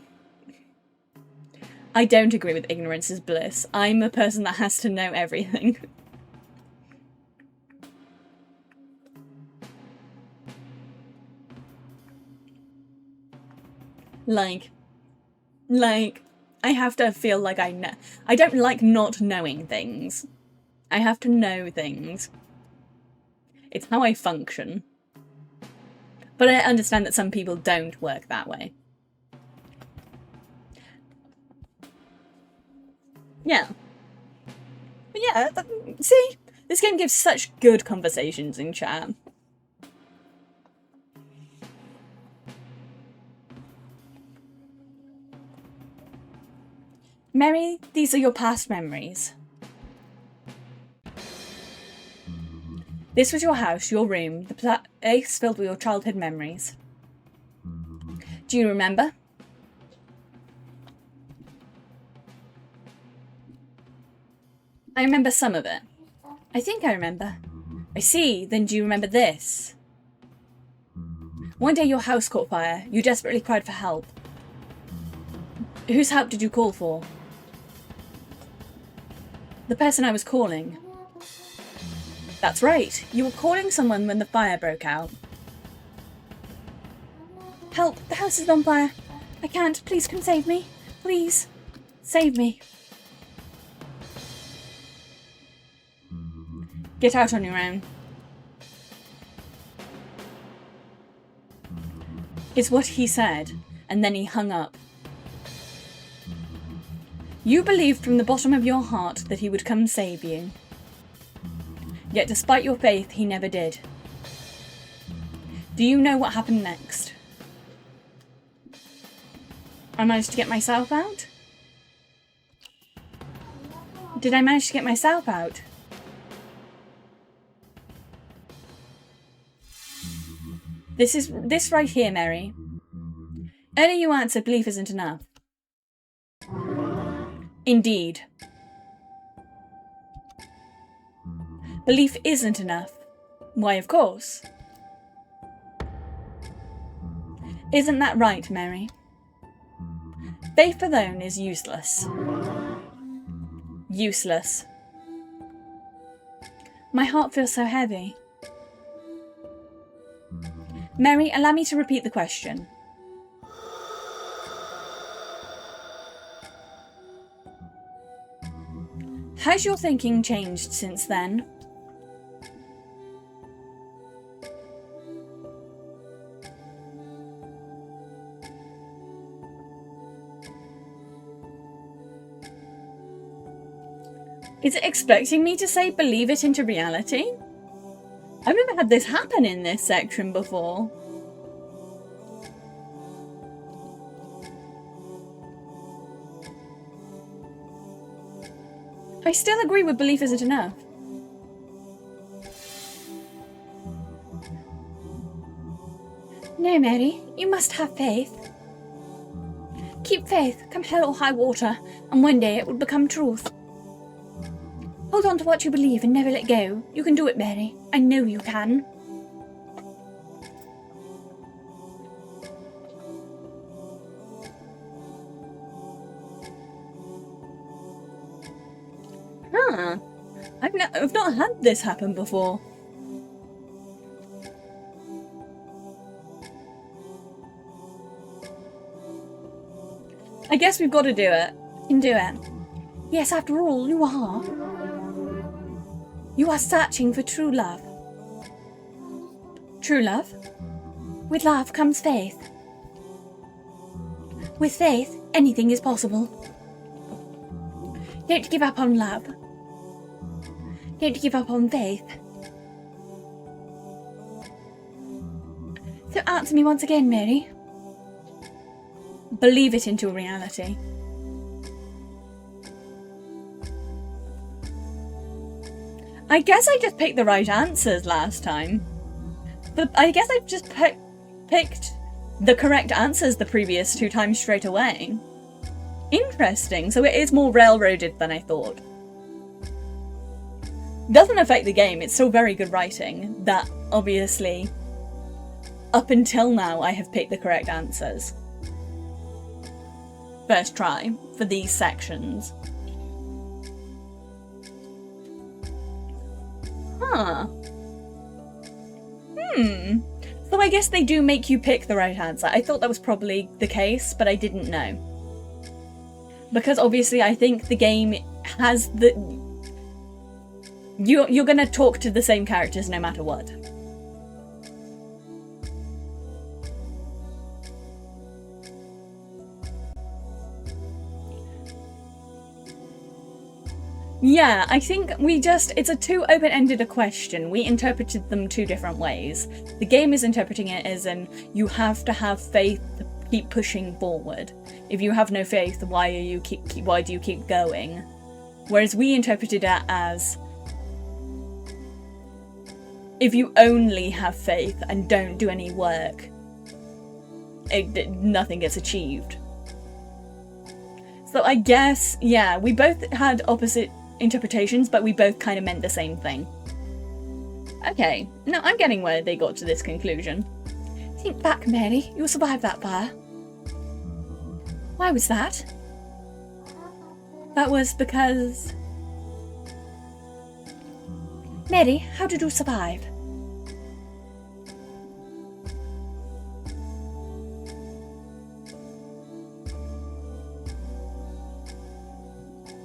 Speaker 1: I don't agree with ignorance is bliss. I'm a person that has to know everything. Like, I have to feel like I know. I don't like not knowing things. I have to know things. It's how I function. But I understand that some people don't work that way. Yeah. But yeah, see? This game gives such good conversations in chat. Mary, these are your past memories. This was your house, your room, the place filled with your childhood memories. Do you remember? I remember some of it. I think I remember. I see, then do you remember this? One day your house caught fire. You desperately cried for help. Whose help did you call for? The person I was calling. That's right, you were calling someone when the fire broke out. Help, the house is on fire. I can't, please come save me. Please, save me. Get out on your own. Is what he said, and then he hung up. You believed from the bottom of your heart that he would come save you. Yet despite your faith, he never did. Do you know what happened next? I managed to get myself out? Did I manage to get myself out? This right here, Mary. Earlier you answered belief isn't enough. Indeed. Belief isn't enough. Why, of course. Isn't that right, Mary? Faith alone is useless. Useless. My heart feels so heavy. Mary, allow me to repeat the question. Has your thinking changed since then? Is it expecting me to say believe it into reality? I've never had this happen in this section before. I still agree with belief isn't enough. No, Mary, you must have faith. Keep faith, come hell or high water, and one day it will become truth. Hold on to what you believe and never let go. You can do it, Mary. I know you can. Huh. I've not had this happen before. I guess we've got to do it. You can do it. Yes, after all, you are. You are searching for true love. True love? With love comes faith. With faith, anything is possible. Don't give up on love. Don't give up on faith. So answer me once again, Mary. Believe it into reality. I guess I just picked the right answers last time. But I guess I've just picked the correct answers the previous 2 times straight away. Interesting, so it is more railroaded than I thought. Doesn't affect the game, it's still very good writing, that obviously, up until now, I have picked the correct answers. First try, for these sections. Huh. So I guess they do make you pick the right answer. I thought that was probably the case, but I didn't know. Because obviously I think the game has the... You're gonna talk to the same characters no matter what. Yeah, I think it's a too open-ended a question. We interpreted them 2 different ways. The game is interpreting it as in, you have to have faith to keep pushing forward. If you have no faith, why do you keep going? Whereas we interpreted it as, if you only have faith and don't do any work, nothing gets achieved. So I guess, yeah, we both had opposite interpretations, but we both kind of meant the same thing. Okay, now I'm getting where they got to this conclusion. Think back, Mary. You'll survive that fire. Why was that? That was because... Mary, how did you survive?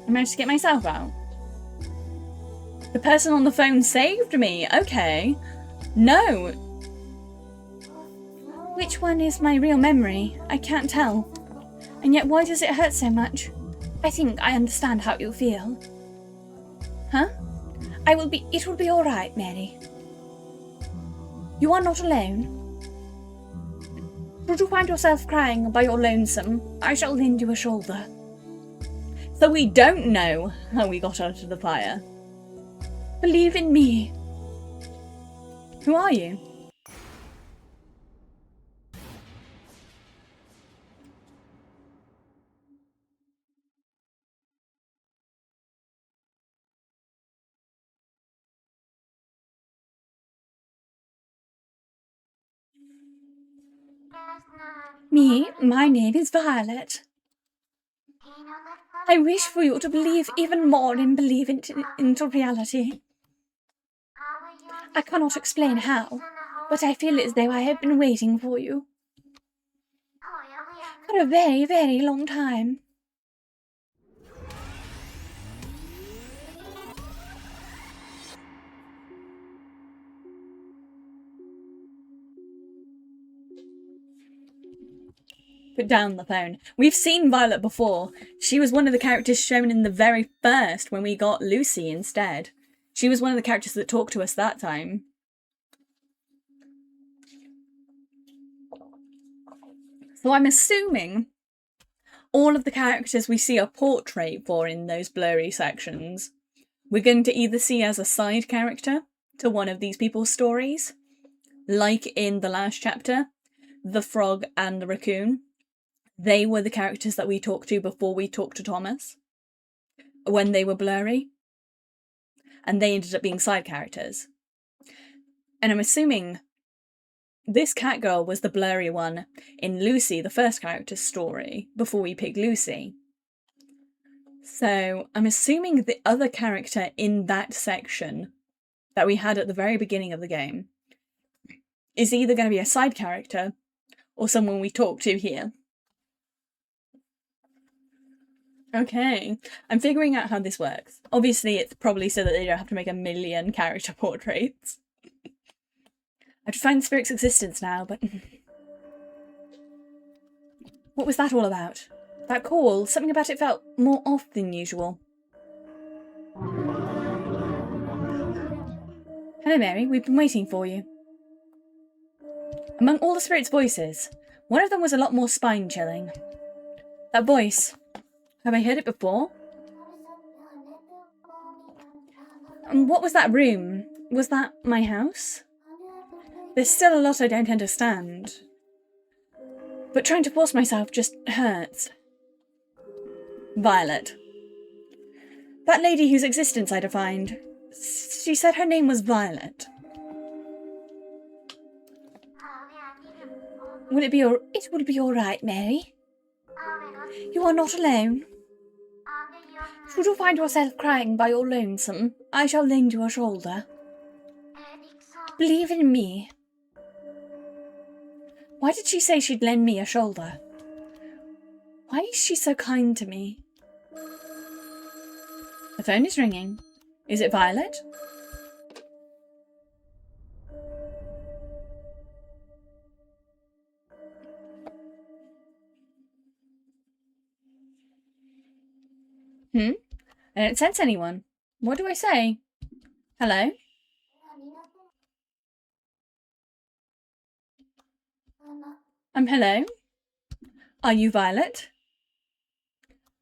Speaker 1: I managed to get myself out. The person on the phone saved me. Okay. No. Which one is my real memory? I can't tell. And yet why does it hurt so much? I think I understand how you feel. Huh? It will be alright, Mary. You are not alone. Should you find yourself crying by your lonesome, I shall lend you a shoulder. So So we don't know how we got out of the fire. Believe in me. Who are you? Me, my name is Violet. I wish for you to believe even more and believe into reality. I cannot explain how, but I feel as though I have been waiting for you for a very, very long time. Put down the phone. We've seen Violet before. She was one of the characters shown in the very first when we got Lucy instead. She was one of the characters that talked to us that time. So I'm assuming all of the characters we see a portrait for in those blurry sections, we're going to either see as a side character to one of these people's stories, like in the last chapter, the frog and the raccoon. They were the characters that we talked to before we talked to Thomas, when they were blurry, and they ended up being side characters. And I'm assuming this cat girl was the blurry one in Lucy, the first character's story, before we picked Lucy. So I'm assuming the other character in that section that we had at the very beginning of the game is either going to be a side character or someone we talk to here. Okay, I'm figuring out how this works. Obviously, it's probably so that they don't have to make 1 million character portraits. I have to find the spirit's existence now, but... What was that all about? That call, something about it felt more off than usual. Hello, Mary, we've been waiting for you. Among all the spirit's voices, one of them was a lot more spine-chilling. That voice... Have I heard it before? And what was that room? Was that my house? There's still a lot I don't understand. But trying to force myself just hurts. Violet. That lady whose existence I defined. She said her name was Violet. It would be all right, Mary. You are not alone. Should you find yourself crying by your lonesome, I shall lend you a shoulder. Believe in me. Why did she say she'd lend me a shoulder? Why is she so kind to me? The phone is ringing. Is it Violet? I don't sense anyone. What do I say? Hello? Hello? Are you Violet?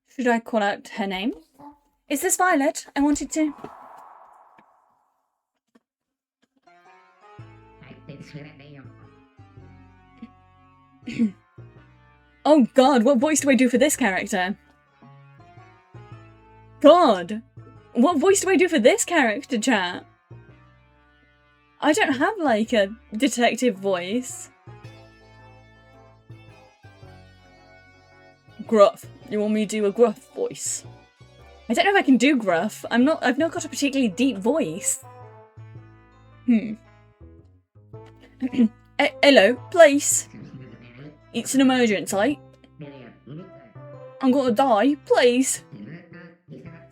Speaker 1: Should I call out her name? Is this Violet? I wanted to... Oh god, what voice do I do for this character? God! What voice do I do for this character, chat? I don't have, like, a detective voice. Gruff. You want me to do a gruff voice? I don't know if I can do gruff. I've not got a particularly deep voice. Hello, please. It's an emergency. I'm gonna die, please.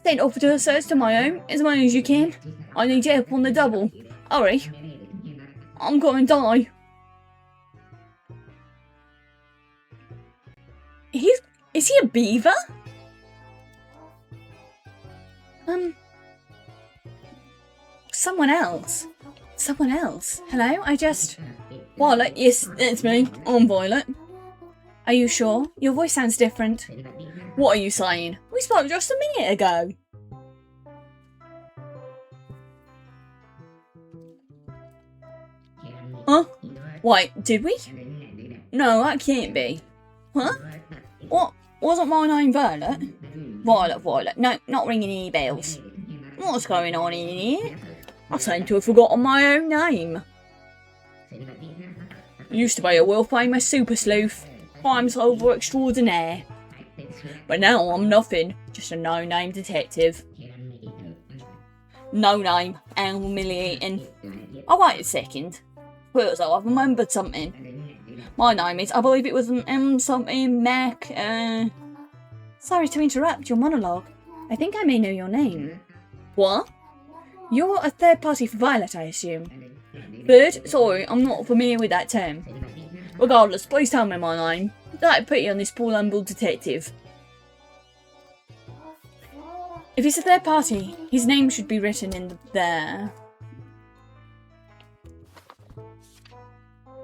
Speaker 1: Send officers to my home as many as you can. I need your help on the double. Hurry. I'm gonna die. Is he a beaver? Someone else. Someone else. Hello? Violet, yes, it's me. I'm Violet. Are you sure? Your voice sounds different. What are you saying? We spoke just a minute ago. Huh? Wait, did we? No, that can't be. Huh? What? Wasn't my name Violet? Violet. No, not ringing any bells. What's going on in here? I seem to have forgotten my own name. Used to be a world-famous super sleuth, crime solver extraordinaire. But now I'm nothing, just a no-name detective. No name, and humiliating. Oh, wait a second. First, I've remembered something. My name is, I believe it was an something Mac, Sorry to interrupt your monologue. I think I may know your name. What? You're a third party for Violet, I assume. Third? Sorry, I'm not familiar with that term. Regardless, please tell me my name. That'd put you on this poor humble detective. If he's a third party, his name should be written in there.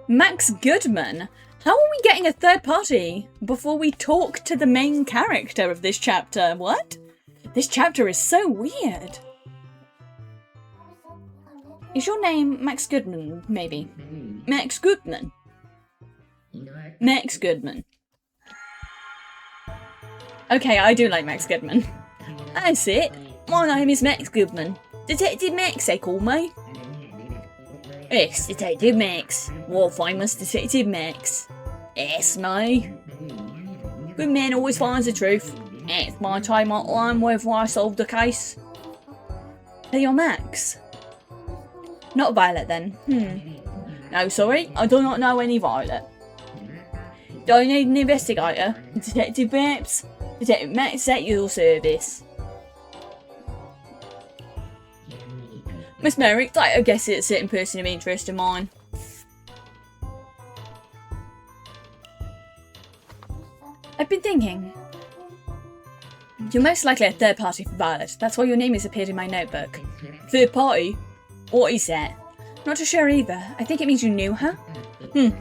Speaker 1: Max Goodman? How are we getting a third party before we talk to the main character of this chapter? What? This chapter is so weird. Is your name Max Goodman, maybe? Max Goodman. Max Goodman. Okay, I do like Max Goodman. That's it. My name is Max Goodman. Detective Max, they call me. Yes, Detective Max. World famous Detective Max. Yes, me. Good man always finds the truth. It's my trademark line whether I solve the case. Hey, you're Max. Not Violet then. No, sorry, I do not know any Violet. Do I need an investigator? Detective Max? Detective Max is at your service. Miss Merrick, I guess it's a certain person of interest of mine. I've been thinking. You're most likely a third party for Violet. That's why your name has appeared in my notebook. Third party? What is that? Not too sure either. I think it means you knew her.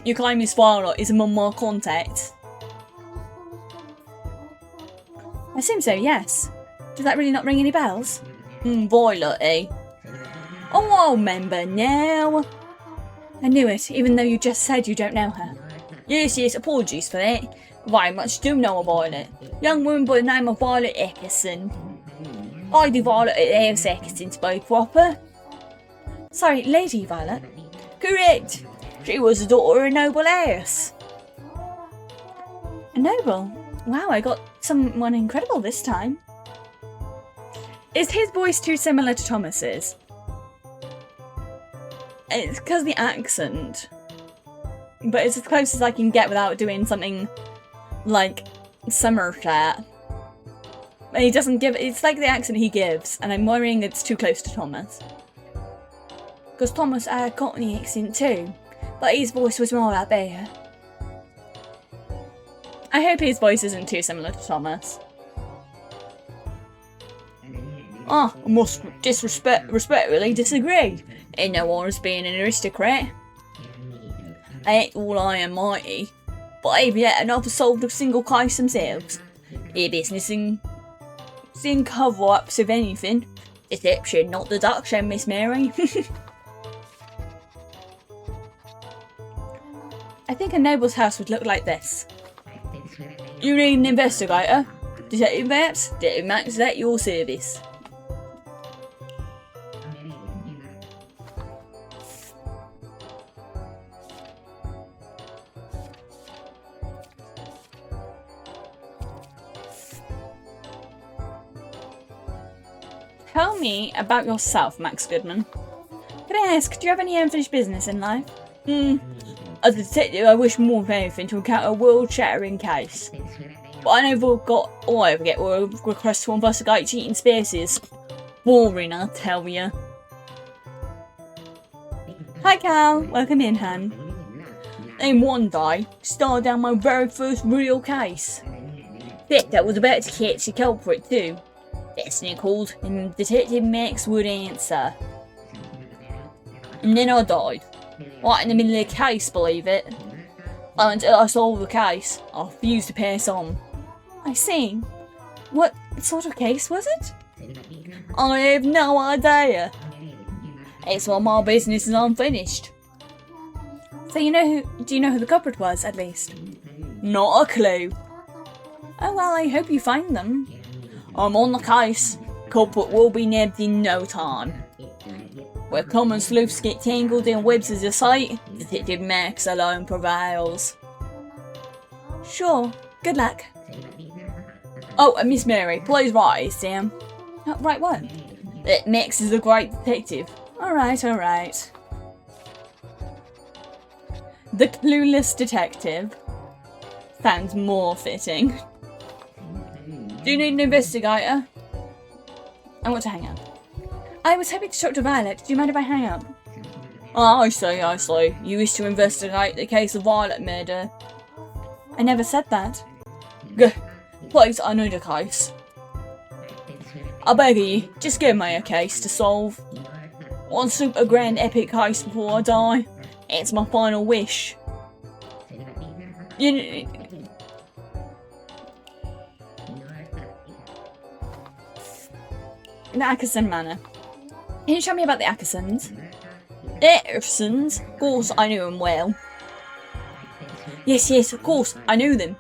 Speaker 1: You claim Miss Violet is among my contacts. I assume so, yes. Does that really not ring any bells? Violet, eh? Oh, I remember now. I knew it, even though you just said you don't know her. Yes, apologies for that. Very much do know about it. Young woman by the name of Violet Eckerson. Lady Violet at House Eckerson to be proper. Sorry, Lady Violet? Correct. She was the daughter of a noble house. A noble? Wow, I got someone incredible this time. Is his voice too similar to Thomas's? It's because of the accent. But it's as close as I can get without doing something like Somerset. He doesn't give, it's like the accent he gives, and I'm worrying it's too close to Thomas. Because Thomas had a Cockney accent too, but his voice was more up there. I hope his voice isn't too similar to Thomas. I must respectfully disagree. Ain't no one as being an aristocrat. I ain't all high and mighty, but I've yet enough solved a single case themselves. Their business in cover-ups of anything. Deception, not deduction, Miss Mary. I think a noble's house would look like this. You need an investigator? Detective Max? Detective Max is at your service. Tell me about yourself, Max Goodman. Can I ask, do you have any unfinished business in life? As a detective, I wish more than anything to encounter a world-shattering case. But I never got, all I ever get were requests to investigate cheating spaces. Boring, I tell ya. Hi Cal, welcome in, hun. Then one day, started down my very first real case. That was about to catch the culprit too. Destiny called, and Detective Max would answer. And then I died. Right in the middle of the case, believe it. Until I solved the case, I refused to pass on. I see. What sort of case was it? I have no idea. It's all my business is unfinished. So do you know who the culprit was, at least? Not a clue. Oh well, I hope you find them. I'm on the case. Culprit will be nabbed in no time. Where common sleuths get tangled in webs of the sight, Detective Max alone prevails. Sure, good luck. Oh, and Miss Mary, please write it, Sam. Right what? That Max is a great detective. Alright. The clueless detective. Sounds more fitting. Do you need an investigator? I want to hang up. I was hoping to talk to Violet. Do you mind if I hang up? Oh, I see. You wish to investigate the case of Violet murder. I never said that. Please, I need a case. I beg of you, just give me a case to solve. One super grand epic case before I die. It's my final wish. The Ackerson Manor. Can you tell me about the Ackersons? Ackersons? Of course, I knew them well. Yes, of course, I knew them.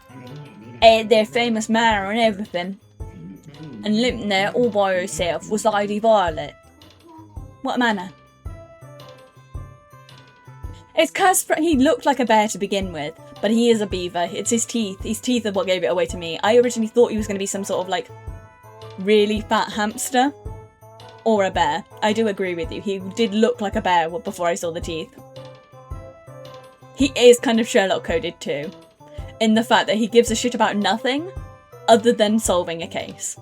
Speaker 1: Their famous manor and everything. And living there all by herself was Lady Violet. What manor? It's cause he looked like a bear to begin with, but he is a beaver. It's his teeth. His teeth are what gave it away to me. I originally thought he was going to be some sort of like really fat hamster. Or a bear. I do agree with you. He did look like a bear before I saw the teeth. He is kind of Sherlock coded too. In the fact that he gives a shit about nothing other than solving a case.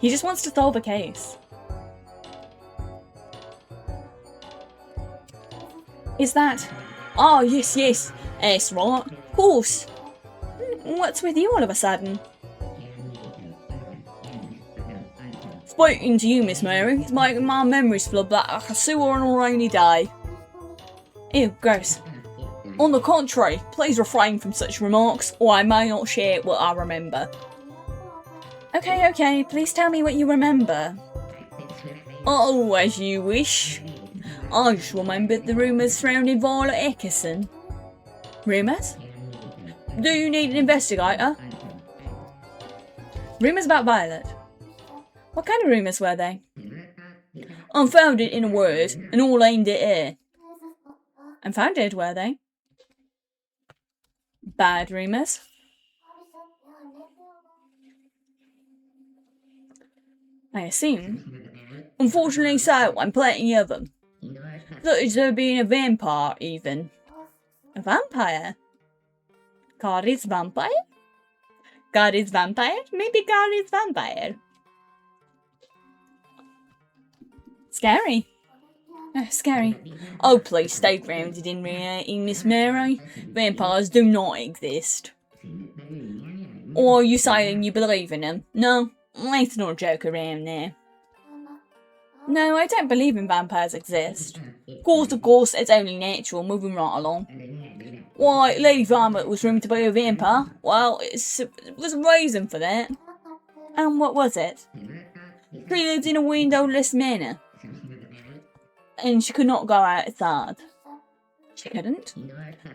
Speaker 1: He just wants to solve a case. Is that... Oh, yes. That's right. Of course. What's with you all of a sudden? Speaking to you, Miss Mary, it's making my memories flood back like a sewer on a rainy day. Ew, gross. On the contrary, please refrain from such remarks, or I may not share what I remember. Okay, please tell me what you remember. Oh, as you wish. I just remembered the rumours surrounding Violet Ackerson. Rumours? Do you need an investigator? Rumours about Violet? What kind of rumours were they? Unfounded in a word, and all aimed at her. Unfounded, were they? Bad rumours? I assume. Unfortunately so, and plenty of them. Such as there being a vampire, even. A vampire? God is vampire? God is vampire? Maybe God is vampire. Scary. Scary. Oh, please stay grounded in reality, Miss Mary. Vampires do not exist. Or are you saying you believe in them? No, let's not joke around there. No, I don't believe in vampires exist. Of course, it's only natural, moving right along. Why, Lady Violet was rumored to be a vampire. Well, it was a reason for that. And what was it? She lived in a windowless manor. And she could not go outside. She couldn't?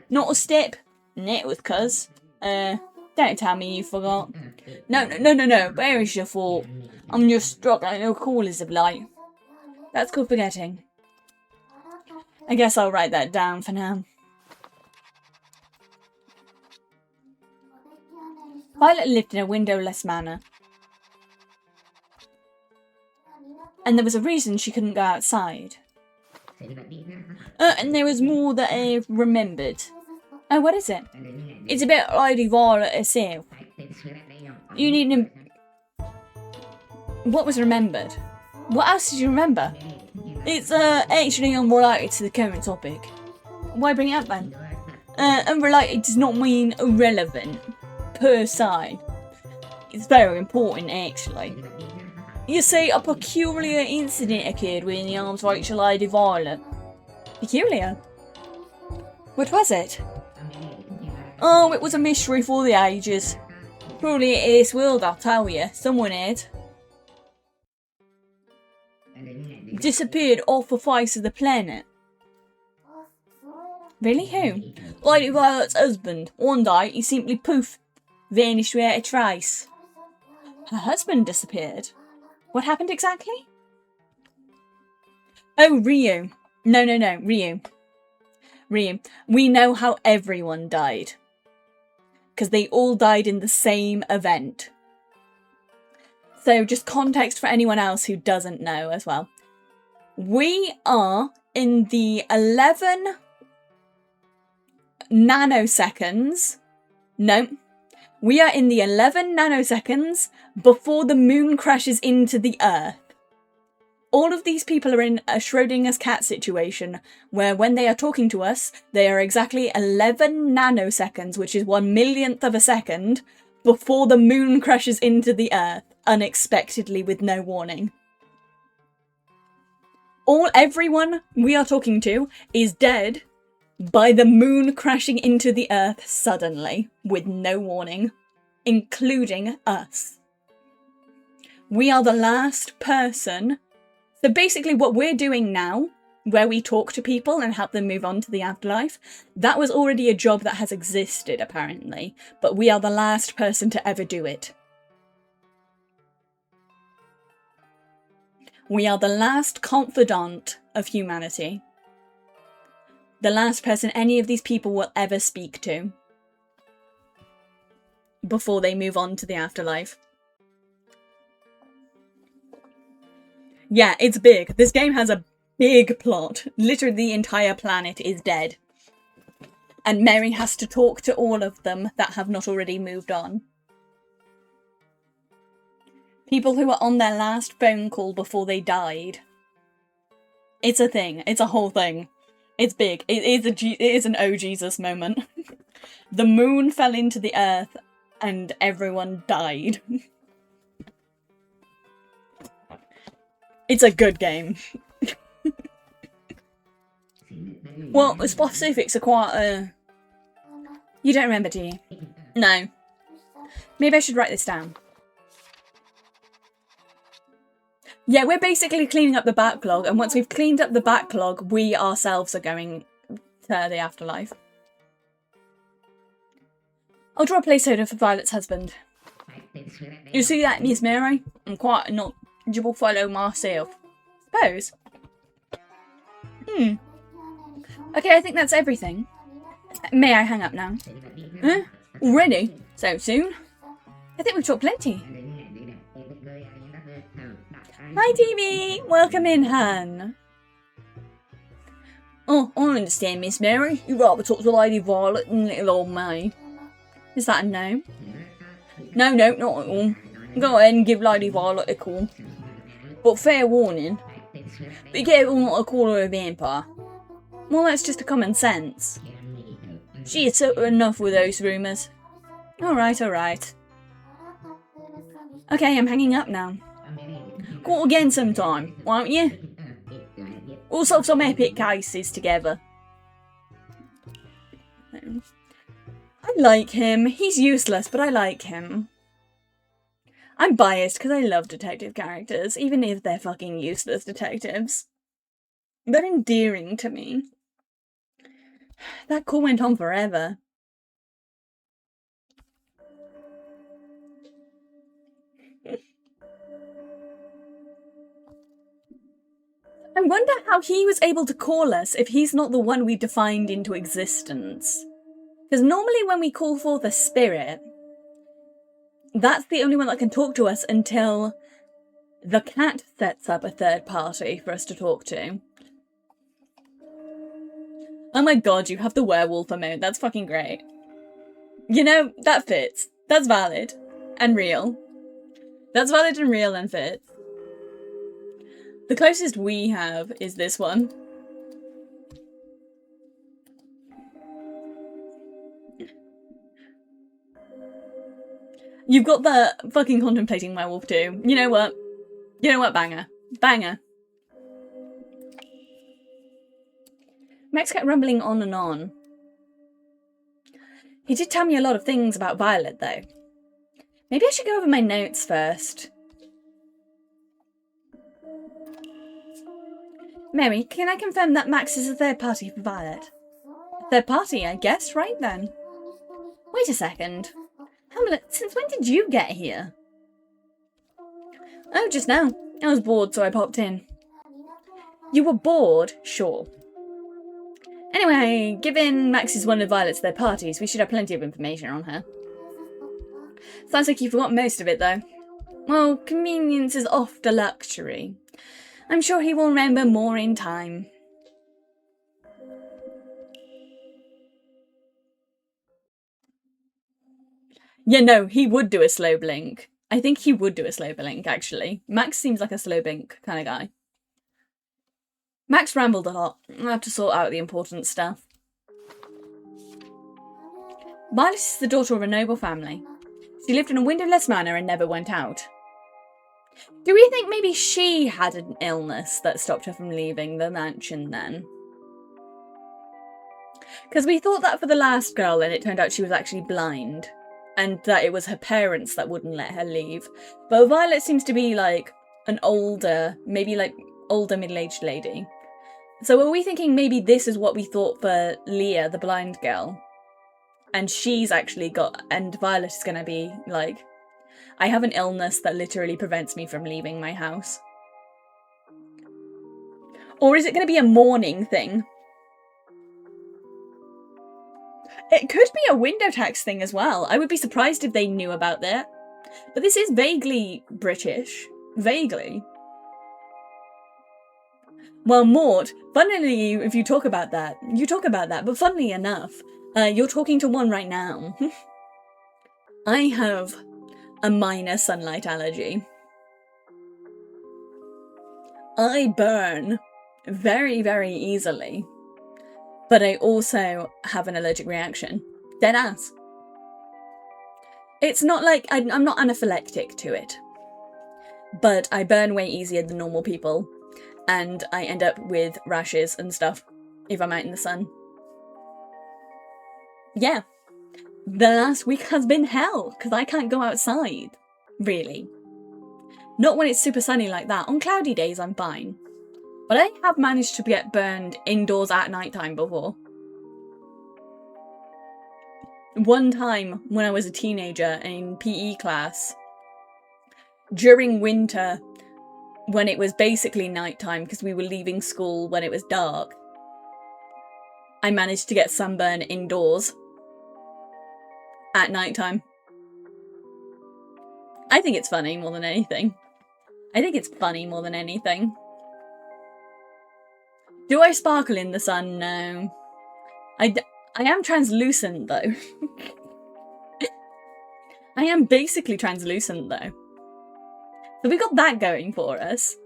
Speaker 1: Not a step. And that was cuz. Don't tell me you forgot. No. Where is your fault? I'm just struck like no callers of light. That's called forgetting. I guess I'll write that down for now. Violet lived in a windowless manor. And there was a reason she couldn't go outside. And there was more that I remembered. Oh, what is it? It's about Lady Violet herself. You need to... What was remembered? What else did you remember? It's actually unrelated to the current topic. Why bring it up then? Unrelated does not mean irrelevant, per se. It's very important, actually. You see, a peculiar incident occurred within the arms reach of Lady Violet. Peculiar? What was it? Oh, it was a mystery for the ages. Probably in this world, I'll tell you. Someone had disappeared off the face of the planet. Really? Who? Lady Violet's husband. One day, he simply poof, vanished without a trace. Her husband disappeared? What happened exactly? Oh, Ryu. No, Ryu. Ryu. We know how everyone died. Because they all died in the same event. So just context for anyone else who doesn't know as well. We are in the 11 nanoseconds. No. We are in the 11 nanoseconds before the moon crashes into the Earth. All of these people are in a Schrödinger's cat situation, where when they are talking to us, they are exactly 11 nanoseconds, which is 1/1,000,000th of a second, before the moon crashes into the Earth, unexpectedly with no warning. Everyone we are talking to is dead by the moon crashing into the Earth suddenly, with no warning, including us. We are the last person. So basically what we're doing now, where we talk to people and help them move on to the afterlife, that was already a job that has existed, apparently, but we are the last person to ever do it. We are the last confidant of humanity. The last person any of these people will ever speak to before they move on to the afterlife. Yeah, it's big. This game has a big plot. Literally the entire planet is dead. And Mary has to talk to all of them that have not already moved on. People who were on their last phone call before they died. It's a thing. It's a whole thing. It's big. It is an oh Jesus moment. The moon fell into the Earth and everyone died. It's a good game. Well, the specifics are quite, You don't remember, do you? No. Maybe I should write this down. Yeah, we're basically cleaning up the backlog, and once we've cleaned up the backlog, we ourselves are going to the afterlife. I'll draw a placeholder for Violet's husband. You see that, Miss Mary? I'm quite a knowledgeable fellow myself. Suppose. Okay, I think that's everything. May I hang up now? Huh? Already? So soon? I think we've talked plenty. Hi, TV! Welcome in, Han. Oh, I understand, Miss Mary. You'd rather talk to Lady Violet than little old me. Is that a no? No, not at all. Go ahead and give Lady Violet a call. But fair warning. Be careful not to call her a vampire. Well, that's just a common sense. She had suffered enough with those rumours. Alright. Okay, I'm hanging up now. Call again sometime, won't you? We'll solve some epic cases together. I like him. He's useless, but I like him. I'm biased because I love detective characters, even if they're fucking useless detectives. They're endearing to me. That call went on forever. I wonder how he was able to call us if he's not the one we defined into existence. Because normally when we call forth a spirit, that's the only one that can talk to us until the cat sets up a third party for us to talk to. Oh my god, you have the werewolf mode. That's fucking great. You know, that fits. That's valid. And real. That's valid and real and fits. The closest we have is this one. You've got the fucking contemplating werewolf too. You know what? Banger. Banger. Max kept rumbling on and on. He did tell me a lot of things about Violet, though. Maybe I should go over my notes first. Mary, can I confirm that Max is a third party for Violet? Third party, I guess, right then. Wait a second. Hamlet, since when did you get here? Oh, just now. I was bored, so I popped in. You were bored? Sure. Anyway, given Max is one of Violet's third parties, we should have plenty of information on her. Sounds like you forgot most of it, though. Well, convenience is oft a luxury. I'm sure he will remember more in time. Yeah, no, he would do a slow blink. I think he would do a slow blink, actually. Max seems like a slow blink kind of guy. Max rambled a lot. I have to sort out the important stuff. Violet is the daughter of a noble family. She lived in a windowless manor and never went out. Do we think maybe she had an illness that stopped her from leaving the mansion then? Because we thought that for the last girl and it turned out she was actually blind. And that it was her parents that wouldn't let her leave. But Violet seems to be like an older, maybe like older middle-aged lady. So were we thinking maybe this is what we thought for Leah, the blind girl? And she's actually got, and Violet is going to be like, I have an illness that literally prevents me from leaving my house. Or is it going to be a mourning thing? It could be a window tax thing as well. I would be surprised if they knew about that. But this is vaguely British. Vaguely. Well, Maud, funnily, if you talk about that, but funnily enough, you're talking to one right now. I have a minor sunlight allergy. I burn very, very easily. But I also have an allergic reaction. Dead ass. It's not like I'm not anaphylactic to it. But I burn way easier than normal people. And I end up with rashes and stuff if I'm out in the sun. Yeah. The last week has been hell, because I can't go outside. Really. Not when it's super sunny like that. On cloudy days, I'm fine. But I have managed to get burned indoors at night time before. One time when I was a teenager in PE class, during winter, when it was basically nighttime because we were leaving school when it was dark, I managed to get sunburn indoors at nighttime. I think it's funny more than anything. Do I sparkle in the sun? No. I am translucent, though. I am basically translucent, though. So we got that going for us.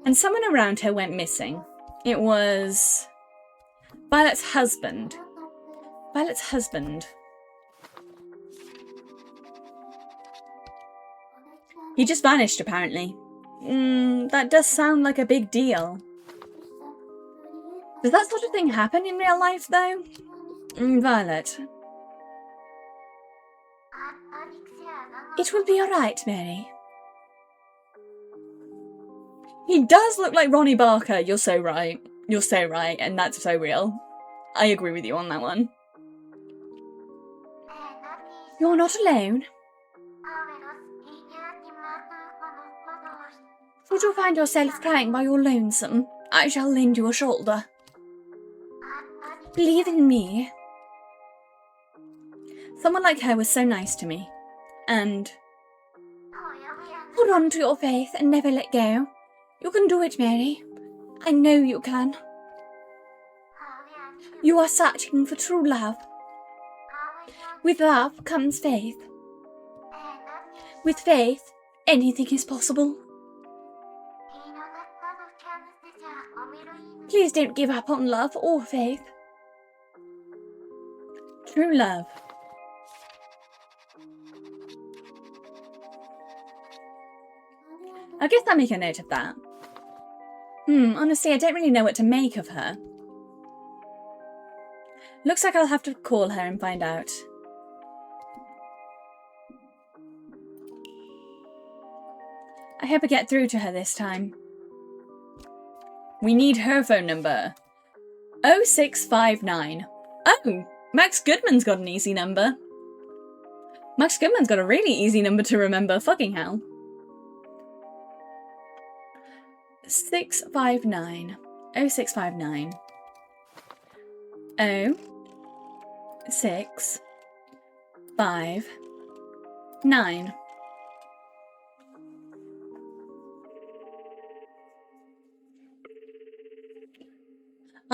Speaker 1: And someone around her went missing. It was Violet's husband. He just vanished, apparently. That does sound like a big deal. Does that sort of thing happen in real life, though? Violet. It will be alright, Mary. He does look like Ronnie Barker. You're so right. And that's so real. I agree with you on that one. You're not alone. Should you find yourself crying while you're lonesome, I shall lend you a shoulder. Believe in me. Someone like her was so nice to me. And hold on to your faith and never let go. You can do it, Mary. I know you can. You are searching for true love. With love comes faith. With faith, anything is possible. Please don't give up on love or faith. True love. I guess I'll make a note of that. Honestly, I don't really know what to make of her. Looks like I'll have to call her and find out. I hope I get through to her this time. We need her phone number. 0659. Oh, Max Goodman's got an easy number. Max Goodman's got a really easy number to remember. Fucking hell. 659. 0659. 0659.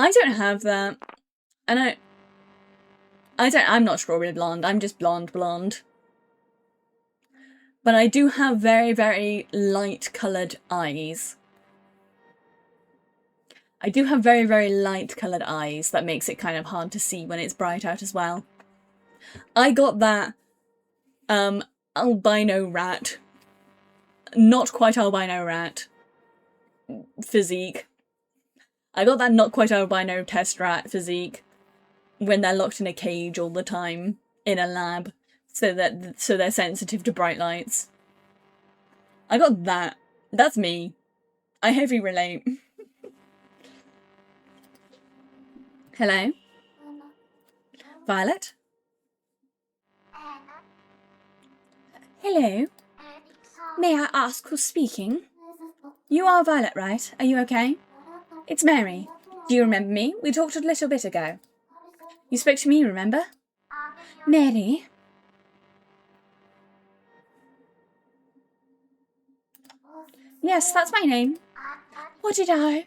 Speaker 1: I don't have that. I'm not strawberry blonde, I'm just blonde. But I do have very, very light coloured eyes. I do have very, very light coloured eyes that makes it kind of hard to see when it's bright out as well. I got that albino rat, not quite albino rat physique. I got that not quite albino test rat physique when they're locked in a cage all the time in a lab, so they're sensitive to bright lights. I got that. That's me. I heavy relate. Hello? Violet? Hello? May I ask who's speaking? You are Violet, right? Are you okay? It's Mary. Do you remember me? We talked a little bit ago. You spoke to me, remember? Mary? Yes, that's my name. What did I?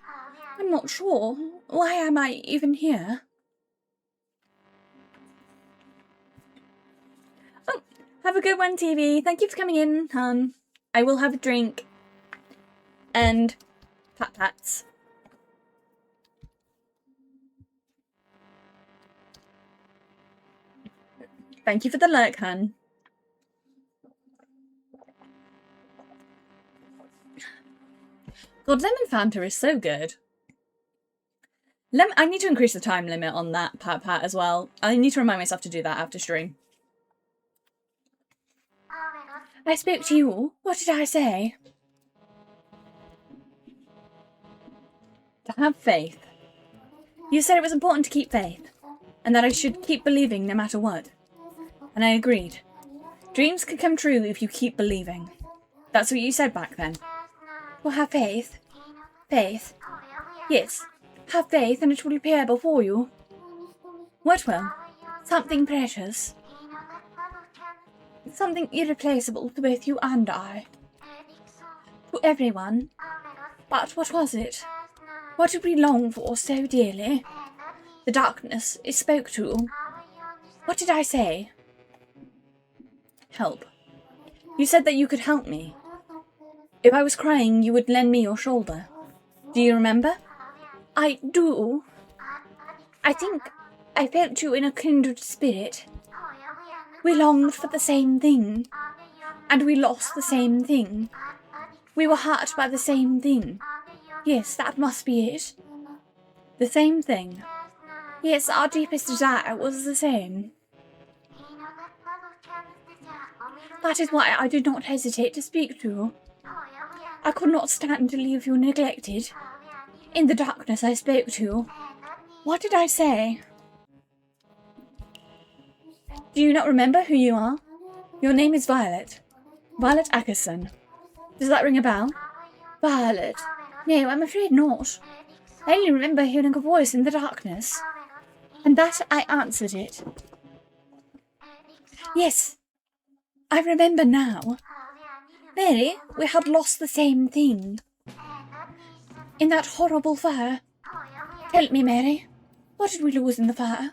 Speaker 1: I'm not sure. Why am I even here? Oh, have a good one, TV. Thank you for coming in, hon. I will have a drink. And pat-pats. Thank you for the lurk, hun. God, lemon Fanta is so good. I need to increase the time limit on that pat as well. I need to remind myself to do that after stream. I spoke to you. What did I say? To have faith. You said it was important to keep faith, and that I should keep believing no matter what. And I agreed. Dreams can come true if you keep believing. That's what you said back then. Well, have faith. Faith. Yes. Have faith and it will appear before you. What will? Something precious. Something irreplaceable to both you and I. To everyone. But what was it? What did we long for so dearly? The darkness it spoke to. What did I say? Help. You said that you could help me. If I was crying, you would lend me your shoulder. Do you remember? I do. I think I felt you in a kindred spirit. We longed for the same thing. And we lost the same thing. We were hurt by the same thing. Yes, that must be it. The same thing. Yes, our deepest desire was the same. That is why I did not hesitate to speak to you. I could not stand to leave you neglected. In the darkness I spoke to you. What did I say? Do you not remember who you are? Your name is Violet. Violet Ackerson. Does that ring a bell? Violet. No, I'm afraid not. I only remember hearing a voice in the darkness. And that I answered it. Yes, I remember now. Mary, we had lost the same thing. In that horrible fire. Tell me, Mary, what did we lose in the fire?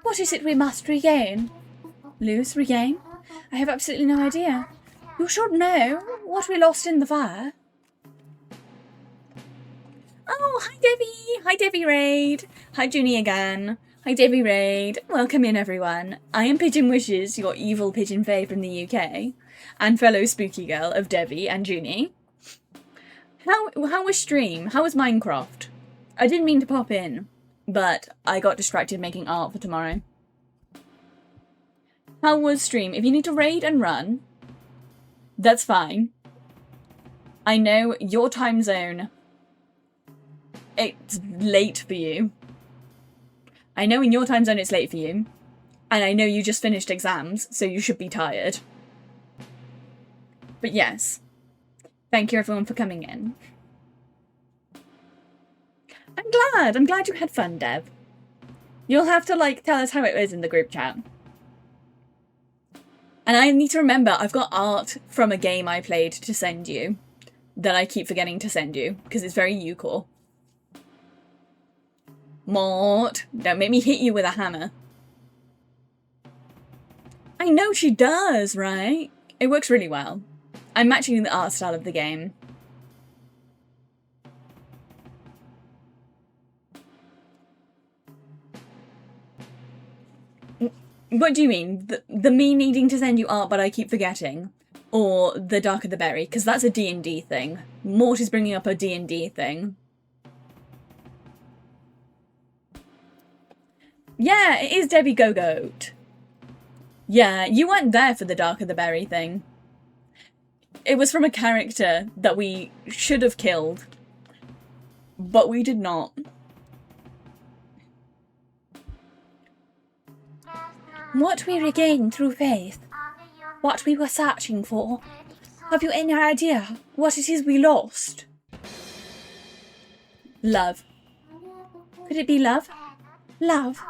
Speaker 1: What is it we must regain? Lose, regain? I have absolutely no idea. You should know what we lost in the fire. Oh, hi Debbie! Hi Debbie Raid! Hi Junie again! Hi Debbie Raid! Welcome in everyone. I am Pigeon Wishes, your evil pigeon fae from the UK, and fellow spooky girl of Debbie and Junie. How was stream? How was Minecraft? I didn't mean to pop in, but I got distracted making art for tomorrow. How was stream? If you need to raid and run, that's fine. I know your time zone, it's late for you. I know in your time zone it's late for you. And I know you just finished exams, so you should be tired. But yes, thank you everyone for coming in. I'm glad you had fun, Deb. You'll have to, like, tell us how it was in the group chat. And I need to remember, I've got art from a game I played to send you that I keep forgetting to send you, because it's very Eucor. Mort, don't make me hit you with a hammer. I know she does, right? It works really well. I'm matching the art style of the game. What do you mean? The me needing to send you art but I keep forgetting? Or the darker the berry? Because that's a D&D thing. Mort is bringing up a D&D thing. Yeah, it is Debbie Go-Goat. Yeah, you weren't there for the darker the berry thing. It was from a character that we should have killed. But we did not. What we regained through faith, what we were searching for. Have you any idea what it is we lost? Love. Could it be love? Love?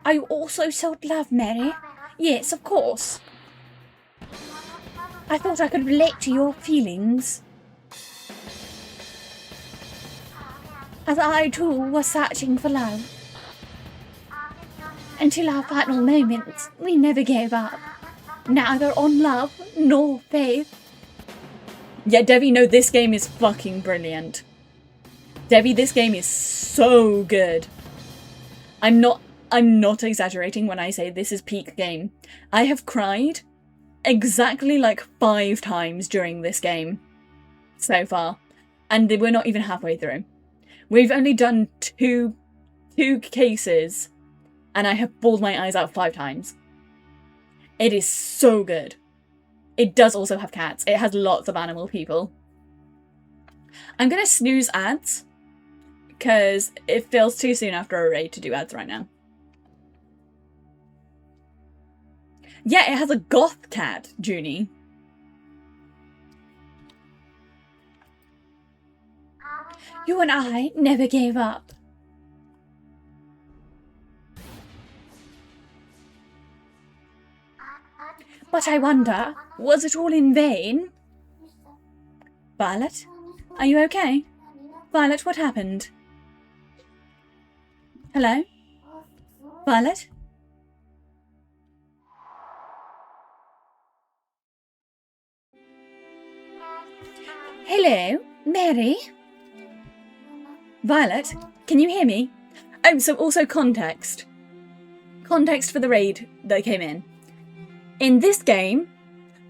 Speaker 1: Are you also sought love, Mary? Yes, of course. I thought I could relate to your feelings. As I too was searching for love. Until our final moments, we never gave up. Neither on love nor faith. Yeah, Debbie, no, this game is fucking brilliant. Debbie, this game is so good. I'm not exaggerating when I say this is peak game. I have cried exactly like 5 times during this game so far. And we're not even halfway through. We've only done two cases. And I have bawled my eyes out 5 times. It is so good. It does also have cats. It has lots of animal people. I'm going to snooze ads, because it feels too soon after a raid to do ads right now. Yeah, it has a goth cat, Junie. You and I never gave up. But I wonder, was it all in vain? Violet, are you okay? Violet, what happened? Hello? Violet? Hello, Mary? Violet, can you hear me? Oh, so also context. Context for the raid that came in. In this game,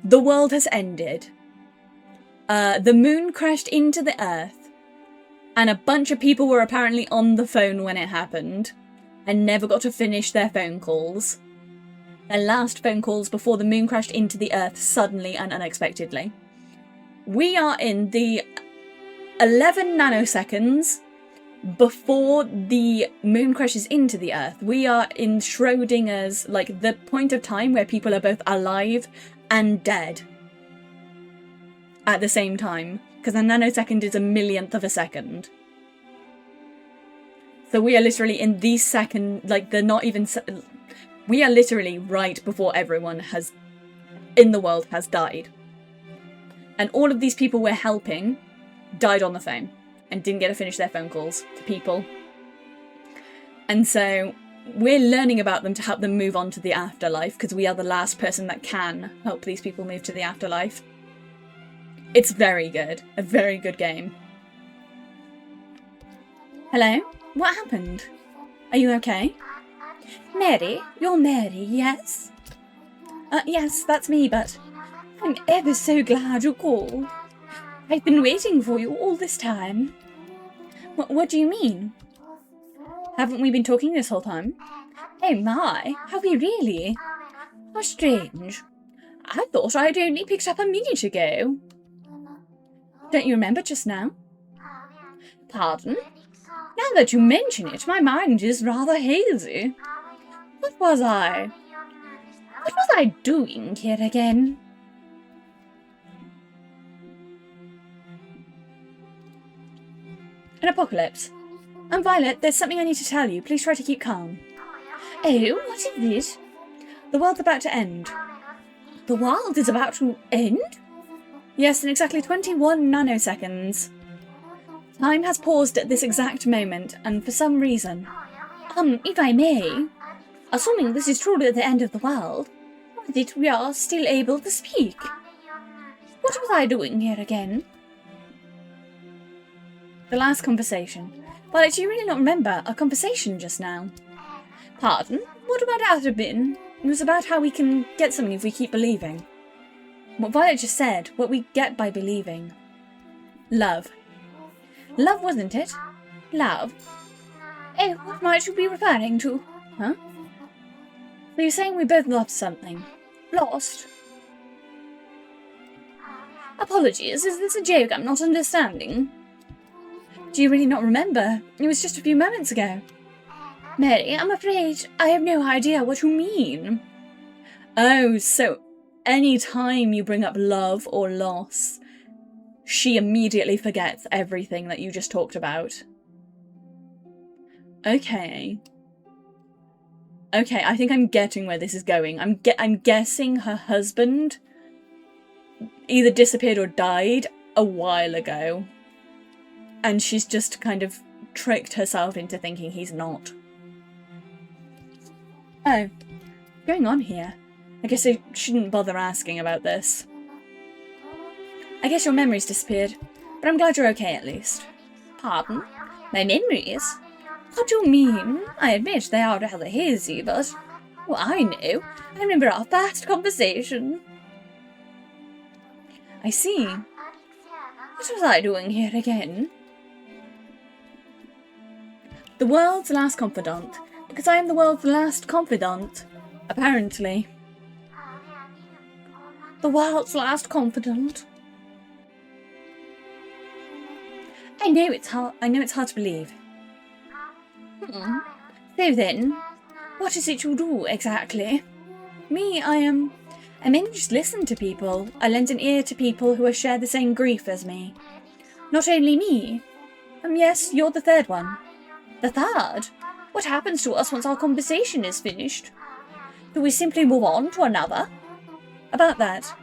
Speaker 1: the world has ended. The moon crashed into the earth, and a bunch of people were apparently on the phone when it happened, and never got to finish their phone calls. Their last phone calls before the moon crashed into the earth suddenly and unexpectedly. We are in the 11 nanoseconds before the moon crashes into the earth. We are in Schrödingers, like the point of time where people are both alive and dead at the same time, because a nanosecond is a millionth of a second. So we are literally in the second, like they're not even, we are literally right before everyone has, in the world, has died. And all of these people we're helping died on the phone and didn't get to finish their phone calls to people. And so we're learning about them to help them move on to the afterlife, because we are the last person that can help these people move to the afterlife. It's very good. A very good game. Hello? What happened? Are you okay? Mary? You're Mary, yes? Yes, that's me, but I'm ever so glad you called. I've been waiting for you all this time. What do you mean? Haven't we been talking this whole time? Oh my, have we really? How strange. I thought I'd only picked up a minute ago. Don't you remember just now? Pardon? Now that you mention it, my mind is rather hazy. What was I doing here again? An apocalypse. I'm Violet, there's something I need to tell you. Please try to keep calm. Oh, what is it? The world's about to end. The world is about to end? Yes, in exactly 21 nanoseconds. Time has paused at this exact moment, and for some reason. If I may, assuming this is truly the end of the world, that we are still able to speak. What was I doing here again? The last conversation. But do you really not remember our conversation just now? Pardon? What about that have been? It was about how we can get something if we keep believing. What Violet just said, what we get by believing. Love. Love, wasn't it? Love. Oh, what might you be referring to? Huh? So you're saying we both lost something. Lost? Apologies, is this a joke I'm not understanding? Do you really not remember? It was just a few moments ago. Mary, I'm afraid I have no idea what you mean. Oh, so any time you bring up love or loss, she immediately forgets everything that you just talked about. Okay. Okay, I think I'm getting where this is going. I'm guessing her husband either disappeared or died a while ago. And she's just kind of tricked herself into thinking he's not. Oh, what's going on here? I guess I shouldn't bother asking about this. I guess your memory's disappeared, but I'm glad you're okay at least. Pardon? My memories? What do you mean? I admit they are rather hazy, but... Well, I know. I remember our past conversation. I see. What was I doing here again? The world's last confidant. Because I am the world's last confidant. Apparently. The world's last confidant. I know it's hard to believe. So then, what is it you do exactly? Me, I mainly just listen to people. I lend an ear to people who have shared the same grief as me. Not only me. Yes, you're the third one. The third? What happens to us once our conversation is finished? Do we simply move on to another? About that.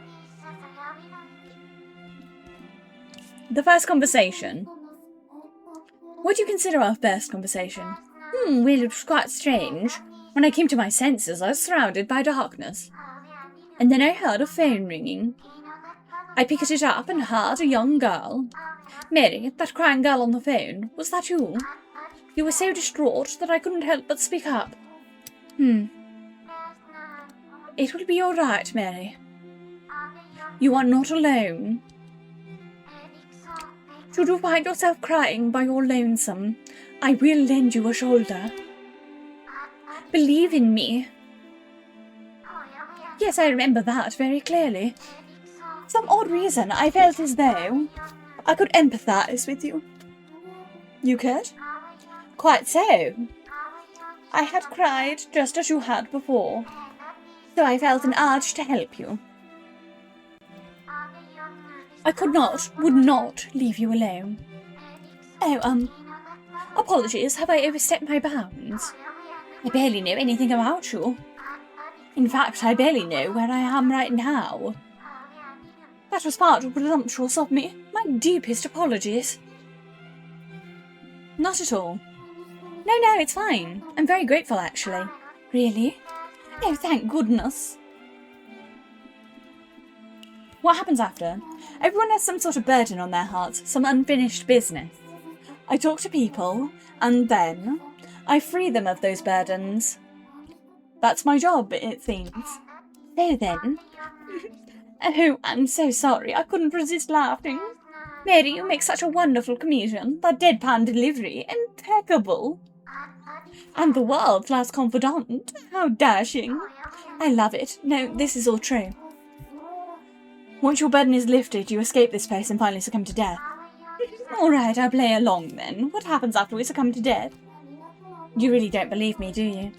Speaker 1: The first conversation. What do you consider our first conversation? Well, it was quite strange. When I came to my senses, I was surrounded by darkness. And then I heard a phone ringing. I picked it up and heard a young girl. Mary, that crying girl on the phone, was that you? You were so distraught that I couldn't help but speak up. It will be all right, Mary. You are not alone. Should you find yourself crying by your lonesome, I will lend you a shoulder. Believe in me. Yes, I remember that very clearly. For some odd reason, I felt as though I could empathise with you. You could? Quite so. I had cried just as you had before, so I felt an urge to help you. I would not leave you alone. Oh, apologies, have I overstepped my bounds? I barely know anything about you. In fact, I barely know where I am right now. That was far too presumptuous of me. My deepest apologies. Not at all. No, it's fine. I'm very grateful, actually. Really? Oh, thank goodness. What happens after? Everyone has some sort of burden on their hearts, some unfinished business. I talk to people, and then I free them of those burdens. That's my job, it seems. So then... Oh, I'm so sorry, I couldn't resist laughing. Mary, you make such a wonderful comedian. That deadpan delivery, impeccable. And the world's last confidant. How dashing. I love it. No, this is all true. Once your burden is lifted, you escape this place and finally succumb to death. All right, I'll play along then. What happens after we succumb to death? You really don't believe me, do you?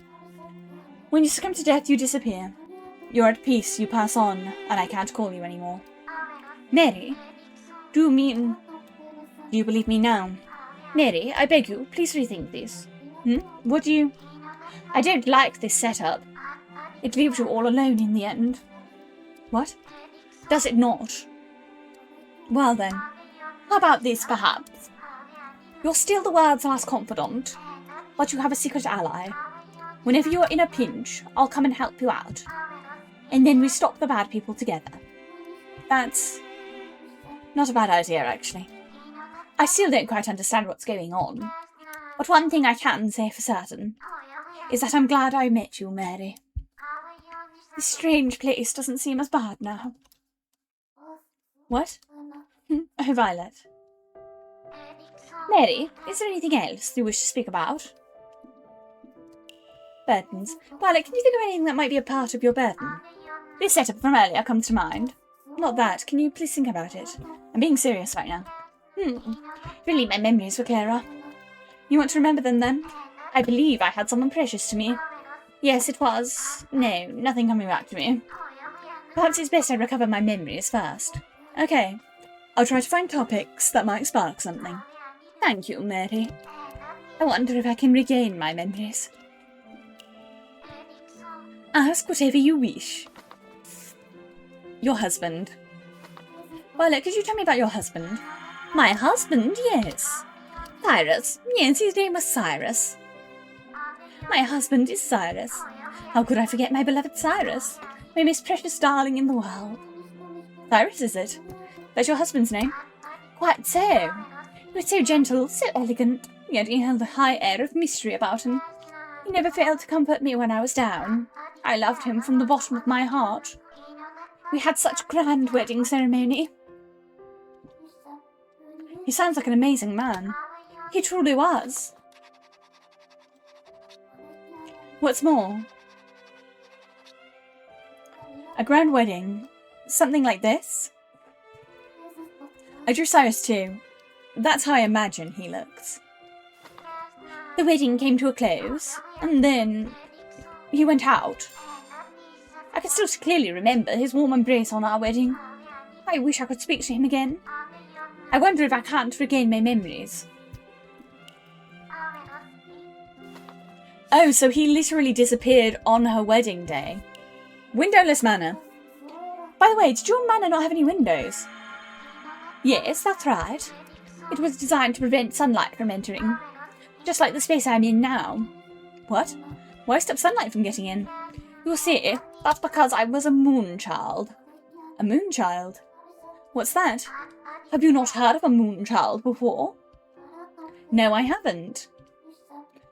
Speaker 1: When you succumb to death, you disappear. You're at peace, you pass on, and I can't call you anymore. Mary? Do you believe me now? Mary, I beg you, please rethink this. What do you... I don't like this setup. It leaves you all alone in the end. What? Does it not? Well then, how about this perhaps? You're still the world's last confidant, but you have a secret ally. Whenever you're in a pinch, I'll come and help you out. And then we stop the bad people together. That's not a bad idea, actually. I still don't quite understand what's going on. But one thing I can say for certain is that I'm glad I met you, Mary. This strange place doesn't seem as bad now. What? Oh, Violet. Mary, is there anything else you wish to speak about? Burdens. Violet, can you think of anything that might be a part of your burden? This setup from earlier comes to mind. Not that. Can you please think about it? I'm being serious right now. Really, my memories were clearer. You want to remember them then? I believe I had someone precious to me. Yes, it was. No, nothing coming back to me. Perhaps it's best I recover my memories first. Okay. I'll try to find topics that might spark something. Thank you, Mary. I wonder if I can regain my memories. Ask whatever you wish. Your husband. Violet, could you tell me about your husband? My husband? Yes. Cyrus. Yes, his name was Cyrus. My husband is Cyrus. How could I forget my beloved Cyrus? My most precious darling in the world. Cyrus, is it? That's your husband's name? Quite so. He was so gentle, so elegant, yet he held a high air of mystery about him. He never failed to comfort me when I was down. I loved him from the bottom of my heart. We had such a grand wedding ceremony. He sounds like an amazing man. He truly was. What's more? A grand wedding. Something like this? I drew Cyrus too. That's how I imagine he looks. The wedding came to a close, and then he went out. I can still clearly remember his warm embrace on our wedding. I wish I could speak to him again. I wonder if I can't regain my memories. Oh, so he literally disappeared on her wedding day. Windowless manor. By the way, did your manor not have any windows? Yes, that's right. It was designed to prevent sunlight from entering. Just like the space I'm in now. What? Why stop sunlight from getting in? You'll see, that's because I was a moon child. A moon child? What's that? Have you not heard of a moon child before? No, I haven't.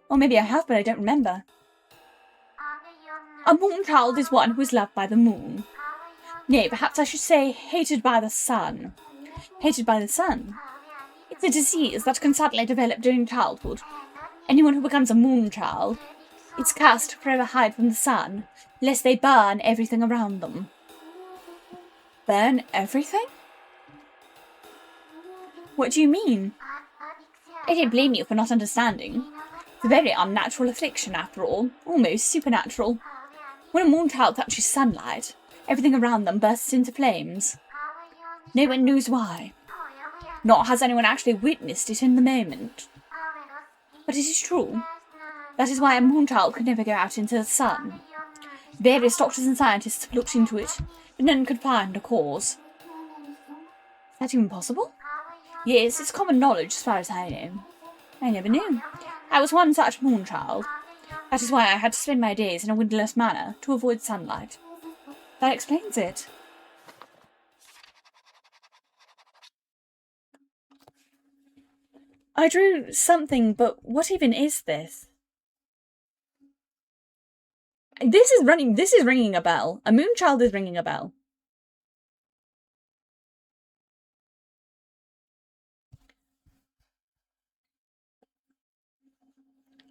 Speaker 1: Or maybe I have, but I don't remember. A moon child is one who is loved by the moon. Nay, perhaps I should say hated by the sun. Hated by the sun? It's a disease that can suddenly develop during childhood. Anyone who becomes a moon child, it's cast to forever hide from the sun, lest they burn everything around them. Burn everything? What do you mean? I don't blame you for not understanding. It's a very unnatural affliction, after all, almost supernatural. When a moon child touches sunlight, everything around them bursts into flames. No one knows why. Nor has anyone actually witnessed it in the moment. But it is true. That is why a moon child could never go out into the sun. Various doctors and scientists have looked into it, but none could find a cause. Is that even possible? Yes, it's common knowledge as far as I know. I never knew. I was one such moon child. That is why I had to spend my days in a windowless manor to avoid sunlight. That explains it. I drew something, but what even is this? This is ringing a bell. A moon child is ringing a bell.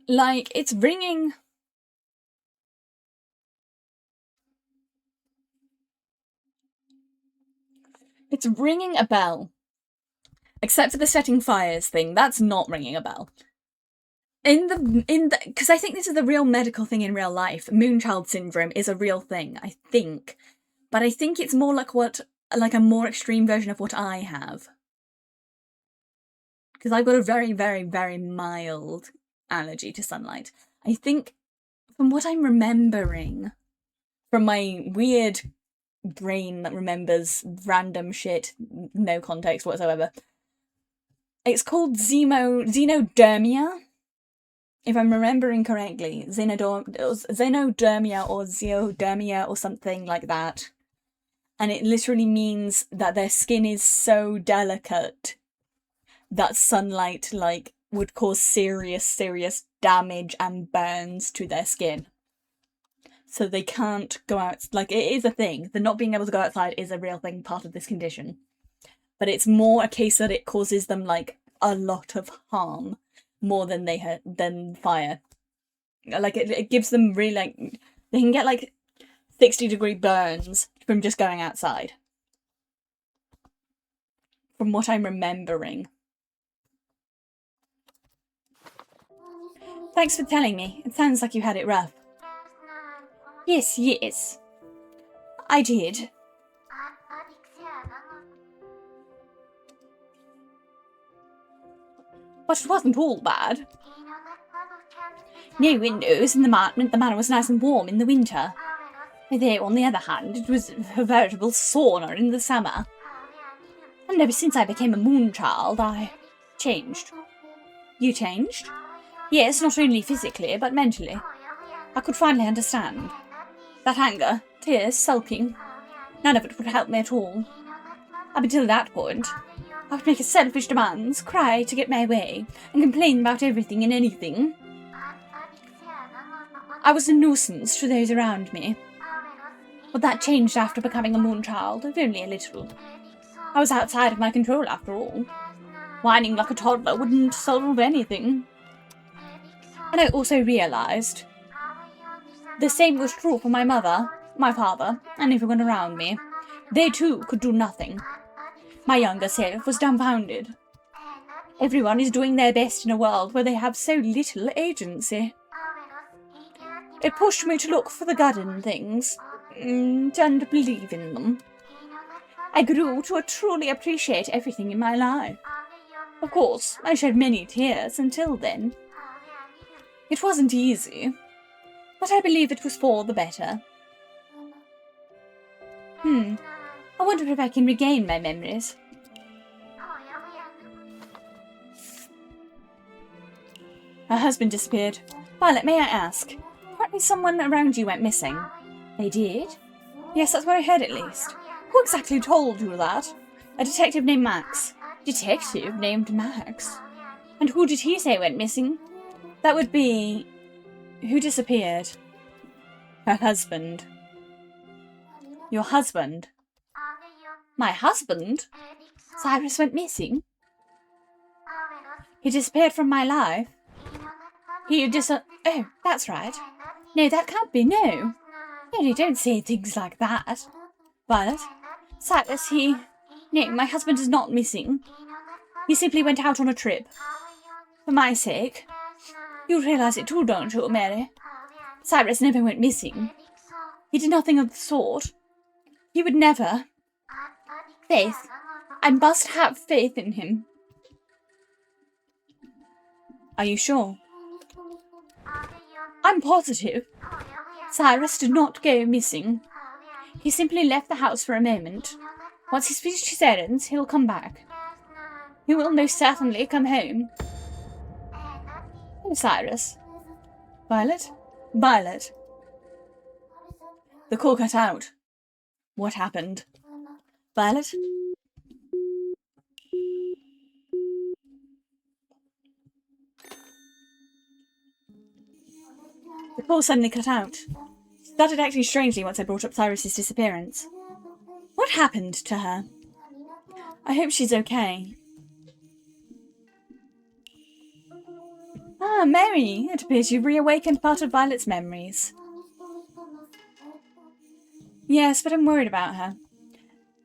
Speaker 1: Like, it's ringing... It's ringing a bell. Except for the setting fires thing, that's not ringing a bell. Because I think this is a real medical thing in real life. Moonchild syndrome is a real thing, I think. But I think it's more like a more extreme version of what I have. Because I've got a very, very, very mild allergy to sunlight. I think, from what I'm remembering, from my weird brain that remembers random shit, no context whatsoever, it's called xenodermia. If I'm remembering correctly, xenodermia or zeodermia or something like that. And it literally means that their skin is so delicate that sunlight, like, would cause serious, serious damage and burns to their skin. So they can't go out. Like, it is a thing. The not being able to go outside is a real thing, part of this condition. But it's more a case that it causes them, like, a lot of harm. More than than fire. Like, it gives them really, like, they can get, like, 60-degree burns from just going outside. From what I'm remembering. Thanks for telling me. It sounds like you had it rough. Yes. I did. But it wasn't all bad. No windows in the apartment. The manor was nice and warm in the winter. Though, on the other hand, it was a veritable sauna in the summer. And ever since I became a moonchild, I changed. You changed? Yes, not only physically, but mentally. I could finally understand. That anger, tears, sulking, none of it would help me at all. Up until that point, I would make selfish demands, cry to get my way, and complain about everything and anything. I was a nuisance to those around me. But that changed after becoming a moonchild, if only a little. I was outside of my control after all. Whining like a toddler wouldn't solve anything. And I also realised the same was true for my mother, my father, and everyone around me. They too could do nothing. My younger self was dumbfounded. Everyone is doing their best in a world where they have so little agency. It pushed me to look for the good in things, and believe in them. I grew to truly appreciate everything in my life. Of course, I shed many tears until then. It wasn't easy, but I believe it was for the better. I wonder if I can regain my memories. Her husband disappeared. Violet, may I ask? Apparently someone around you went missing. They did? Yes, that's what I heard at least. Who exactly told you that? A detective named Max. Detective named Max? And who did he say went missing? That would be... Who disappeared? Her husband. Your husband? My husband? Cyrus went missing? He disappeared from my life? Oh, that's right. No, that can't be, no. No, you don't say things like that. Violet, Cyrus, No, my husband is not missing. He simply went out on a trip. For my sake. You realise it too, don't you, Mary? Cyrus never went missing. He did nothing of the sort. He would never. Faith. I must have faith in him. Are you sure? I'm positive. Cyrus did not go missing. He simply left the house for a moment. Once he's finished his errands, he'll come back. He will most certainly come home. Oh, Cyrus. Violet? Violet. The call cut out. What happened? Violet? The call suddenly cut out. Started acting strangely once I brought up Cyrus's disappearance. What happened to her? I hope she's okay. Ah, Mary, it appears you've reawakened part of Violet's memories. Yes, but I'm worried about her.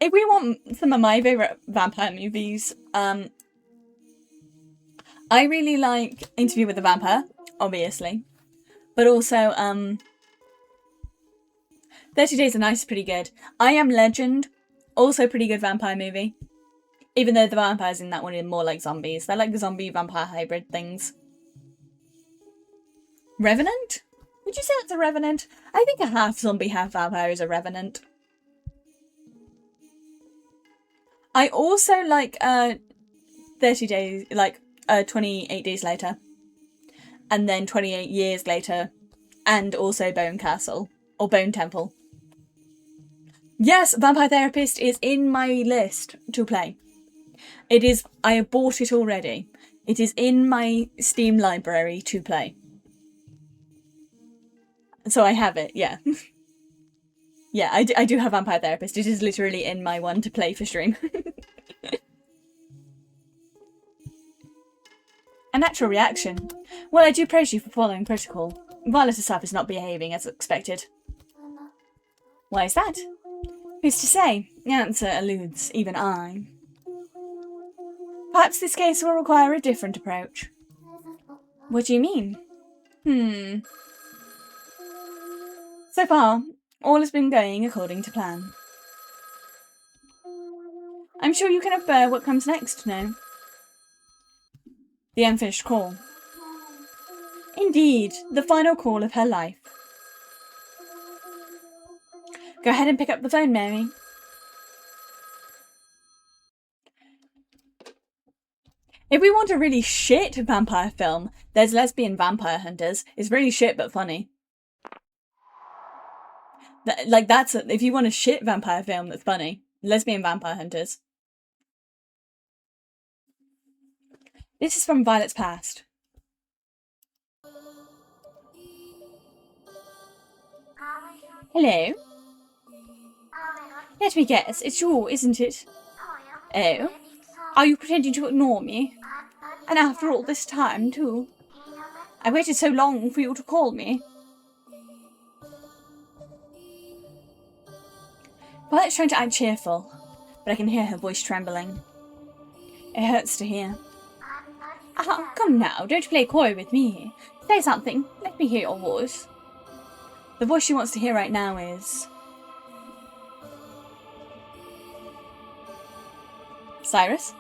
Speaker 1: If we want some of my favourite vampire movies, I really like Interview with the Vampire, obviously. But also, 30 Days a Night is pretty good. I Am Legend, also pretty good vampire movie. Even though the vampires in that one are more like zombies. They're like zombie-vampire hybrid things. Revenant? Would you say that's a Revenant? I think a half zombie, half vampire is a Revenant. I also like 30 days, like 28 Days Later. And then 28 Years Later. And also Bone Castle. Or Bone Temple. Yes, Vampire Therapist is in my list to play. It is, I have bought it already. It is in my Steam library to play. So I have it, yeah. Yeah, I do have Vampire Therapist. It is literally in my one to play for stream. A natural reaction. Well, I do praise you for following protocol. Violet herself is not behaving as expected. Why is that? Who's to say? The answer eludes even I. Perhaps this case will require a different approach. What do you mean? So far, all has been going according to plan. I'm sure you can infer what comes next, no? The unfinished call. Indeed, the final call of her life. Go ahead and pick up the phone, Mary. If we want a really shit vampire film, there's Lesbian Vampire Hunters. It's really shit but funny. If you want a shit vampire film that's funny, Lesbian Vampire Hunters. This is from Violet's past. Hello? Let me guess, it's you, isn't it? Oh? Are you pretending to ignore me? And after all this time, too? I waited so long for you to call me. Violet's trying to act cheerful, but I can hear her voice trembling. It hurts to hear. Come now, don't play coy with me. Say something, let me hear your voice. The voice she wants to hear right now is... Cyrus?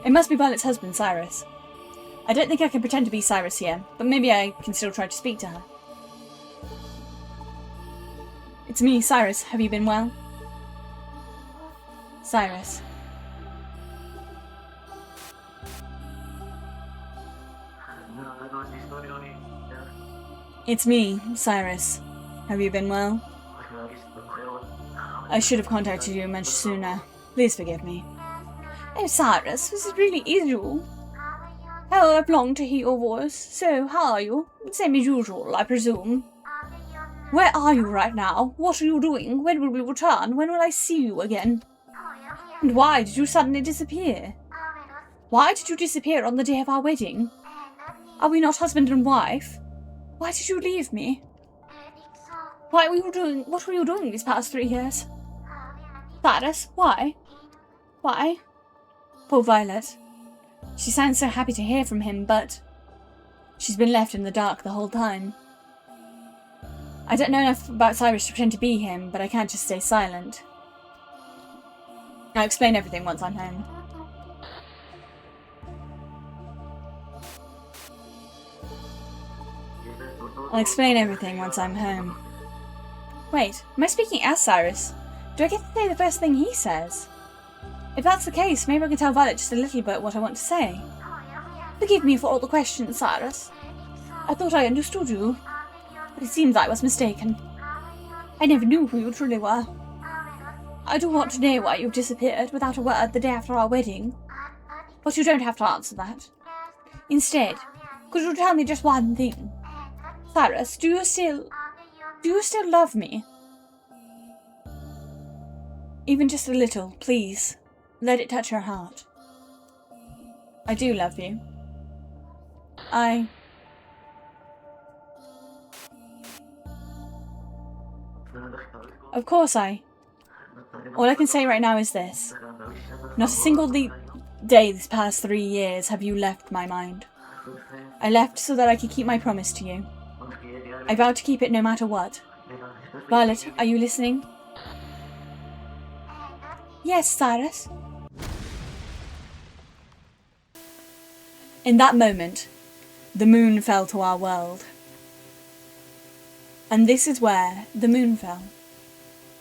Speaker 1: It must be Violet's husband, Cyrus. I don't think I can pretend to be Cyrus here, but maybe I can still try to speak to her. It's me, Cyrus. Have you been well? Cyrus. It's me, Cyrus. Have you been well? I should have contacted you much sooner. Please forgive me. Oh, Cyrus, this really is you. How I've longed to hear your voice. So, how are you? Same as usual, I presume. Where are you right now? What are you doing? When will we return? When will I see you again? And why did you suddenly disappear? Why did you disappear on the day of our wedding? Are we not husband and wife? Why did you leave me? What were you doing these past 3 years? Cyrus, why? Why? Poor Violet. She sounds so happy to hear from him, but she's been left in the dark the whole time. I don't know enough about Cyrus to pretend to be him, but I can't just stay silent. I'll explain everything once I'm home. I'll explain everything once I'm home. Wait, am I speaking as Cyrus? Do I get to say the first thing he says? If that's the case, maybe I can tell Violet just a little bit what I want to say. Forgive me for all the questions, Cyrus. I thought I understood you, but it seems I was mistaken. I never knew who you truly were. I do want to know why you've disappeared without a word the day after our wedding, but you don't have to answer that. Instead, could you tell me just one thing? Cyrus, do you still love me? Even just a little, please. Let it touch her heart. I do love you. Of course all I can say right now is this. Not a single day this past 3 years have you left my mind. I left so that I could keep my promise to you. I vowed to keep it no matter what. Violet, are you listening? Yes, Cyrus. In that moment, the moon fell to our world. And this is where the moon fell.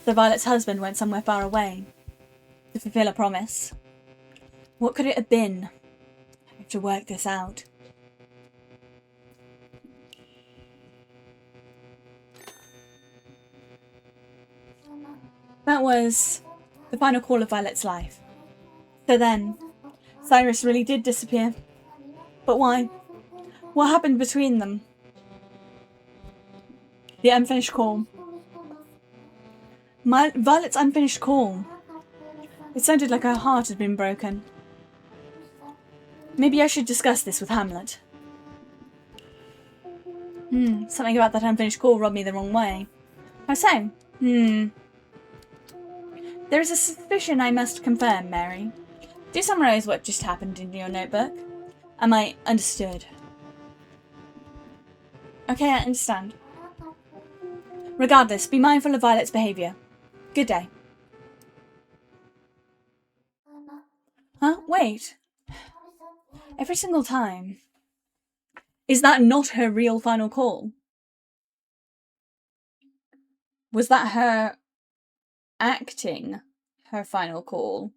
Speaker 1: So Violet's husband went somewhere far away to fulfill a promise. What could it have been? I have to work this out. That was the final call of Violet's life. So then, Cyrus really did disappear. But why? What happened between them? The unfinished call. Violet's unfinished call. It sounded like her heart had been broken. Maybe I should discuss this with Hamlet. Something about that unfinished call rubbed me the wrong way. How so? There is a suspicion I must confirm, Mary. Do summarise what just happened in your notebook. Am I understood? Okay, I understand. Regardless, be mindful of Violet's behaviour. Good day. Huh? Wait. Every single time. Is that not her real final call? Was that her acting her final call?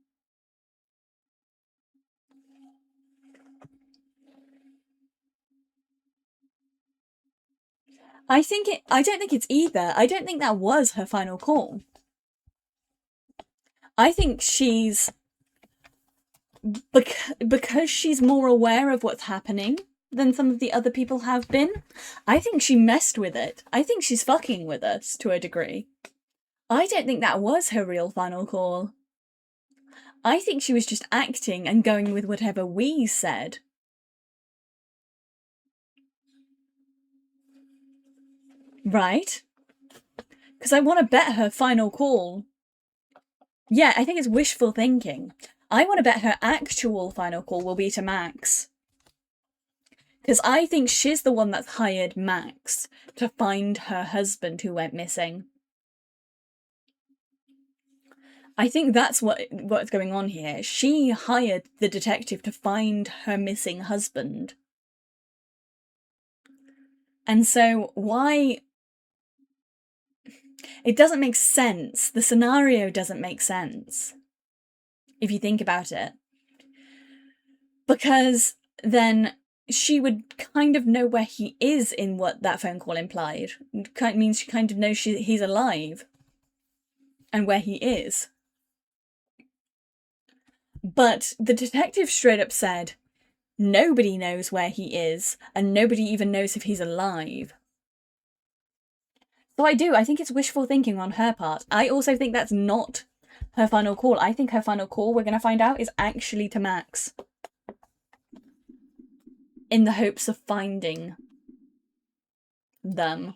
Speaker 1: I don't think it's either. I don't think that was her final call. I think she's... Because she's more aware of what's happening than some of the other people have been, I think she messed with it. I think she's fucking with us to a degree. I don't think that was her real final call. I think she was just acting and going with whatever we said. Right? Because I want to bet her final call. Yeah, I think it's wishful thinking. I want to bet her actual final call will be to Max. Because I think she's the one that's hired Max to find her husband who went missing. I think that's what's going on here. She hired the detective to find her missing husband. And so why... It doesn't make sense. The scenario doesn't make sense, if you think about it. Because then she would kind of know where he is in what that phone call implied. It means she kind of knows he's alive and where he is. But the detective straight up said, nobody knows where he is, and nobody even knows if he's alive. So I think it's wishful thinking on her part. I also think that's not her final call. I think her final call, we're going to find out, is actually to Max. In the hopes of finding them.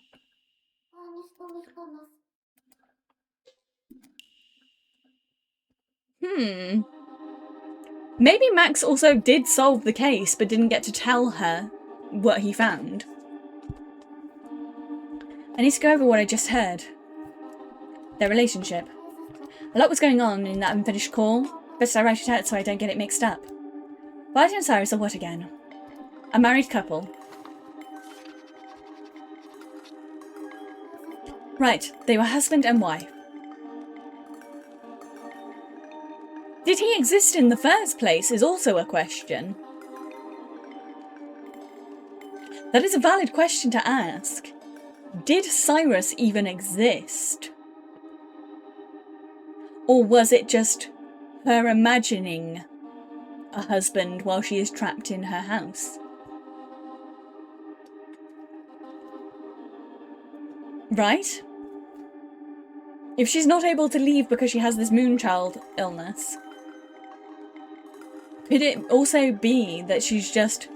Speaker 1: Maybe Max also did solve the case, but didn't get to tell her what he found. I need to go over what I just heard. Their relationship. A lot was going on in that unfinished call. Best I write it out so I don't get it mixed up. Violet and Cyrus are what again? A married couple. Right, they were husband and wife. Did he exist in the first place is also a question. That is a valid question to ask. Did Cyrus even exist? Or was it just her imagining a husband while she is trapped in her house? Right? If she's not able to leave because she has this moonchild illness, could it also be that she's just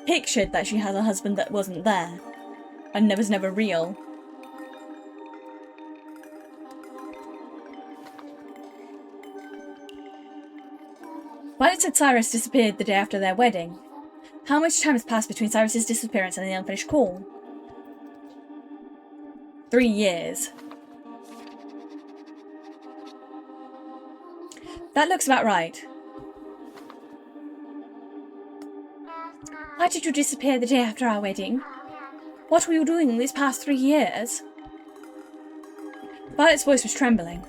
Speaker 1: pictured that she has a husband that wasn't there and was never real. Violet said Cyrus disappeared the day after their wedding. How much time has passed between Cyrus's disappearance and the unfinished call? 3 years. That looks about right. Why did you disappear the day after our wedding? What were you doing these past 3 years? Violet's voice was trembling.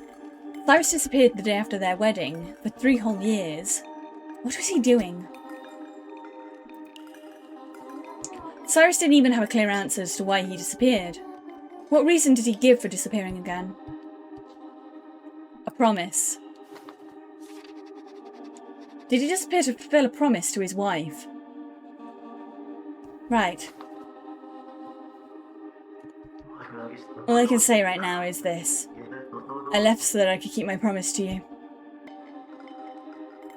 Speaker 1: Cyrus disappeared the day after their wedding for 3 whole years. What was he doing? Cyrus didn't even have a clear answer as to why he disappeared. What reason did he give for disappearing again? A promise. Did he disappear to fulfill a promise to his wife? Right. All I can say right now is this. I left so that I could keep my promise to you.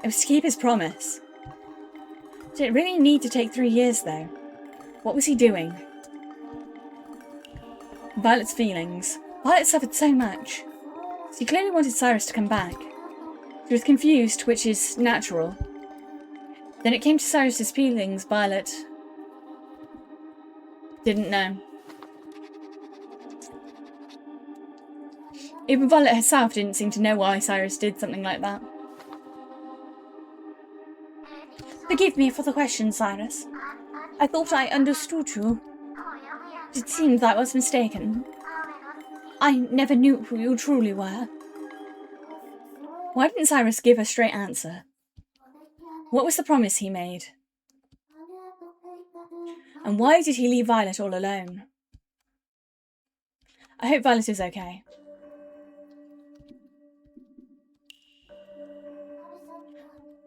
Speaker 1: It was to keep his promise. Did it really need to take 3 years, though? What was he doing? Violet's feelings. Violet suffered so much. She clearly wanted Cyrus to come back. She was confused, which is natural. Then it came to Cyrus's feelings. Violet didn't know. Even Violet herself didn't seem to know why Cyrus did something like that. Forgive me for the question, Cyrus. I thought I understood you. It seems I was mistaken. I never knew who you truly were. Why didn't Cyrus give a straight answer? What was the promise he made? And why did he leave Violet all alone? I hope Violet is okay.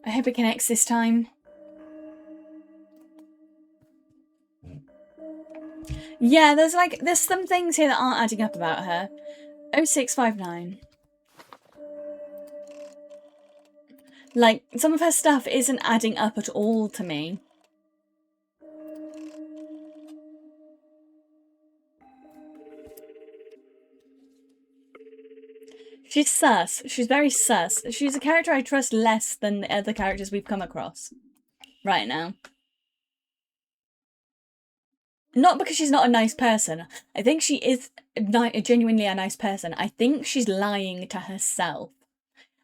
Speaker 1: I hope it connects this time. Yeah, there's some things here that aren't adding up about her. 0659. Like, some of her stuff isn't adding up at all to me. She's sus. She's very sus. She's a character I trust less than the other characters we've come across right now. Not because she's not a nice person. I think she is genuinely a nice person. I think she's lying to herself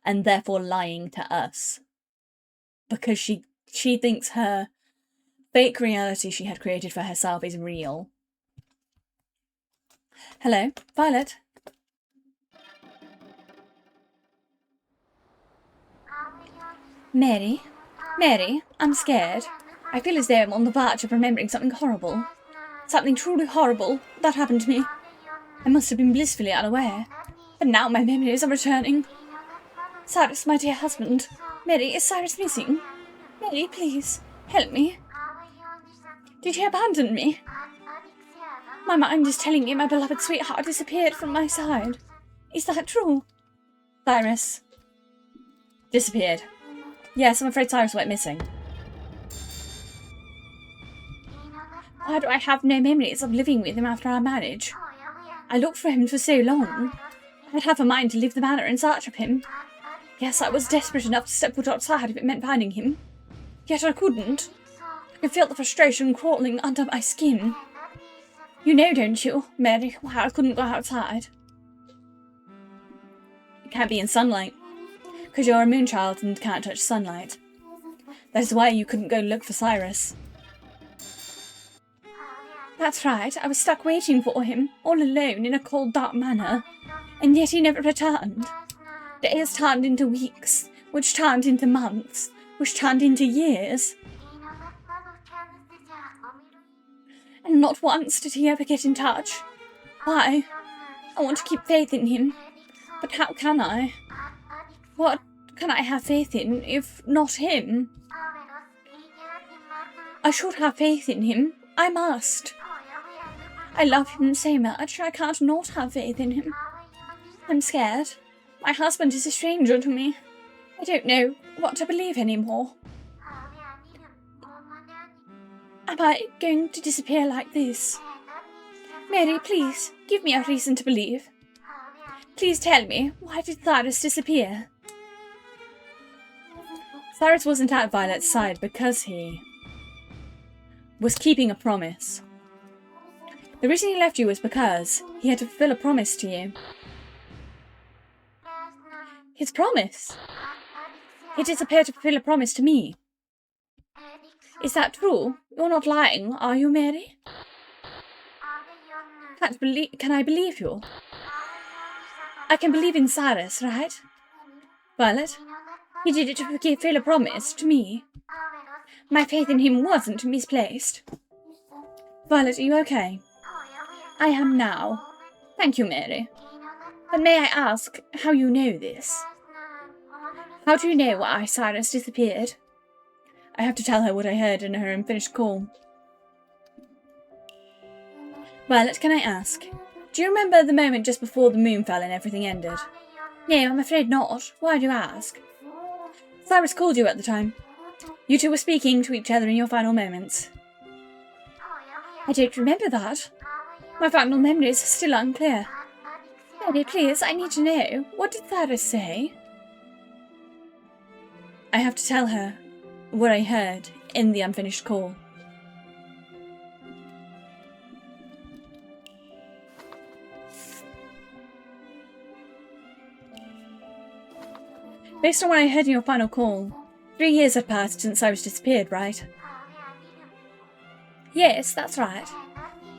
Speaker 1: and therefore lying to us. Because she thinks her fake reality she had created for herself is real. Hello, Violet. Mary? Mary, I'm scared. I feel as though I'm on the verge of remembering something horrible. Something truly horrible that happened to me. I must have been blissfully unaware. But now my memories are returning. Cyrus, my dear husband. Mary, is Cyrus missing? Mary, please, help me. Did he abandon me? My mind is telling me my beloved sweetheart disappeared from my side. Is that true? Cyrus. Disappeared. Yes, I'm afraid Cyrus went missing. Why do I have no memories of living with him after our marriage? I looked for him for so long. I'd have a mind to leave the manor in search of him. Yes, I was desperate enough to step foot outside if it meant finding him. Yet I couldn't. I could feel the frustration crawling under my skin. You know, don't you, Mary, why I couldn't go outside? You can't be in sunlight. Because you're a moonchild and can't touch sunlight. That is why you couldn't go look for Cyrus. That's right, I was stuck waiting for him, all alone in a cold, dark manor, and yet he never returned. Days turned into weeks, which turned into months, which turned into years. And not once did he ever get in touch. Why? I want to keep faith in him, but how can I? What can I have faith in if not him? I should have faith in him. I must. I love him so much, I can't not have faith in him. I'm scared. My husband is a stranger to me. I don't know what to believe anymore. am I going to disappear like this? Mary, please, give me a reason to believe. Please tell me, why did Cyrus disappear? Cyrus wasn't at Violet's side because he was keeping a promise. The reason he left you was because he had to fulfill a promise to you. His promise? He disappeared to fulfill a promise to me. Is that true? You're not lying, are you, Mary? Can I believe you? I can believe in Cyrus, right? Violet, he did it to fulfill a promise to me. My faith in him wasn't misplaced. Violet, are you okay? I am now. Thank you, Mary. But may I ask how you know this? How do you know why Cyrus disappeared? I have to tell her what I heard in her unfinished call. Violet, can I ask? Do you remember the moment just before the moon fell and everything ended? No, I'm afraid not. Why do you ask? Cyrus called you at the time. You two were speaking to each other in your final moments. I don't remember that. My final memories are still unclear. Daddy, please, I need to know. What did Cyrus say? I have to tell her what I heard in the unfinished call. Based on what I heard in your final call, 3 years have passed since Cyrus disappeared, right? Yes, that's right.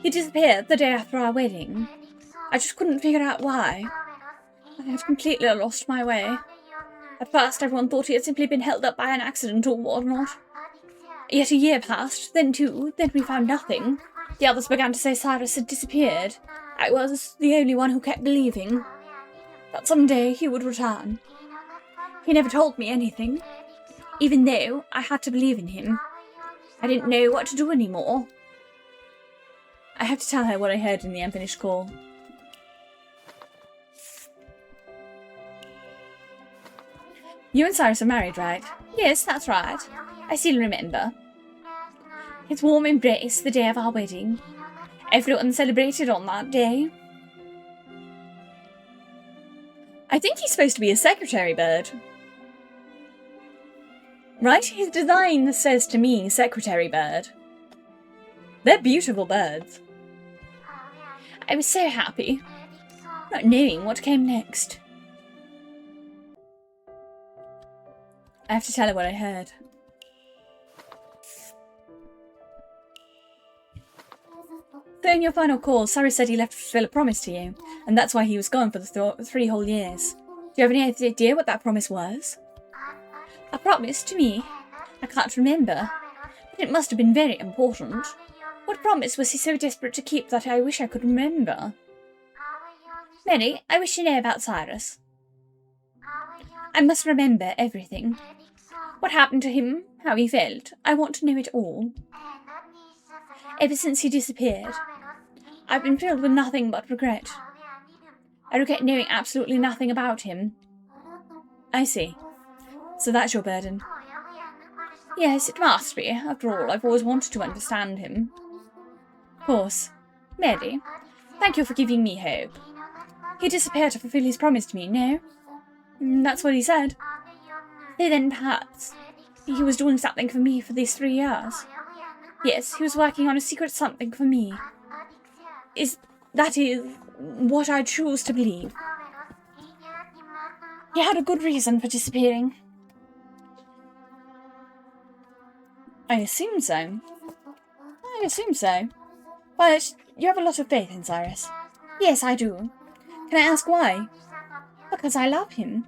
Speaker 1: He disappeared the day after our wedding. I just couldn't figure out why. I had completely lost my way. At first, everyone thought he had simply been held up by an accident or whatnot. Yet a year passed, then 2, then we found nothing. The others began to say Cyrus had disappeared. I was the only one who kept believing that someday he would return. He never told me anything. Even though I had to believe in him, I didn't know what to do anymore. I have to tell her what I heard in the unfinished call. You and Cyrus are married, right? Yes, that's right. I still remember. His warm embrace the day of our wedding. Everyone celebrated on that day. I think he's supposed to be a secretary bird. Right? His design says to me secretary bird. They're beautiful birds. I was so happy, not knowing what came next. I have to tell her what I heard. So in your final call, Cyrus said he left to fulfill a promise to you, and that's why he was gone for the 3 whole years. Do you have any idea what that promise was? A promise to me? I can't remember, but it must have been very important. What promise was he so desperate to keep that I wish I could remember? Mary, I wish you know about Cyrus. I must remember everything. What happened to him, how he felt. I want to know it all. Ever since he disappeared, I've been filled with nothing but regret. I regret knowing absolutely nothing about him. I see. So that's your burden. Yes, it must be. After all, I've always wanted to understand him. Of course. Mary, thank you for giving me hope. He disappeared to fulfill his promise to me, no? That's what he said. So then perhaps he was doing something for me for these 3 years. Yes, he was working on a secret something for me. That is what I choose to believe. He had a good reason for disappearing. I assume so. But you have a lot of faith in Cyrus. Yes, I do. Can I ask why? Because I love him.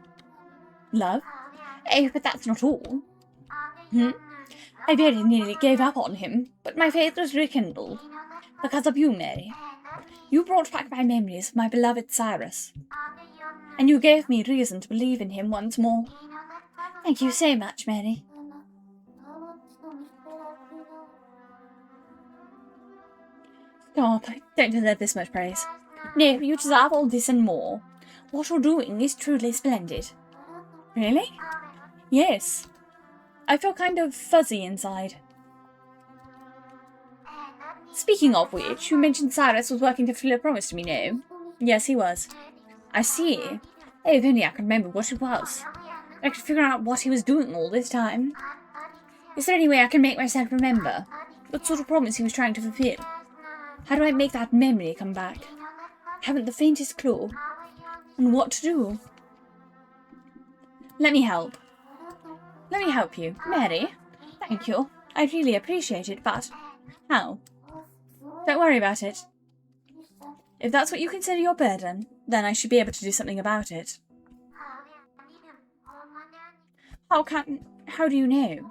Speaker 1: Love? Oh, but that's not all. I very nearly gave up on him, but my faith was rekindled. Because of you, Mary. You brought back my memories of my beloved Cyrus. And you gave me reason to believe in him once more. Thank you so much, Mary. Stop, I don't deserve this much praise. No, you deserve all this and more. What you're doing is truly splendid. Really? Yes. I feel kind of fuzzy inside. Speaking of which, you mentioned Cyrus was working to fulfill a promise to me now. Yes, he was. I see. Hey, if only I could remember what it was. I could figure out what he was doing all this time. Is there any way I can make myself remember what sort of promise he was trying to fulfill? How do I make that memory come back? I haven't the faintest clue on what to do. Let me help. Let me help you. Mary, thank you. I really appreciate it, but how? Don't worry about it. If that's what you consider your burden, then I should be able to do something about it. How do you know?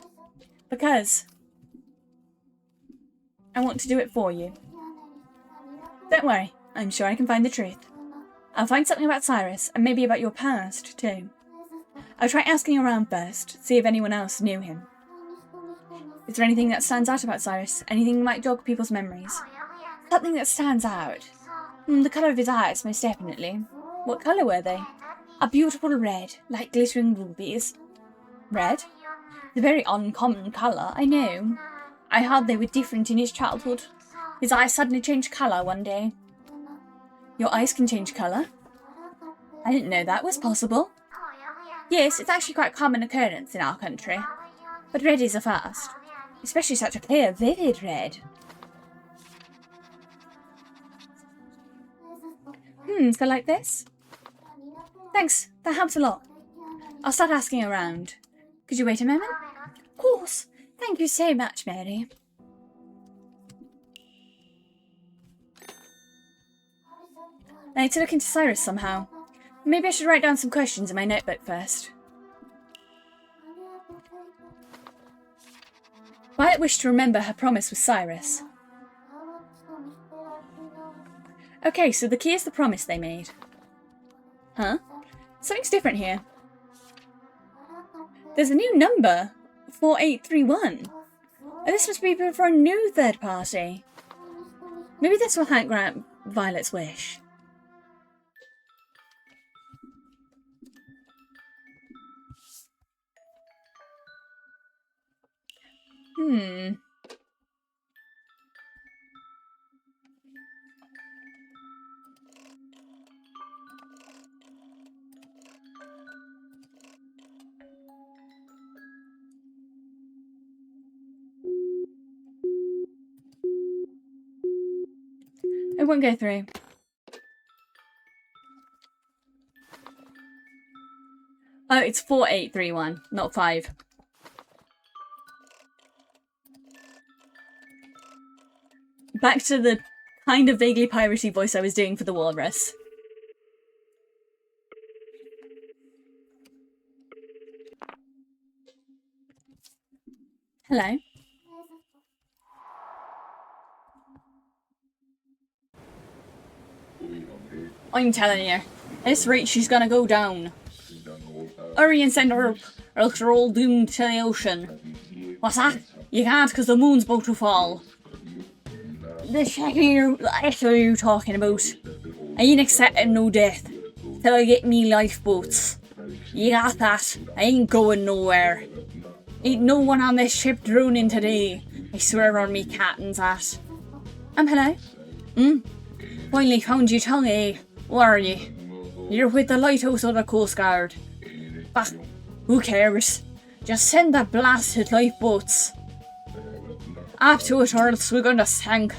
Speaker 1: Because I want to do it for you. Don't worry, I'm sure I can find the truth. I'll find something about Cyrus, and maybe about your past, too. I'll try asking around first, see if anyone else knew him. Is there anything that stands out about Cyrus? Anything that might jog people's memories? Something that stands out? The colour of his eyes, most definitely. What colour were they? A beautiful red, like glittering rubies. Red? A very uncommon colour, I know. I heard they were different in his childhood. His eyes suddenly changed colour one day. Your eyes can change colour? I didn't know that was possible. Yes, it's actually quite a common occurrence in our country. But red is a first. Especially such a clear, vivid red. So like this? Thanks, that helps a lot. I'll start asking around. Could you wait a moment? Of course. Thank you so much, Mary. I need to look into Cyrus somehow. Maybe I should write down some questions in my notebook first. Violet wished to remember her promise with Cyrus. Okay, so the key is the promise they made. Huh? Something's different here. There's a new number. 4831. Oh, this must be for a new third party. Maybe this will help grant Violet's wish. It won't go through. Oh, it's 4831, not 5. Back to the kind of vaguely piratey voice I was doing for the walrus. Hello. I'm telling you, this rate she's gonna go down. Hurry and send her up, or else you're all doomed to the ocean. What's that? You can't because the moon's about to fall. The heck are you talking about? I ain't accepting no death till I get me lifeboats. You got that? I ain't going nowhere. Ain't no one on this ship drowning today. I swear on me cat and that. Hello? Finally found you tongue, eh? Where are you? You're with the lighthouse of the Coast Guard. Bah, who cares? Just send the blasted lifeboats. Up to it or else we're gonna sink.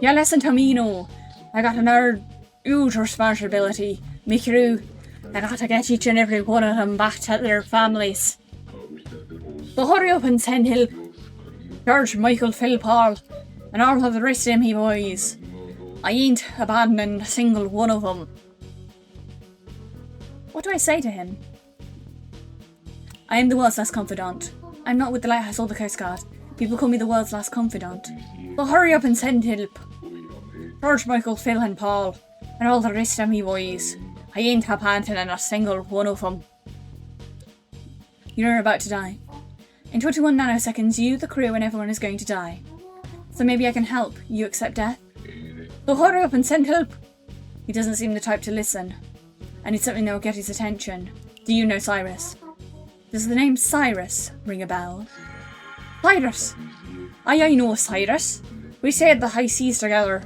Speaker 1: You listen to me now. I got another huge responsibility. Me crew. I gotta get each and every one of them back to their families. So hurry up and send help. George, Michael, Phil, Paul, and all of the rest of them, he boys. I ain't abandoning a single one of them. What do I say to him? I am the world's last confidant. I'm not with the lighthouse or the Coast Guard. People call me the world's last confidant. So hurry up and send help. George, Michael, Phil and Paul, and all the rest of me boys. I ain't abandoning a single one of them. You're about to die. In 21 nanoseconds, you, the crew, and everyone is going to die. So maybe I can help. You accept death? So hurry up and send help! He doesn't seem the type to listen. I need something that will get his attention. Do you know Cyrus? Does the name Cyrus ring a bell? Cyrus! I know Cyrus. We sailed the high seas together.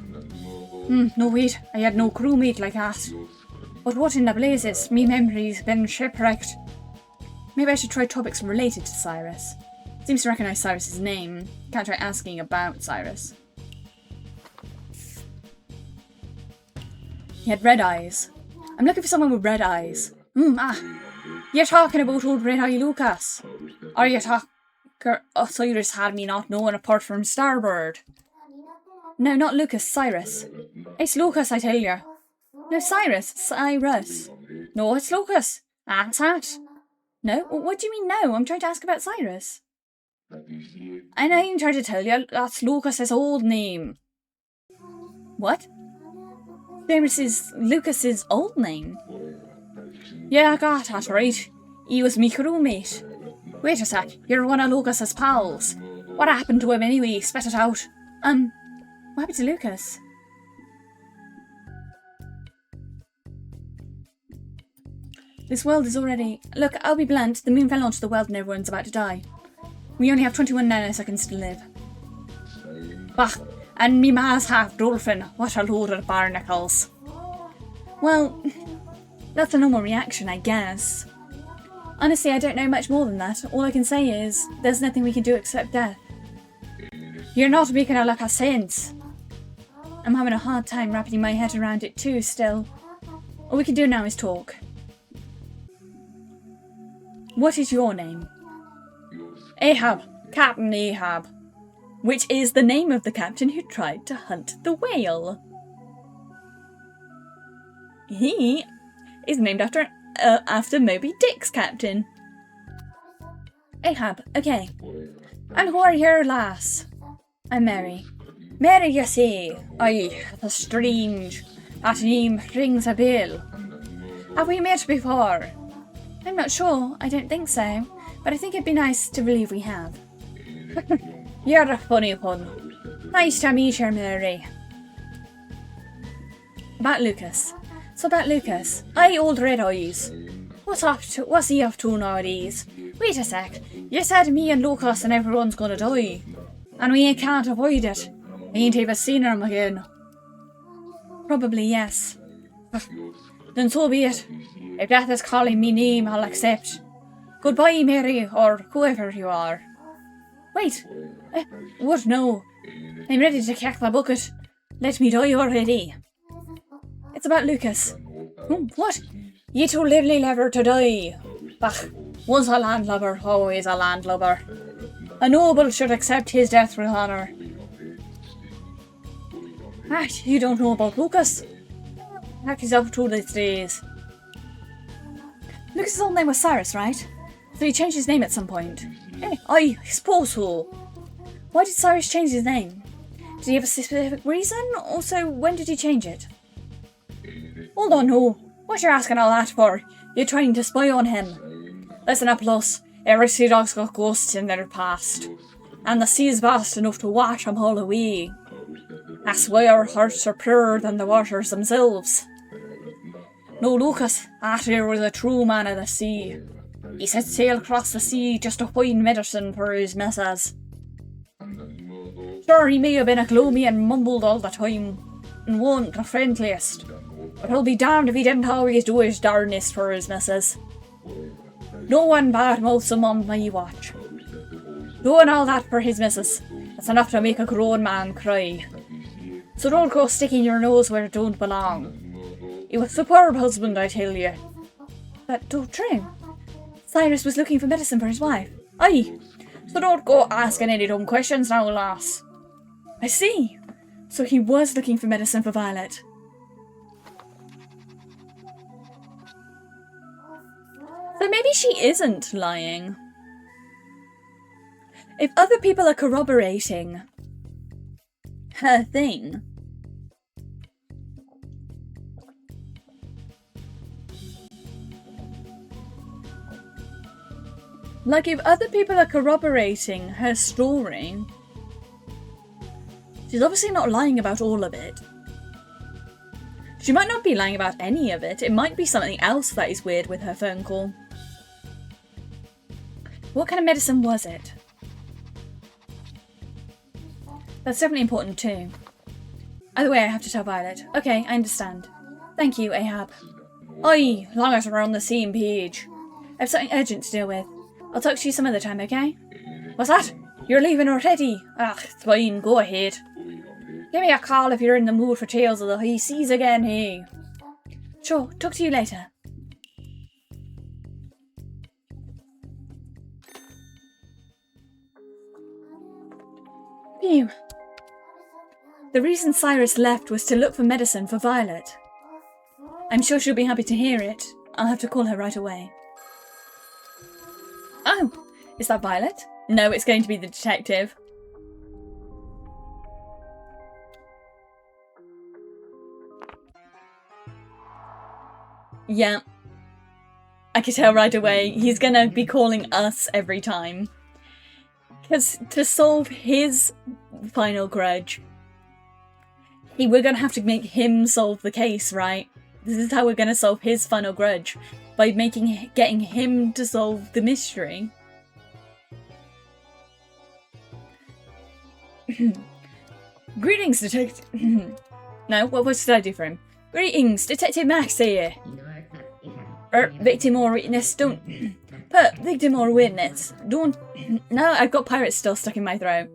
Speaker 1: No wait, I had no crewmate like that. But what in the blazes? Me memory's been shipwrecked. Maybe I should try topics related to Cyrus. Seems to recognise Cyrus's name. Can't try asking about Cyrus. He had red eyes. I'm looking for someone with red eyes. You're talking about old Red Eye Lucas. Or you talk... Cyrus had me not knowing apart from Starbird. No, not Lucas, Cyrus. It's Lucas, I tell you. No, Cyrus. No, it's Lucas. That's that. No? What do you mean no? I'm trying to ask about Cyrus. And I'm trying to tell you, that's Lucas's old name. What? Cyrus is Lucas's old name? Yeah, I got that right. He was me crewmate. Wait a sec, you're one of Lucas's pals. What happened to him anyway? Spit it out. What happened to Lucas? This world is already... Look, I'll be blunt. The moon fell onto the world and everyone's about to die. We only have 21 nanoseconds to live. Bah, and me ma's half dolphin. What a load of barnacles. Well, that's a normal reaction, I guess. Honestly, I don't know much more than that. All I can say is, there's nothing we can do except death. You're not making a lot of sense. I'm having a hard time wrapping my head around it too, still. All we can do now is talk. What is your name? Ahab. Captain Ahab. Which is the name of the captain who tried to hunt the whale. He is named after Moby Dick's captain. Ahab, okay. And who are your lass? I'm Mary. Mary, you say? Aye, that's strange. That name rings a bell. Have we met before? I'm not sure. I don't think so. But I think it'd be nice to believe we have. You're a funny one. Nice to meet you, Mary. About Lucas. So about Lucas. Aye, old Red Eyes. What's he up to nowadays? Wait a sec. You said me and Lucas and everyone's gonna die. And we can't avoid it. Ain't even seen him again. Probably yes. Then so be it. If death is calling me name, I'll accept. Goodbye, Mary, or whoever you are. Wait. What? No. I'm ready to kick the bucket. Let me die already. It's about Lucas. What? You too lively lever to die. Bah. Once a landlubber, always a landlubber. A noble should accept his death with honour. You don't know about Lucas? He's up to these days. Lucas's old name was Cyrus, right? So he changed his name at some point. I suppose so. Why did Cyrus change his name? Did he have a specific reason? Also, when did he change it? Hold on, no. What you asking all that for? You're trying to spy on him. Listen up, Lus. Every sea dog's got ghosts in their past. And the sea's vast enough to wash them all away. That's why our hearts are purer than the waters themselves. No, Lucas, that here was a true man of the sea. He set sail across the sea just to find medicine for his missus. Sure, he may have been a gloomy and mumbled all the time, and wasn't the friendliest, but I'll be damned if he didn't always do his darnest for his missus. No one bad-mouths him on my watch. Doing all that for his missus, that's enough to make a grown man cry. So don't go sticking your nose where it don't belong. He was a superb husband, I tell you. But don't true. Cyrus was looking for medicine for his wife. Aye. So don't go asking any dumb questions now, lass. I see. So he was looking for medicine for Violet. So maybe she isn't lying. If other people are corroborating her thing, like if other people are corroborating her story, she's obviously not lying about all of it. She might not be lying about any of it. It might be something else that is weird with her phone call. What kind of medicine was it? That's definitely important too. Either way, I have to tell Violet. Okay, I understand. Thank you, Ahab. Oi, long as we're on the same page. I have something urgent to deal with. I'll talk to you some other time, okay? What's that? You're leaving already? Ah, it's fine, go ahead. Give me a call if you're in the mood for Tales of the High Seas again, hey? Sure, talk to you later. Phew. The reason Cyrus left was to look for medicine for Violet. I'm sure she'll be happy to hear it. I'll have to call her right away. Oh, is that Violet? No, it's going to be the detective. Yeah. I could tell right away. He's gonna be calling us every time. Because to solve his final grudge, we're gonna have to make him solve the case, right? This is how we're gonna solve his final grudge. By getting him to solve the mystery. Greetings, Detective... No, what did I do for him? Greetings, Detective Max here. Victim or witness, don't... victim or witness, don't... No, I've got pirates still stuck in my throat.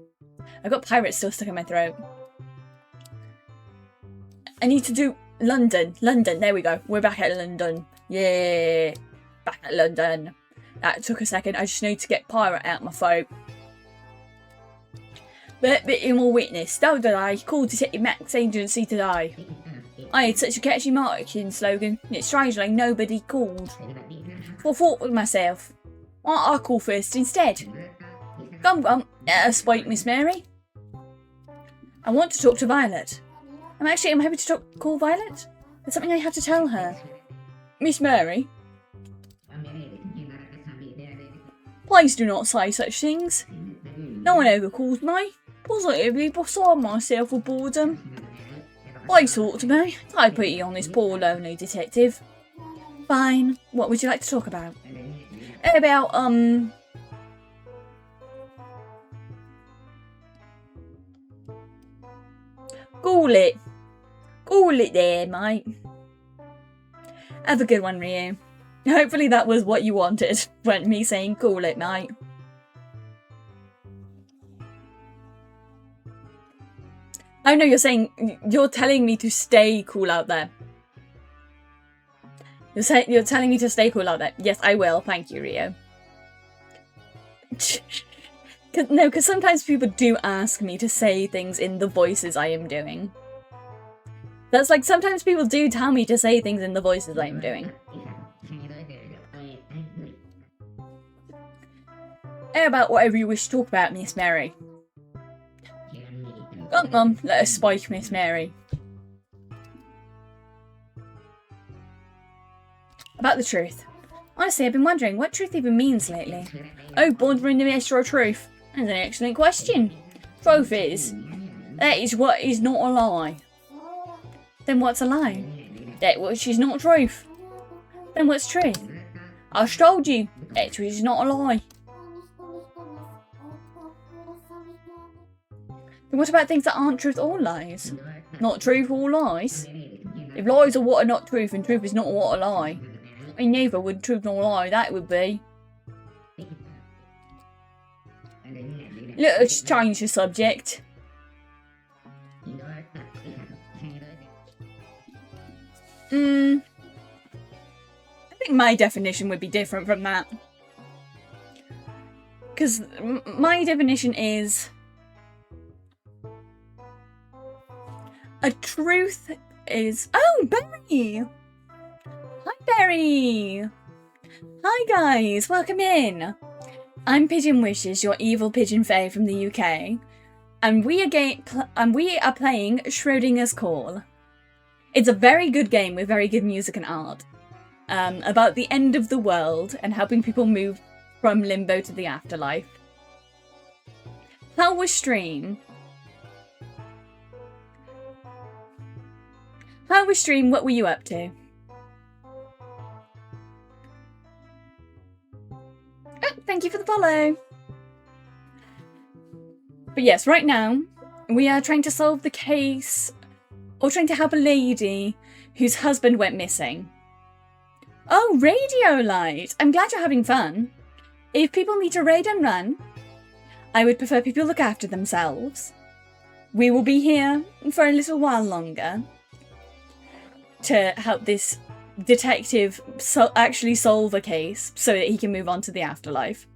Speaker 1: I need to do... London, there we go. We're back at London. Yeah, back at London. That took a second. I just need to get pirate out my throat. Victim or witness, don't I called Detective Max Agency today. I had such a catchy marketing slogan, yet strangely nobody called. I thought with myself, why don't I call first instead? Come, let us speak, Miss Mary. I want to talk to Violet. I'm happy to call Violet. There's something I have to tell her. Miss Mary? Please do not say such things. No one ever calls me. Positively beside myself with boredom. Please talk to me. Take pity on this poor lonely detective. Fine. What would you like to talk about? About, Call it there, mate. Have a good one, Ryu. Hopefully that was what you wanted, when me saying call it, mate. Oh no, you're telling me to stay cool out there. You're telling me to stay cool out there. Yes, I will. Thank you, Rio. No, because sometimes people do ask me to say things in the voices I am doing. That's like, sometimes people do tell me to say things in the voices I am doing. How about whatever you wish to talk about, Miss Mary? Come on, let us speak, Miss Mary. About the truth. Honestly, I've been wondering what truth even means lately. Oh, pondering the mystery of truth. That's an excellent question. Truth that is what is not a lie. Then what's a lie? That which is not truth. Then what's truth? I told you, that which is not a lie. Then what about things that aren't truth or lies? Not truth or lies? If lies are what are not truth and truth is not what a lie, I mean, neither would truth nor lie, that would be. Let's change the subject. I think my definition would be different from that. Because my definition is... a truth is... Oh, Barry! Hi, Barry! Hi, guys! Welcome in! I'm Pigeon Wishes, your evil pigeon fae from the UK. And we are playing Schrödinger's Call. It's a very good game with very good music and art. About the end of the world and helping people move from limbo to the afterlife. How was stream? How was stream? What were you up to? Oh, thank you for the follow. But yes, right now, We are trying to solve the case, or trying to help a lady whose husband went missing. Oh, radio light! I'm glad you're having fun. If people need to raid and run, I would prefer people look after themselves. We will be here for a little while longer to help this detective actually solve a case so that he can move on to the afterlife.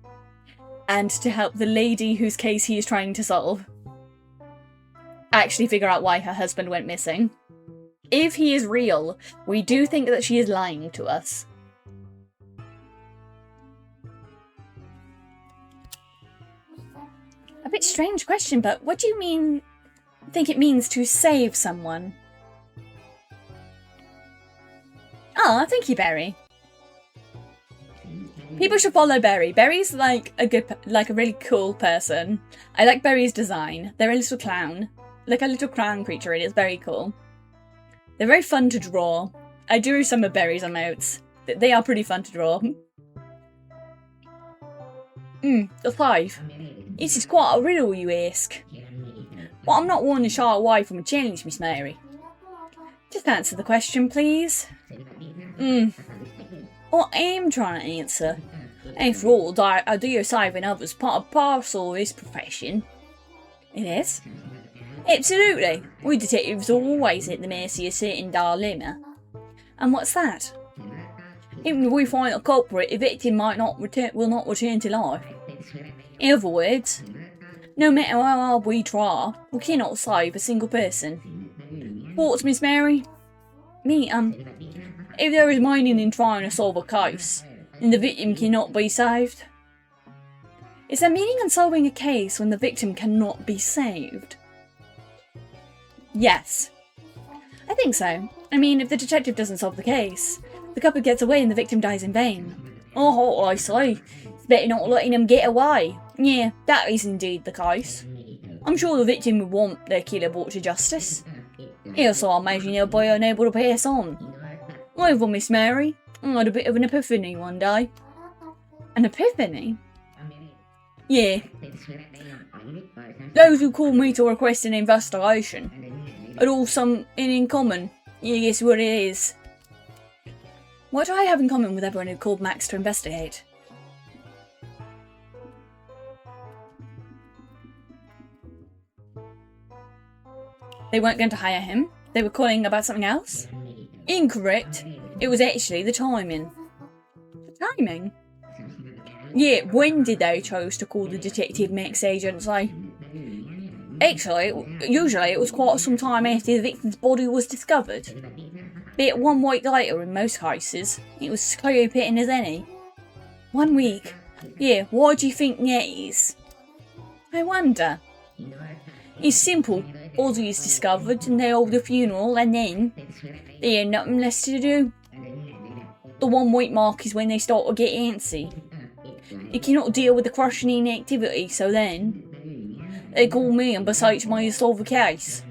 Speaker 1: And to help the lady whose case he is trying to solve actually figure out why her husband went missing. If he is real, we do think that she is lying to us. A bit strange question, but what do you think it means to save someone? Ah, thank you, Berry. People should follow Berry. Berry's like a really cool person. I like Berry's design. They're a little clown. Like a little clown creature, it is very cool. They're very fun to draw. I drew some of Berry's emotes. They are pretty fun to draw. The 5. This is quite a riddle, you ask. But I'm not one to shy away from a challenge, Miss Mary. Just answer the question, please. I am trying to answer. After all, I do saving others part and parcel of this profession. It is? Absolutely. We detectives are always at the mercy of certain dilemma. And what's that? Even if we find a culprit, the victim will not return to life. In other words, no matter how hard we try, we cannot save a single person. Thoughts, Miss Mary? Me, if there is meaning in trying to solve a case, then the victim cannot be saved. Is there meaning in solving a case when the victim cannot be saved? Yes. I think so. I mean, if the detective doesn't solve the case, the couple gets away and the victim dies in vain. Oh, I see. It's better not letting them get away. Yeah, that is indeed the case. I'm sure the victim would want their killer brought to justice. Yes, I imagine they'll be unable to pass on. However, Miss Mary, I had a bit of an epiphany one day. An epiphany? Yeah. Those who called me to request an investigation had all something in common. You guess what it is. What do I have in common with everyone who called Max to investigate? They weren't going to hire him? They were calling about something else? Incorrect. It was actually the timing. The timing? Yeah, when did they choose to call the Detective Max agency? Actually, usually it was quite some time after the victim's body was discovered. Be it 1 week later in most cases. It was as clear pitting as any. 1 week? Yeah, why do you think that is? I wonder. It's simple. Body is discovered and they hold a funeral and then they had nothing less to do. The 1 week mark is when they start to get antsy. They cannot deal with the crushing inactivity, so then they call me and beseech me to solve the case.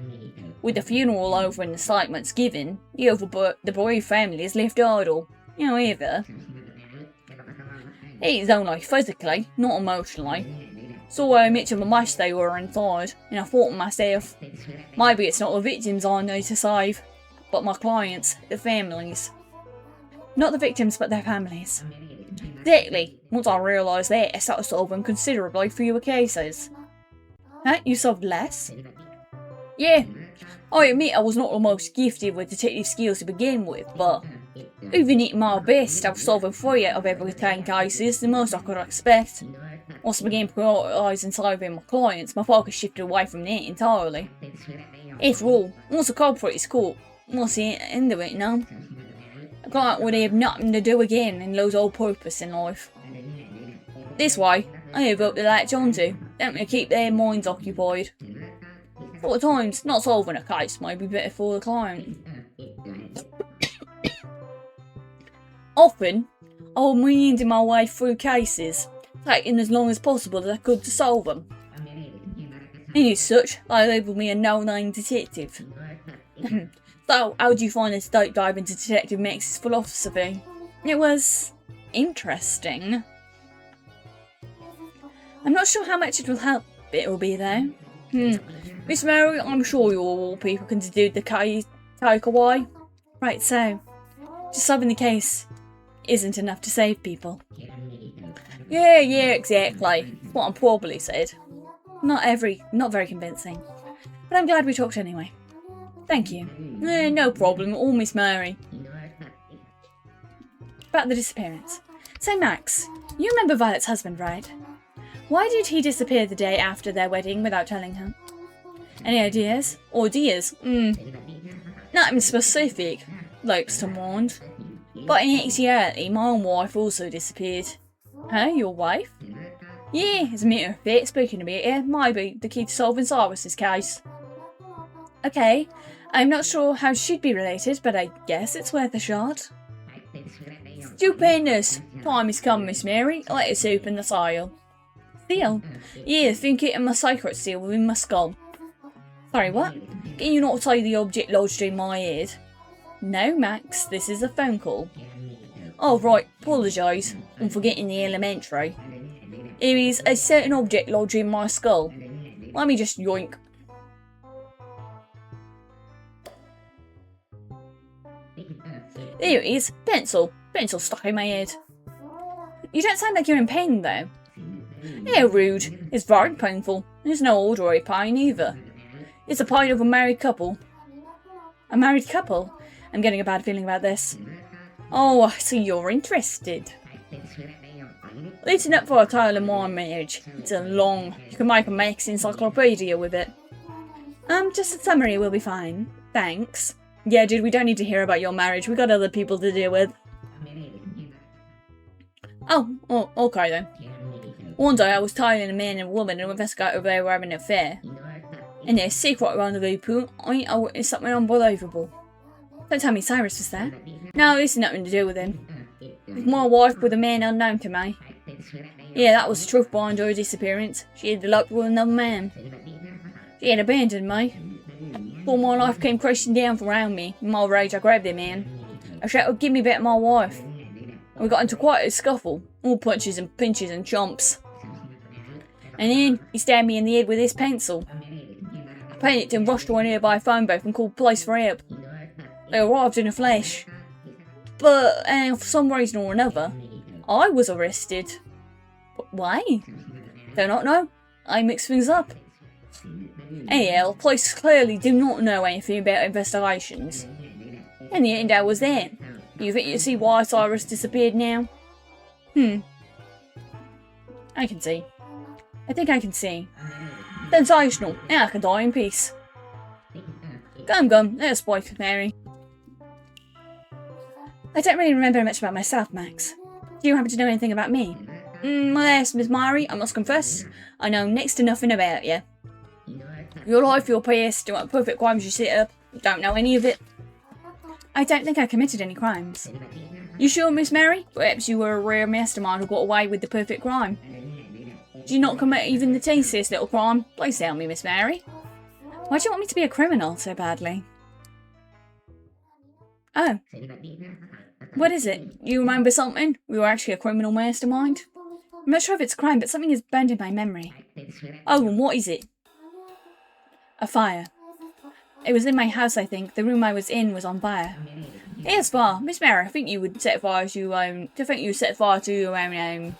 Speaker 1: With the funeral over and the statements given, the bereaved family is left idle. However, it is only physically, not emotionally. Saw how much of a mess they were inside, and I thought to myself, maybe it's not the victims I need to save, but my clients, the families. Not the victims, but their families. Exactly. Once I realised that, I started solving considerably fewer cases. Huh? You solved less? Yeah. I admit I was not the most gifted with detective skills to begin with, but even at my best, I was solving 3 out of every 10 cases, the most I could expect. Once I began prioritising solving my clients, my focus shifted away from that entirely. After all, once a culprit is caught, what's the end of it, no? A client would have nothing to do again and lose all purpose in life. This way, I have hope to latch onto, them to keep their minds occupied. At times, not solving a case might be better for the client. Often, I will meander my way through cases, taking as long as possible as I could to solve them. And as such, they labelled me a no-name detective. So, how do you find this deep dive into Detective Max's philosophy? It was interesting. I'm not sure how much it will help. It will be though. Miss Mary, I'm sure you all people can do the takeaway. Right, so, just solving the case isn't enough to save people. Yeah, exactly. That's what I probably said. Not very convincing. But I'm glad we talked anyway. Thank you. No problem, all Miss Mary. About the disappearance. So Max, you remember Violet's husband, right? Why did he disappear the day after their wedding without telling her? Any ideas? Nothing specific, likes to mind. But in actuality, my own wife also disappeared. Huh? Your wife? Yeah, as a matter of fact, speaking about it, might be the key to solving Cyrus's case. Okay, I'm not sure how she'd be related, but I guess it's worth a shot. Stupendous! Time has come, Miss Mary. Let us open the seal. Seal? Yeah, think it in my sacred seal within my skull. Sorry, what? Can you not say the object lodged in my head? No, Max, this is a phone call. Oh, right, apologise. I'm forgetting the elementary. There is a certain object lodged in my skull. Let me just yoink. There it is. Pencil. Pencil stuck in my head. You don't sound like you're in pain, though. Yeah, rude. It's very painful. There's no ordinary pain, either. It's the pain of a married couple. A married couple? I'm getting a bad feeling about this. Oh, I see you're interested. Listen up for a tale of my marriage. It's a long... You can make a Max encyclopedia with it. Just a summary will be fine. Thanks. Yeah, dude, we don't need to hear about your marriage. We got other people to deal with. Oh, okay then. One day I was tiring a man and a woman and investigated if they were having an affair. In their secret rendezvous point, I witnessed something unbelievable. Don't tell me Cyrus was there. No, this has nothing to do with him. With my wife with a man unknown to me. Yeah, that was the truth behind her disappearance. She had eloped with another man. She had abandoned me. Before my life came crashing down around me, in my rage I grabbed the man. I shouted, "Give me back my wife." And we got into quite a scuffle, all punches and pinches and chomps. And then he stabbed me in the head with his pencil. I panicked and rushed to a nearby phone booth and called police for help. They arrived in a flash. But for some reason or another, I was arrested. But why? Do not know. I mixed things up. Anyhow, the police clearly do not know anything about investigations. In the end, I was there. You think you see why Cyrus disappeared now? I can see. I think I can see. Sensational. Now I can die in peace. Come, let us speak, Mary. I don't really remember much about myself, Max. Do you happen to know anything about me? Well, yes, Miss Mary, I must confess, I know next to nothing about you. Your life, your past, what perfect crimes you set up, don't know any of it. I don't think I committed any crimes. You sure, Miss Mary? Perhaps you were a rare mastermind who got away with the perfect crime. Did you not commit even the tastiest little crime? Please tell me, Miss Mary. Why do you want me to be a criminal so badly? Oh. What is it? You remember something? We were actually a criminal mastermind? I'm not sure if it's a crime, but something is burned in my memory. Oh, and what is it? A fire. It was in my house, I think. The room I was in was on fire. Yes, fire. Miss Mary, I think you would set fire to your own... I think you set fire to your own home.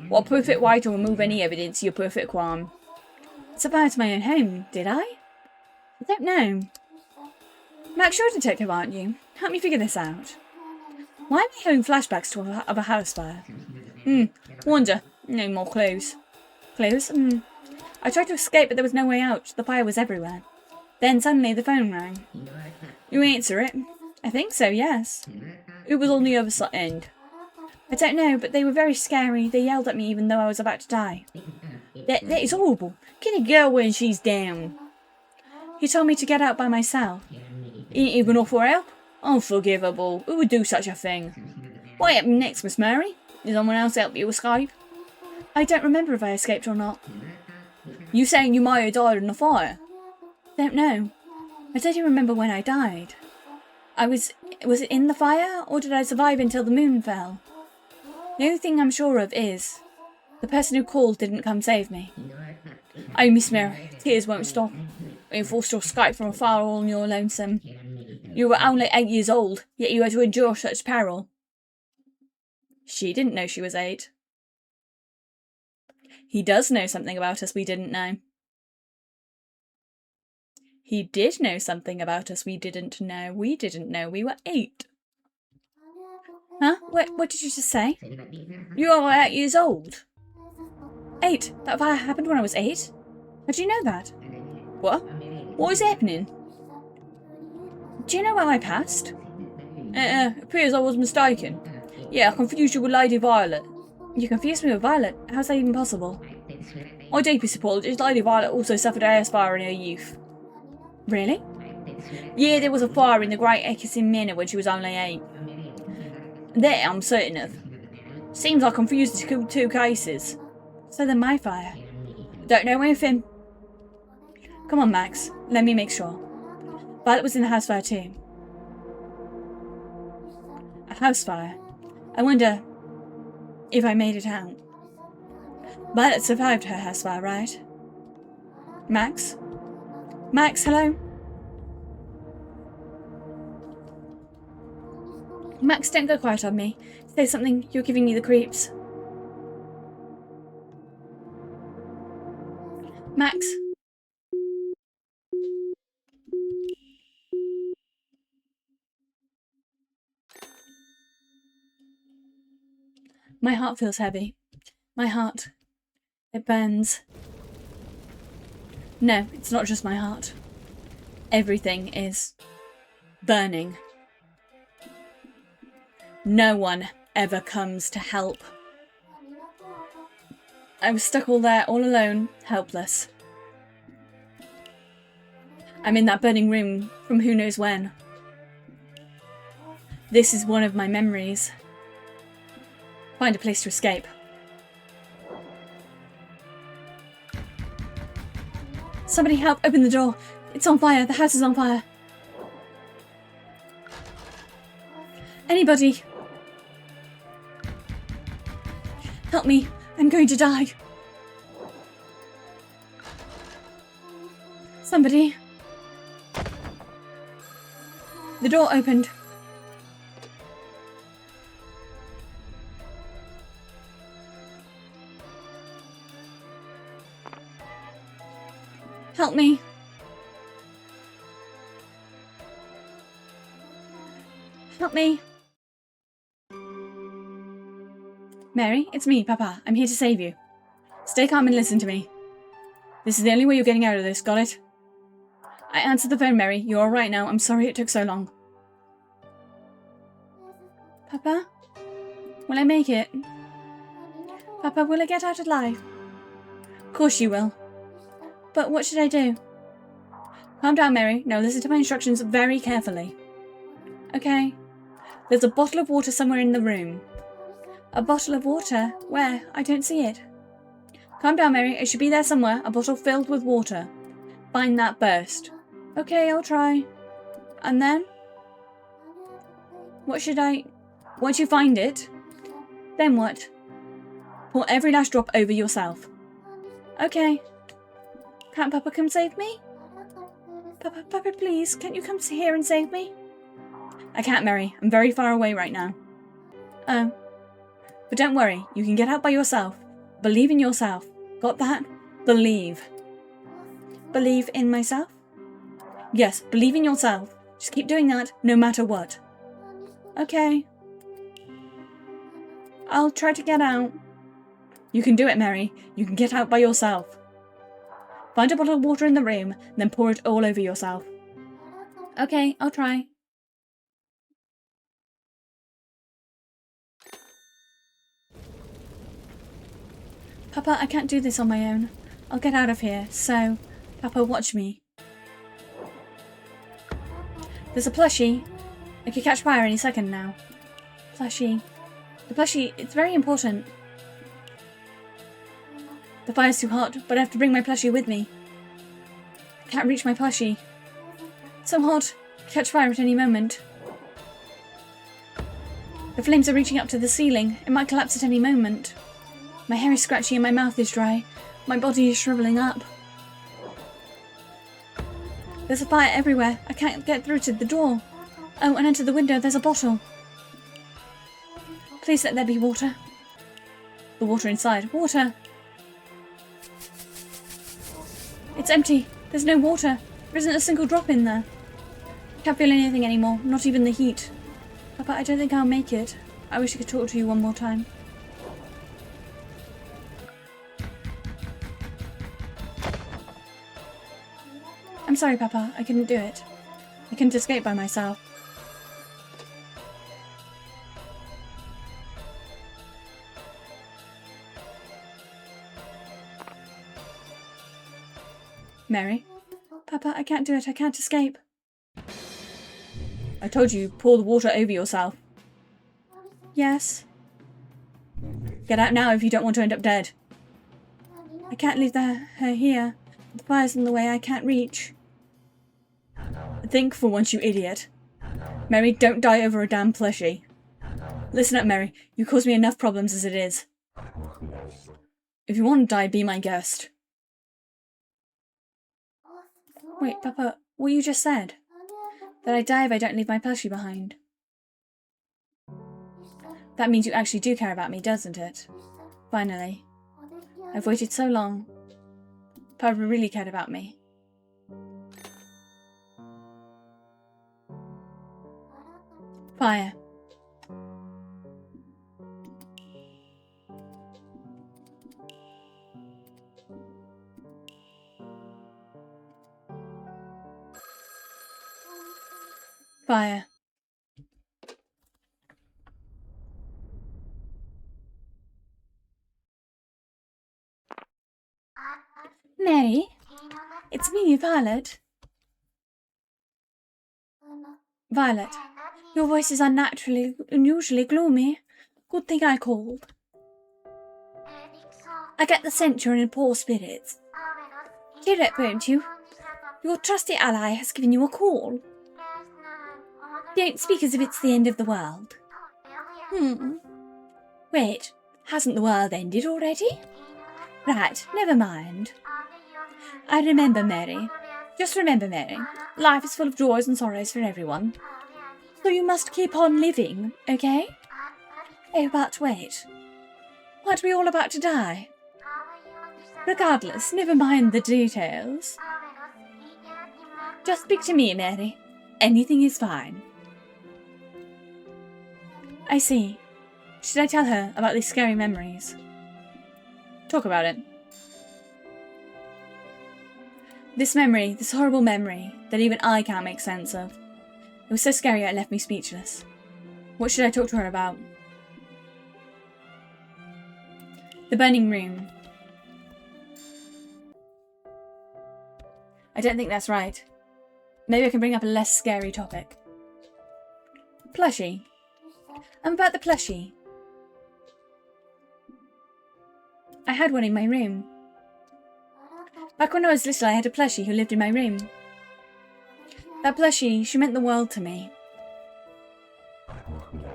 Speaker 1: What a perfect way to remove any evidence of your perfect crime. Set fire to my own home, did I? I don't know. Max, you're a detective, aren't you? Help me figure this out. Why am I having flashbacks of a house fire? Wonder. No more clues. Clues? I tried to escape, but there was no way out. The fire was everywhere. Then suddenly the phone rang. You answer it? I think so, yes. Who was on the other end? I don't know, but they were very scary. They yelled at me even though I was about to die. That is horrible. Can a girl when she's down? He told me to get out by myself. He didn't even offer help? Unforgivable. Who would do such a thing? What happened next, Miss Mary? Did someone else help you escape? I don't remember if I escaped or not. You saying you might have died in the fire? Don't know. I don't remember when I died. Was it in the fire, or did I survive until the moon fell? The only thing I'm sure of is, the person who called didn't come save me. Oh, Miss Mary, tears won't stop. You forced to escape from a fire all on your lonesome. You were only 8 years old, yet you had to endure such peril. She didn't know she was 8. He does know something about us we didn't know. He did know something about us we didn't know. We didn't know we were 8. Huh? What did you just say? You are 8 years old. 8? That fire happened when I was 8? How do you know that? What? What was happening? Do you know where I passed? Appears I was mistaken. Yeah, I confused you with Lady Violet. You confused me with Violet? How's that even possible? My deepest apologies, Lady Violet also suffered a house fire in her youth. Really? Yeah, there was a fire in the Great Eckerson Manor when she was only 8. That I'm certain of. Seems I confused the two cases. So then my fire. Don't know anything. Come on, Max. Let me make sure. Violet was in the house fire too. A house fire? I wonder if I made it out. Violet survived her house fire, right? Max? Max, hello? Max, don't go quiet on me. Say something, you're giving me the creeps. Max? My heart feels heavy. My heart. It burns. No, it's not just my heart. Everything is burning. No one ever comes to help. I was stuck all there, all alone, helpless. I'm in that burning room from who knows when. This is one of my memories. Find a place to escape. Somebody help, open the door. It's on fire, the house is on fire. Anybody. Help me, I'm going to die. Somebody. The door opened. Help me. Help me. Mary, it's me, Papa. I'm here to save you. Stay calm and listen to me. This is the only way you're getting out of this, got it? I answered the phone, Mary. You're alright now. I'm sorry it took so long. Papa? Will I make it? Papa, will I get out alive? Of course you will. But what should I do? Calm down, Mary. Now listen to my instructions very carefully. Okay. There's a bottle of water somewhere in the room. A bottle of water? Where? I don't see it. Calm down, Mary. It should be there somewhere. A bottle filled with water. Find that first. Okay, I'll try. And then? What should I... Once you find it, then what? Pour every last drop over yourself. Okay. Can't Papa come save me? Papa, please, can't you come here and save me? I can't, Mary. I'm very far away right now. Oh. But don't worry, you can get out by yourself. Believe in yourself. Got that? Believe. Believe in myself? Yes, believe in yourself. Just keep doing that, no matter what. Okay. I'll try to get out. You can do it, Mary. You can get out by yourself. Find a bottle of water in the room, then pour it all over yourself. Okay, I'll try. Papa, I can't do this on my own. I'll get out of here, so... Papa, watch me. There's a plushie. It could catch fire any second now. Plushie. The plushie, it's very important. The fire's too hot, but I have to bring my plushie with me. I can't reach my plushie. It's so hot. It'll catch fire at any moment. The flames are reaching up to the ceiling. It might collapse at any moment. My hair is scratchy and my mouth is dry. My body is shriveling up. There's a fire everywhere. I can't get through to the door. Oh, and under the window there's a bottle. Please let there be water. The water inside. Water! It's empty. There's no water. There isn't a single drop in there. I can't feel anything anymore, not even the heat. Papa, I don't think I'll make it. I wish I could talk to you one more time. I'm sorry, Papa. I couldn't do it. I couldn't escape by myself. Mary? Papa, I can't do it. I can't escape. I told you, pour the water over yourself. Yes. Get out now if you don't want to end up dead. I can't leave her here. The fire's in the way. I can't reach. Think for once, you idiot. Mary, don't die over a damn plushie. Listen up, Mary. You cause me enough problems as it is. If you want to die, be my guest. Wait, Papa, what you just said? That I die if I don't leave my plushie behind. That means you actually do care about me, doesn't it? Finally. I've waited so long. Papa really cared about me. Fire. Fire. Mary, it's me, Violet. Violet, your voice is unusually gloomy. Good thing I called. I get the scent you're in poor spirits. Cheer up, won't you? Your trusty ally has given you a call. Don't speak as if it's the end of the world. Wait, hasn't the world ended already? Right, never mind. I remember, Mary. Just remember, Mary. Life is full of joys and sorrows for everyone. So you must keep on living, okay? Oh, but wait. Aren't we all about to die? Regardless, never mind the details. Just speak to me, Mary. Anything is fine. I see. Should I tell her about these scary memories? Talk about it. This memory, this horrible memory, that even I can't make sense of. It was so scary it left me speechless. What should I talk to her about? The burning room. I don't think that's right. Maybe I can bring up a less scary topic. Plushie. About the plushie. I had one in my room. Back when I was little, I had a plushie who lived in my room. That plushie, she meant the world to me.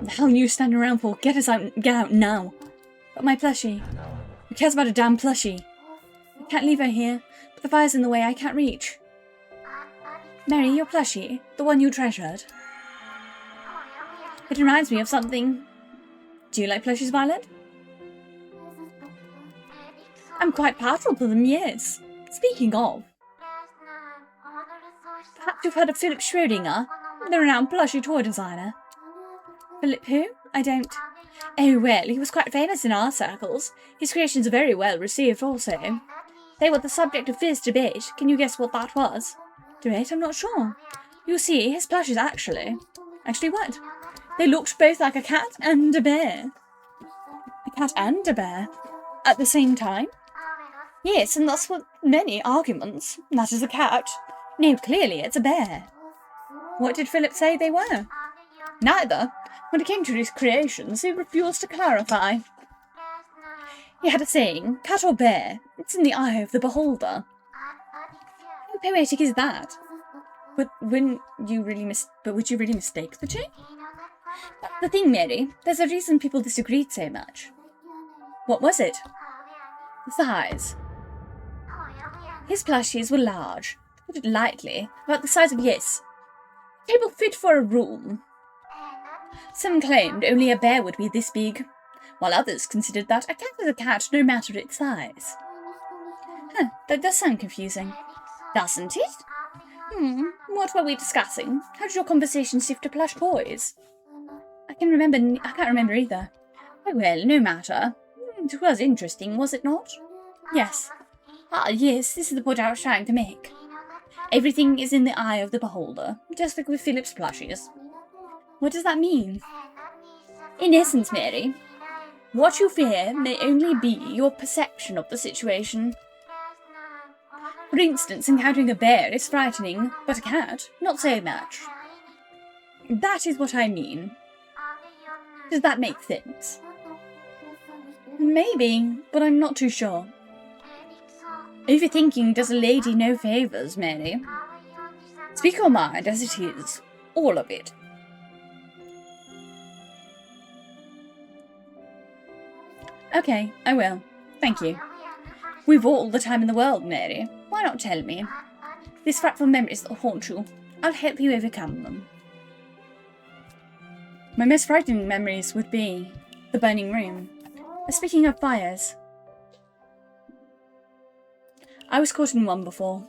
Speaker 1: The hell are you standing around for? Get out now. But my plushie. Who cares about a damn plushie? I can't leave her here. The fire's in the way. I can't reach. Mary, your plushie, the one you treasured. It reminds me of something. Do you like plushies, Violet? I'm quite partial to them, yes. Speaking of, perhaps you've heard of Philip Schrödinger, the renowned plushie toy designer. Philip who? I don't. Oh well, he was quite famous in our circles. His creations are very well received also. They were the subject of fierce debate. Can you guess what that was? Debate? I'm not sure. You see, his plushies actually... Actually what? They looked both like a cat and a bear. A cat and a bear? At the same time? Yes, and that's what many arguments. That is a cat. No, clearly it's a bear. What did Philip say they were? Neither. When it came to his creations, he refused to clarify. He had a saying, cat or bear, it's in the eye of the beholder. How poetic is that? But would you really mistake the two? That's the thing, Mary. There's a reason people disagreed so much. What was it? The size. His plushies were large, put it lightly, about the size of yes. A table fit for a room. Some claimed only a bear would be this big, while others considered that a cat is a cat no matter its size. That does sound confusing. Doesn't it? What were we discussing? How did your conversation shift to plush toys? I can't remember either. Oh well, no matter. It was interesting, was it not? Yes. Yes, this is the point I was trying to make. Everything is in the eye of the beholder, just like with Philip's plushies. What does that mean? In essence, Mary, what you fear may only be your perception of the situation. For instance, encountering a bear is frightening, but a cat, not so much. That is what I mean. Does that make sense? Maybe, but I'm not too sure. Overthinking does a lady no favours, Mary. Speak your mind as it is, all of it. Okay, I will. Thank you. We've all the time in the world, Mary. Why not tell me? These frightful memories that haunt you, I'll help you overcome them. My most frightening memories would be the burning room. Speaking of fires, I was caught in one before.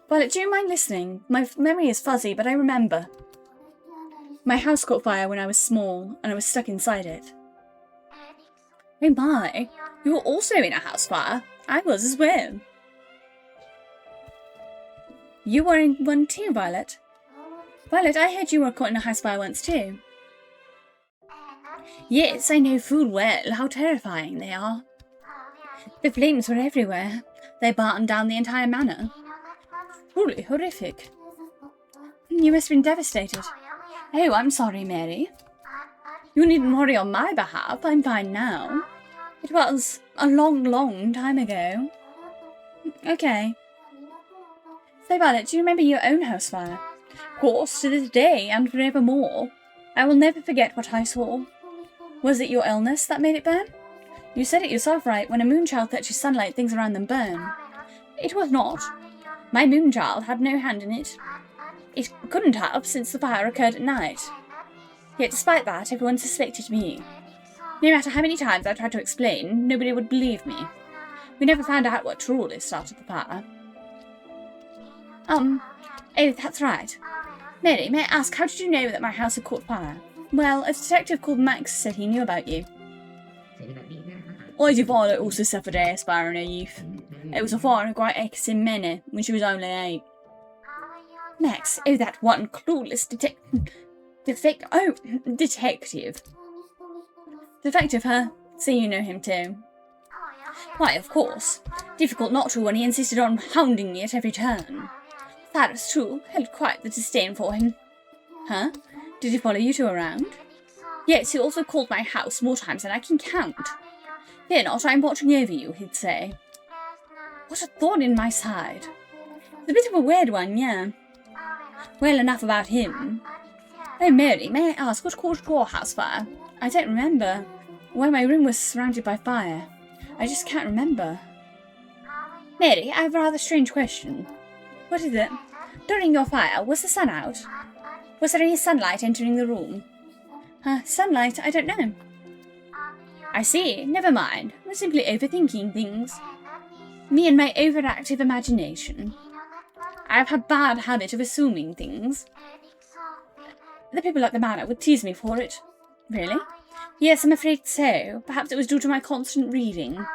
Speaker 1: Violet, do you mind listening? My memory is fuzzy, but I remember. My house caught fire when I was small, and I was stuck inside it. Oh my, you were also in a house fire. I was as well. You were in one too, Violet. Violet, I heard you were caught in a house fire once too. Yes, I know full well how terrifying they are. The flames were everywhere. They burned down the entire manor. Truly horrific. You must have been devastated. Oh, I'm sorry, Mary. You needn't worry on my behalf. I'm fine now. It was a long, long time ago. Okay. So, Violet, do you remember your own house fire? Of course, to this day and forevermore. I will never forget what I saw. Was it your illness that made it burn? You said it yourself, right? When a moonchild touches sunlight, things around them burn. It was not. My moonchild had no hand in it. It couldn't have, since the fire occurred at night. Yet despite that, everyone suspected me. No matter how many times I tried to explain, nobody would believe me. We never found out what truly started the fire. Oh, that's right. Mary, may I ask, how did you know that my house had caught fire? Well, a detective called Max said he knew about you. Lady Violet also suffered a fire in her youth. It was a fire in a great X in Mene when she was only 8. Max, oh, that one clueless detective. Defective, huh? So you know him too. Why, of course. Difficult not to when he insisted on hounding me at every turn. Cyrus, too, held quite the disdain for him. Huh? Did he follow you two around? Yes, he also called my house more times than I can count. Fear not, I'm watching over you, he'd say. What a thorn in my side. It's a bit of a weird one, yeah. Well, enough about him. Oh, Mary, may I ask what caused your house fire? I don't remember. Why my room was surrounded by fire. I just can't remember. Mary, I have a rather strange question. What is it? During your fire, was the sun out? Was there any sunlight entering the room? Sunlight? I don't know. I see. Never mind. We're simply overthinking things. Me and my overactive imagination. I have a bad habit of assuming things. The people at the manor would tease me for it. Really? Yes, I'm afraid so. Perhaps it was due to my constant reading.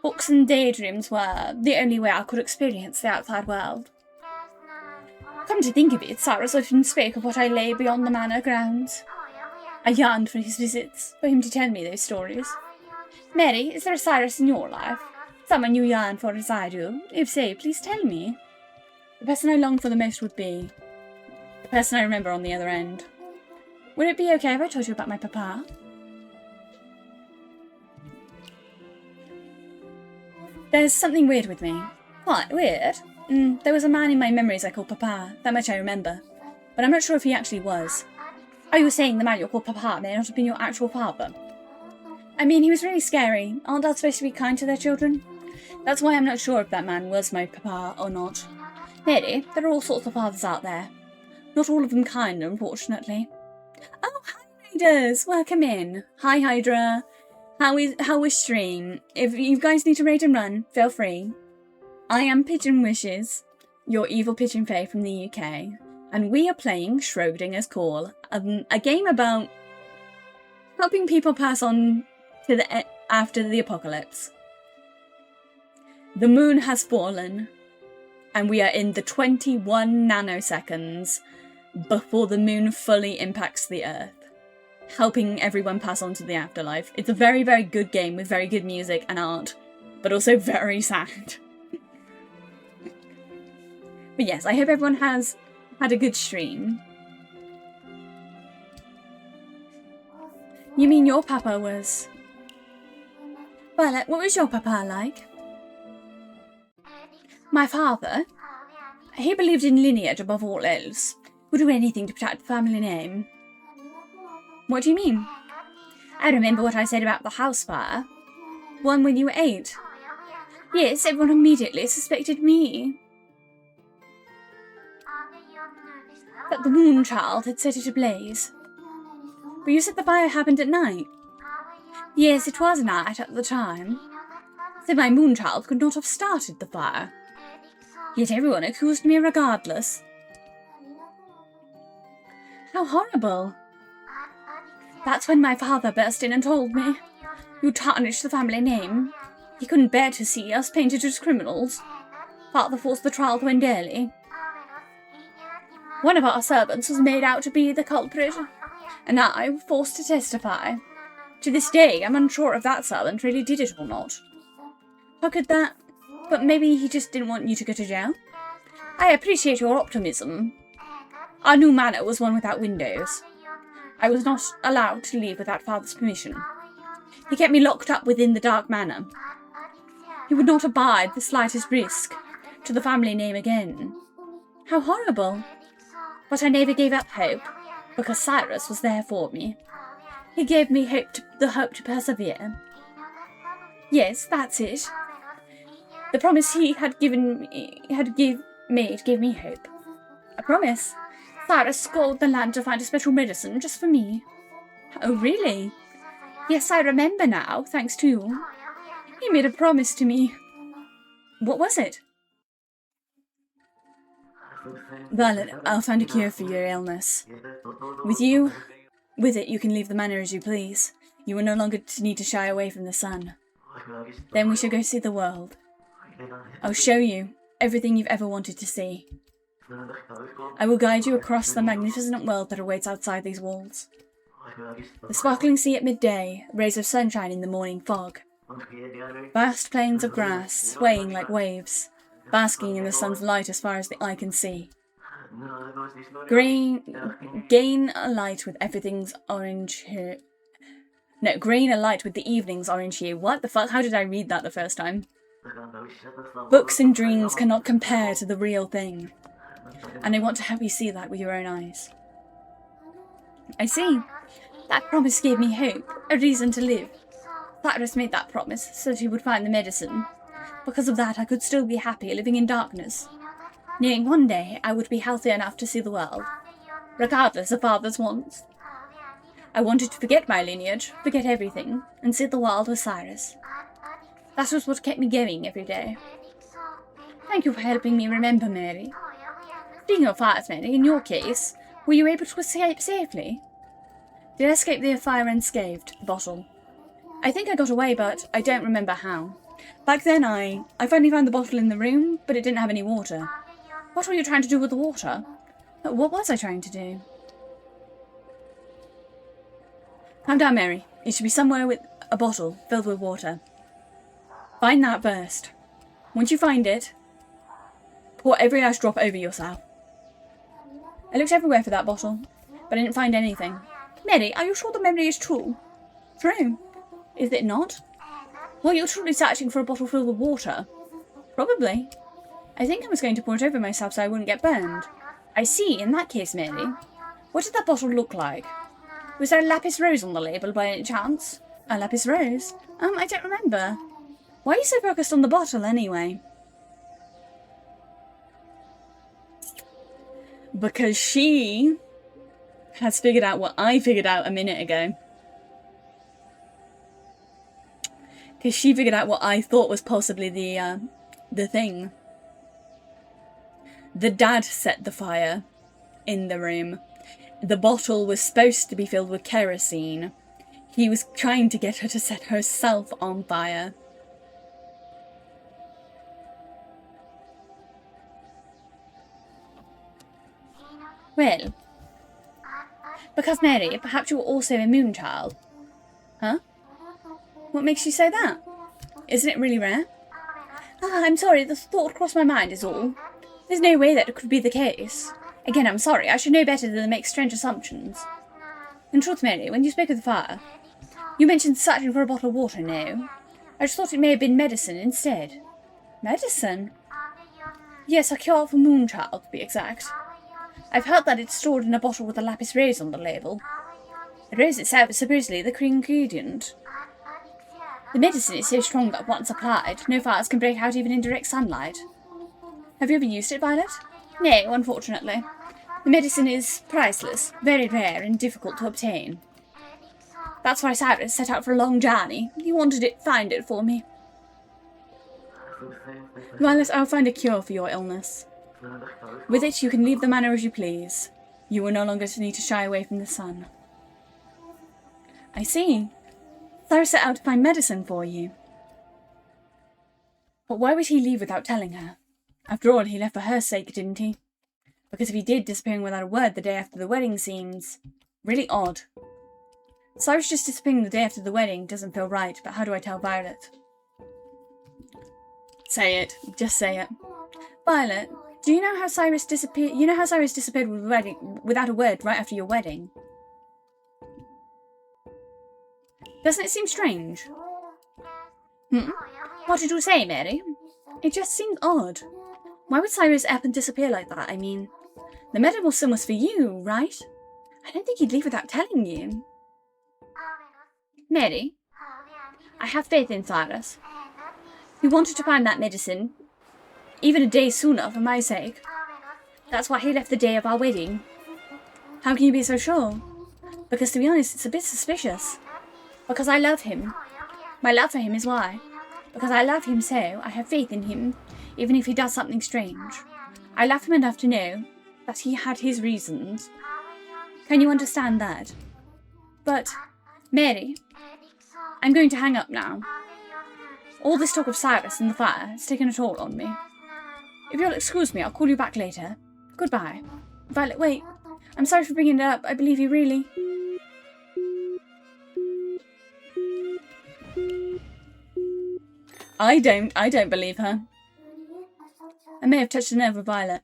Speaker 1: Books and daydreams were the only way I could experience the outside world. Come to think of it, Cyrus often spoke of what I lay beyond the manor grounds. I yearned for his visits, for him to tell me those stories. Mary, is there a Cyrus in your life? Someone you yearn for as I do? If so, please tell me. The person I long for the most would be the person I remember on the other end. Would it be okay if I told you about my papa? There's something weird with me. What, weird? There was a man in my memories I called Papa, that much I remember. But I'm not sure if he actually was. Are you saying the man you called Papa may not have been your actual father? I mean, he was really scary. Aren't dads supposed to be kind to their children? That's why I'm not sure if that man was my Papa or not. Mary, there are all sorts of fathers out there. Not all of them kind, unfortunately. Oh, hi, raiders! Welcome in. Hi, Hydra. How is stream? If you guys need to raid and run, feel free. I am Pigeon Wishes, your evil pigeon fae from the UK, and we are playing Schrödingers Call, a game about helping people pass on to the after the apocalypse. The moon has fallen, and we are in the 21 nanoseconds before the moon fully impacts the Earth, helping everyone pass on to the afterlife. It's a very, very good game with very good music and art, but also very sad. But yes, I hope everyone has had a good stream. You mean your papa was... Violet, what was your papa like? My father? He believed in lineage above all else. Would do anything to protect the family name. What do you mean? I remember what I said about the house fire. One when you were 8. Yes, everyone immediately suspected me. That the moon child had set it ablaze. But you said the fire happened at night. Yes, it was night at the time. So my moon child could not have started the fire. Yet everyone accused me regardless. How horrible. That's when my father burst in and told me. You tarnished the family name. He couldn't bear to see us painted as criminals. Father forced the trial to end early. One of our servants was made out to be the culprit, and I was forced to testify. To this day, I'm unsure if that servant really did it or not. How could that... But maybe he just didn't want you to go to jail? I appreciate your optimism. Our new manor was one without windows. I was not allowed to leave without Father's permission. He kept me locked up within the dark manor. He would not abide the slightest risk to the family name again. How horrible. But I never gave up hope, because Cyrus was there for me. He gave me the hope to persevere. Yes, that's it. The promise he had given me, gave me hope. A promise? Cyrus scoured the land to find a special medicine just for me. Oh, really? Yes, I remember now, thanks to you. He made a promise to me. What was it? Violet, I'll find a cure for your illness. With it you can leave the manor as you please. You will no longer need to shy away from the sun. Then we shall go see the world. I'll show you everything you've ever wanted to see. I will guide you across the magnificent world that awaits outside these walls. The sparkling sea at midday, rays of sunshine in the morning fog. Vast plains of grass, swaying like waves, basking in the sun's light as far as the eye can see. Gain a light with everything's orange hue. No, grain a light with the evening's orange hue. What the fuck? How did I read that the first time? Books and dreams cannot compare to the real thing. And I want to help you see that with your own eyes. I see. That promise gave me hope, a reason to live. Cyrus made that promise so that he would find the medicine. Because of that, I could still be happy living in darkness, knowing one day I would be healthy enough to see the world, regardless of Father's wants. I wanted to forget my lineage, forget everything, and see the world with Cyrus. That was what kept me going every day. Thank you for helping me remember, Mary. Speaking of fires, Mary, in your case, were you able to escape safely? Did I escape the fire unscathed? Bottle. I think I got away, but I don't remember how. Back then I finally found the bottle in the room, but it didn't have any water. What were you trying to do with the water? What was I trying to do? Calm down, Mary. It should be somewhere with a bottle filled with water. Find that first. Once you find it, pour every last drop over yourself. I looked everywhere for that bottle, but I didn't find anything. Mary, are you sure the memory is true? True. Is it not? Well, you're truly searching for a bottle filled with water. Probably. I think I was going to pour it over myself so I wouldn't get burned. I see. In that case, Mary. What did that bottle look like? Was there a lapis rose on the label by any chance? A lapis rose? I don't remember. Why are you so focused on the bottle, anyway? Because she has figured out what I figured out a minute ago. Because she figured out what I thought was possibly the thing. The dad set the fire in the room. The bottle was supposed to be filled with kerosene. He was trying to get her to set herself on fire.
Speaker 2: Well, because Mary, perhaps you were also a moon child.
Speaker 1: Huh? What makes you say that? Isn't it really rare?
Speaker 2: Ah, I'm sorry, the thought crossed my mind is all. There's no way that it could be the case. Again, I'm sorry, I should know better than to make strange assumptions. In truth, Mary, when you spoke of the fire, you mentioned searching for a bottle of water, no? I just thought it may have been medicine instead.
Speaker 1: Medicine?
Speaker 2: Yes, a cure for Moonchild, to be exact. I've heard that it's stored in a bottle with a lapis rose on the label. The rose itself is supposedly the key ingredient. The medicine is so strong that once applied, no fires can break out even in direct sunlight.
Speaker 1: Have you ever used it, Violet?
Speaker 2: No, unfortunately. The medicine is priceless, very rare and difficult to obtain. That's why Cyrus set out for a long journey. He wanted to find it for me.
Speaker 1: Violet, I'll find a cure for your illness. With it, you can leave the manor as you please. You will no longer need to shy away from the sun. I see. Cyrus set out to find medicine for you. But why would he leave without telling her? After all, he left for her sake, didn't he? Because if he did, disappearing without a word the day after the wedding seems really odd. Cyrus just disappearing the day after the wedding doesn't feel right, but how do I tell Violet? Say it. Just say it. Violet, do you know how Cyrus disappeared? You know how Cyrus disappeared without a word right after your wedding? Doesn't it seem strange?
Speaker 2: What did you say, Mary?
Speaker 1: It just seems odd. Why would Cyrus up and disappear like that? I mean, the medicine was for you, right? I don't think he'd leave without telling you.
Speaker 2: Mary, I have faith in Cyrus. He wanted to find that medicine, even a day sooner for my sake. That's why he left the day of our wedding.
Speaker 1: How can you be so sure?
Speaker 2: Because to be honest, it's a bit suspicious. Because I love him. My love for him is why. Because I love him so, I have faith in him, even if he does something strange. I love him enough to know that he had his reasons. Can you understand that? But, Mary, I'm going to hang up now. All this talk of Cyrus and the fire has taken a toll on me. If you'll excuse me, I'll call you back later. Goodbye. Violet, wait. I'm sorry for bringing it up. I believe you really.
Speaker 1: I don't believe her. I may have touched a nerve with Violet.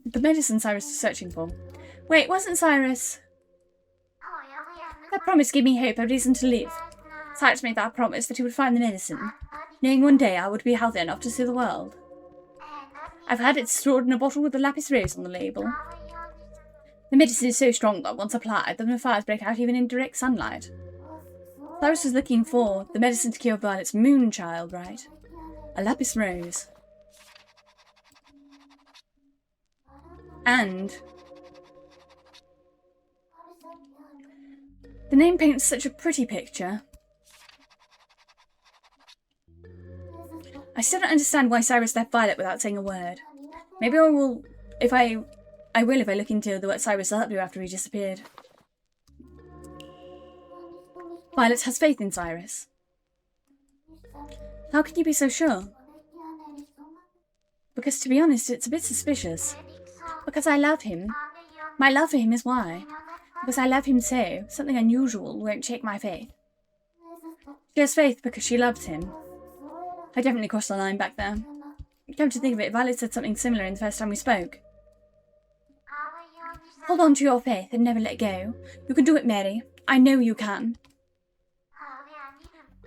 Speaker 1: The medicine Cyrus was searching for. Wait, wasn't Cyrus...
Speaker 2: That promise gave me hope, a reason to live. Cyrus made that promise that he would find the medicine, knowing one day I would be healthy enough to see the world. I've had it stored in a bottle with a lapis rose on the label. The medicine is so strong that once applied, the fires break out even in direct sunlight. Cyrus was looking for the medicine to cure Violet's moon child, right? A lapis rose. And the name paints such a pretty picture. I still don't understand why Cyrus left Violet without saying a word. Maybe I will if I look into what Cyrus was up to after he disappeared. Violet has faith in Cyrus. How can you be so sure? Because to be honest, it's a bit suspicious. Because I love him. My love for him is why. Because I love him so, something unusual won't shake my faith. She has faith because she loves him. I definitely crossed the line back there. Come to think of it, Violet said something similar in the first time we spoke. Hold on to your faith and never let go. You can do it, Mary. I know you can.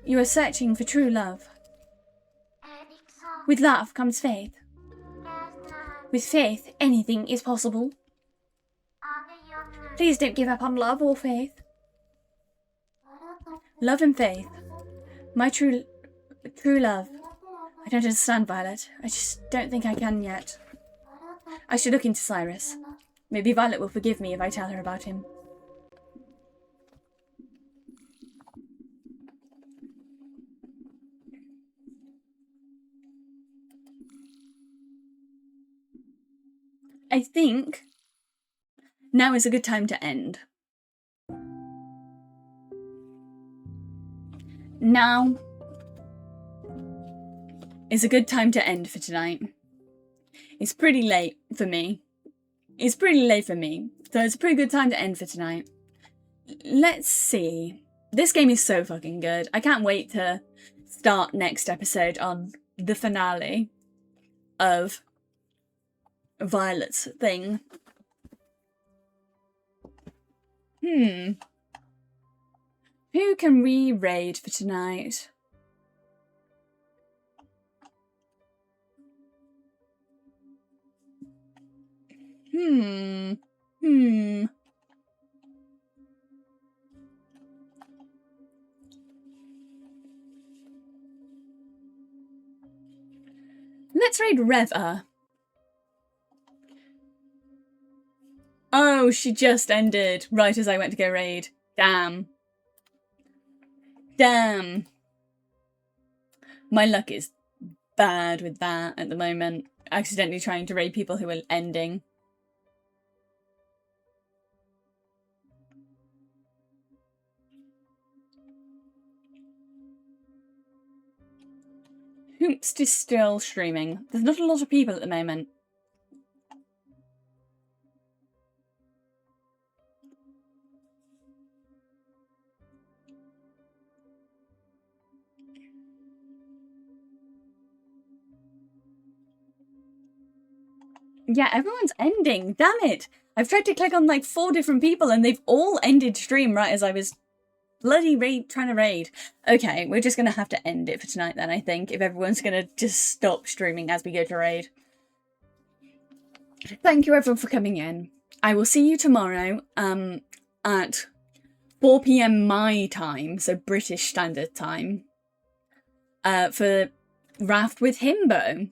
Speaker 2: You are searching for true love. With love comes faith. With faith, anything is possible. Please don't give up on love or faith. Love and faith. My true love.
Speaker 1: I don't understand, Violet. I just don't think I can yet. I should look into Cyrus. Maybe Violet will forgive me if I tell her about him. I think now is a good time to end. Now is a good time to end for tonight. It's pretty late for me. So it's a pretty good time to end for tonight. Let's see. This game is so fucking good. I can't wait to start next episode on the finale of Violet's thing. Who can we raid for tonight? Let's raid Reva. Oh, she just ended right as I went to go raid. Damn. My luck is bad with that at the moment. Accidentally trying to raid people who are ending. Hoopst is still streaming. There's not a lot of people at the moment. Yeah, everyone's ending. Damn it. I've tried to click on like 4 different people and they've all ended stream right as I was bloody trying to raid. Okay, we're just going to have to end it for tonight then, I think, if everyone's going to just stop streaming as we go to raid. Thank you everyone for coming in. I will see you tomorrow at 4 PM my time, so British Standard Time, for Raft with Himbo.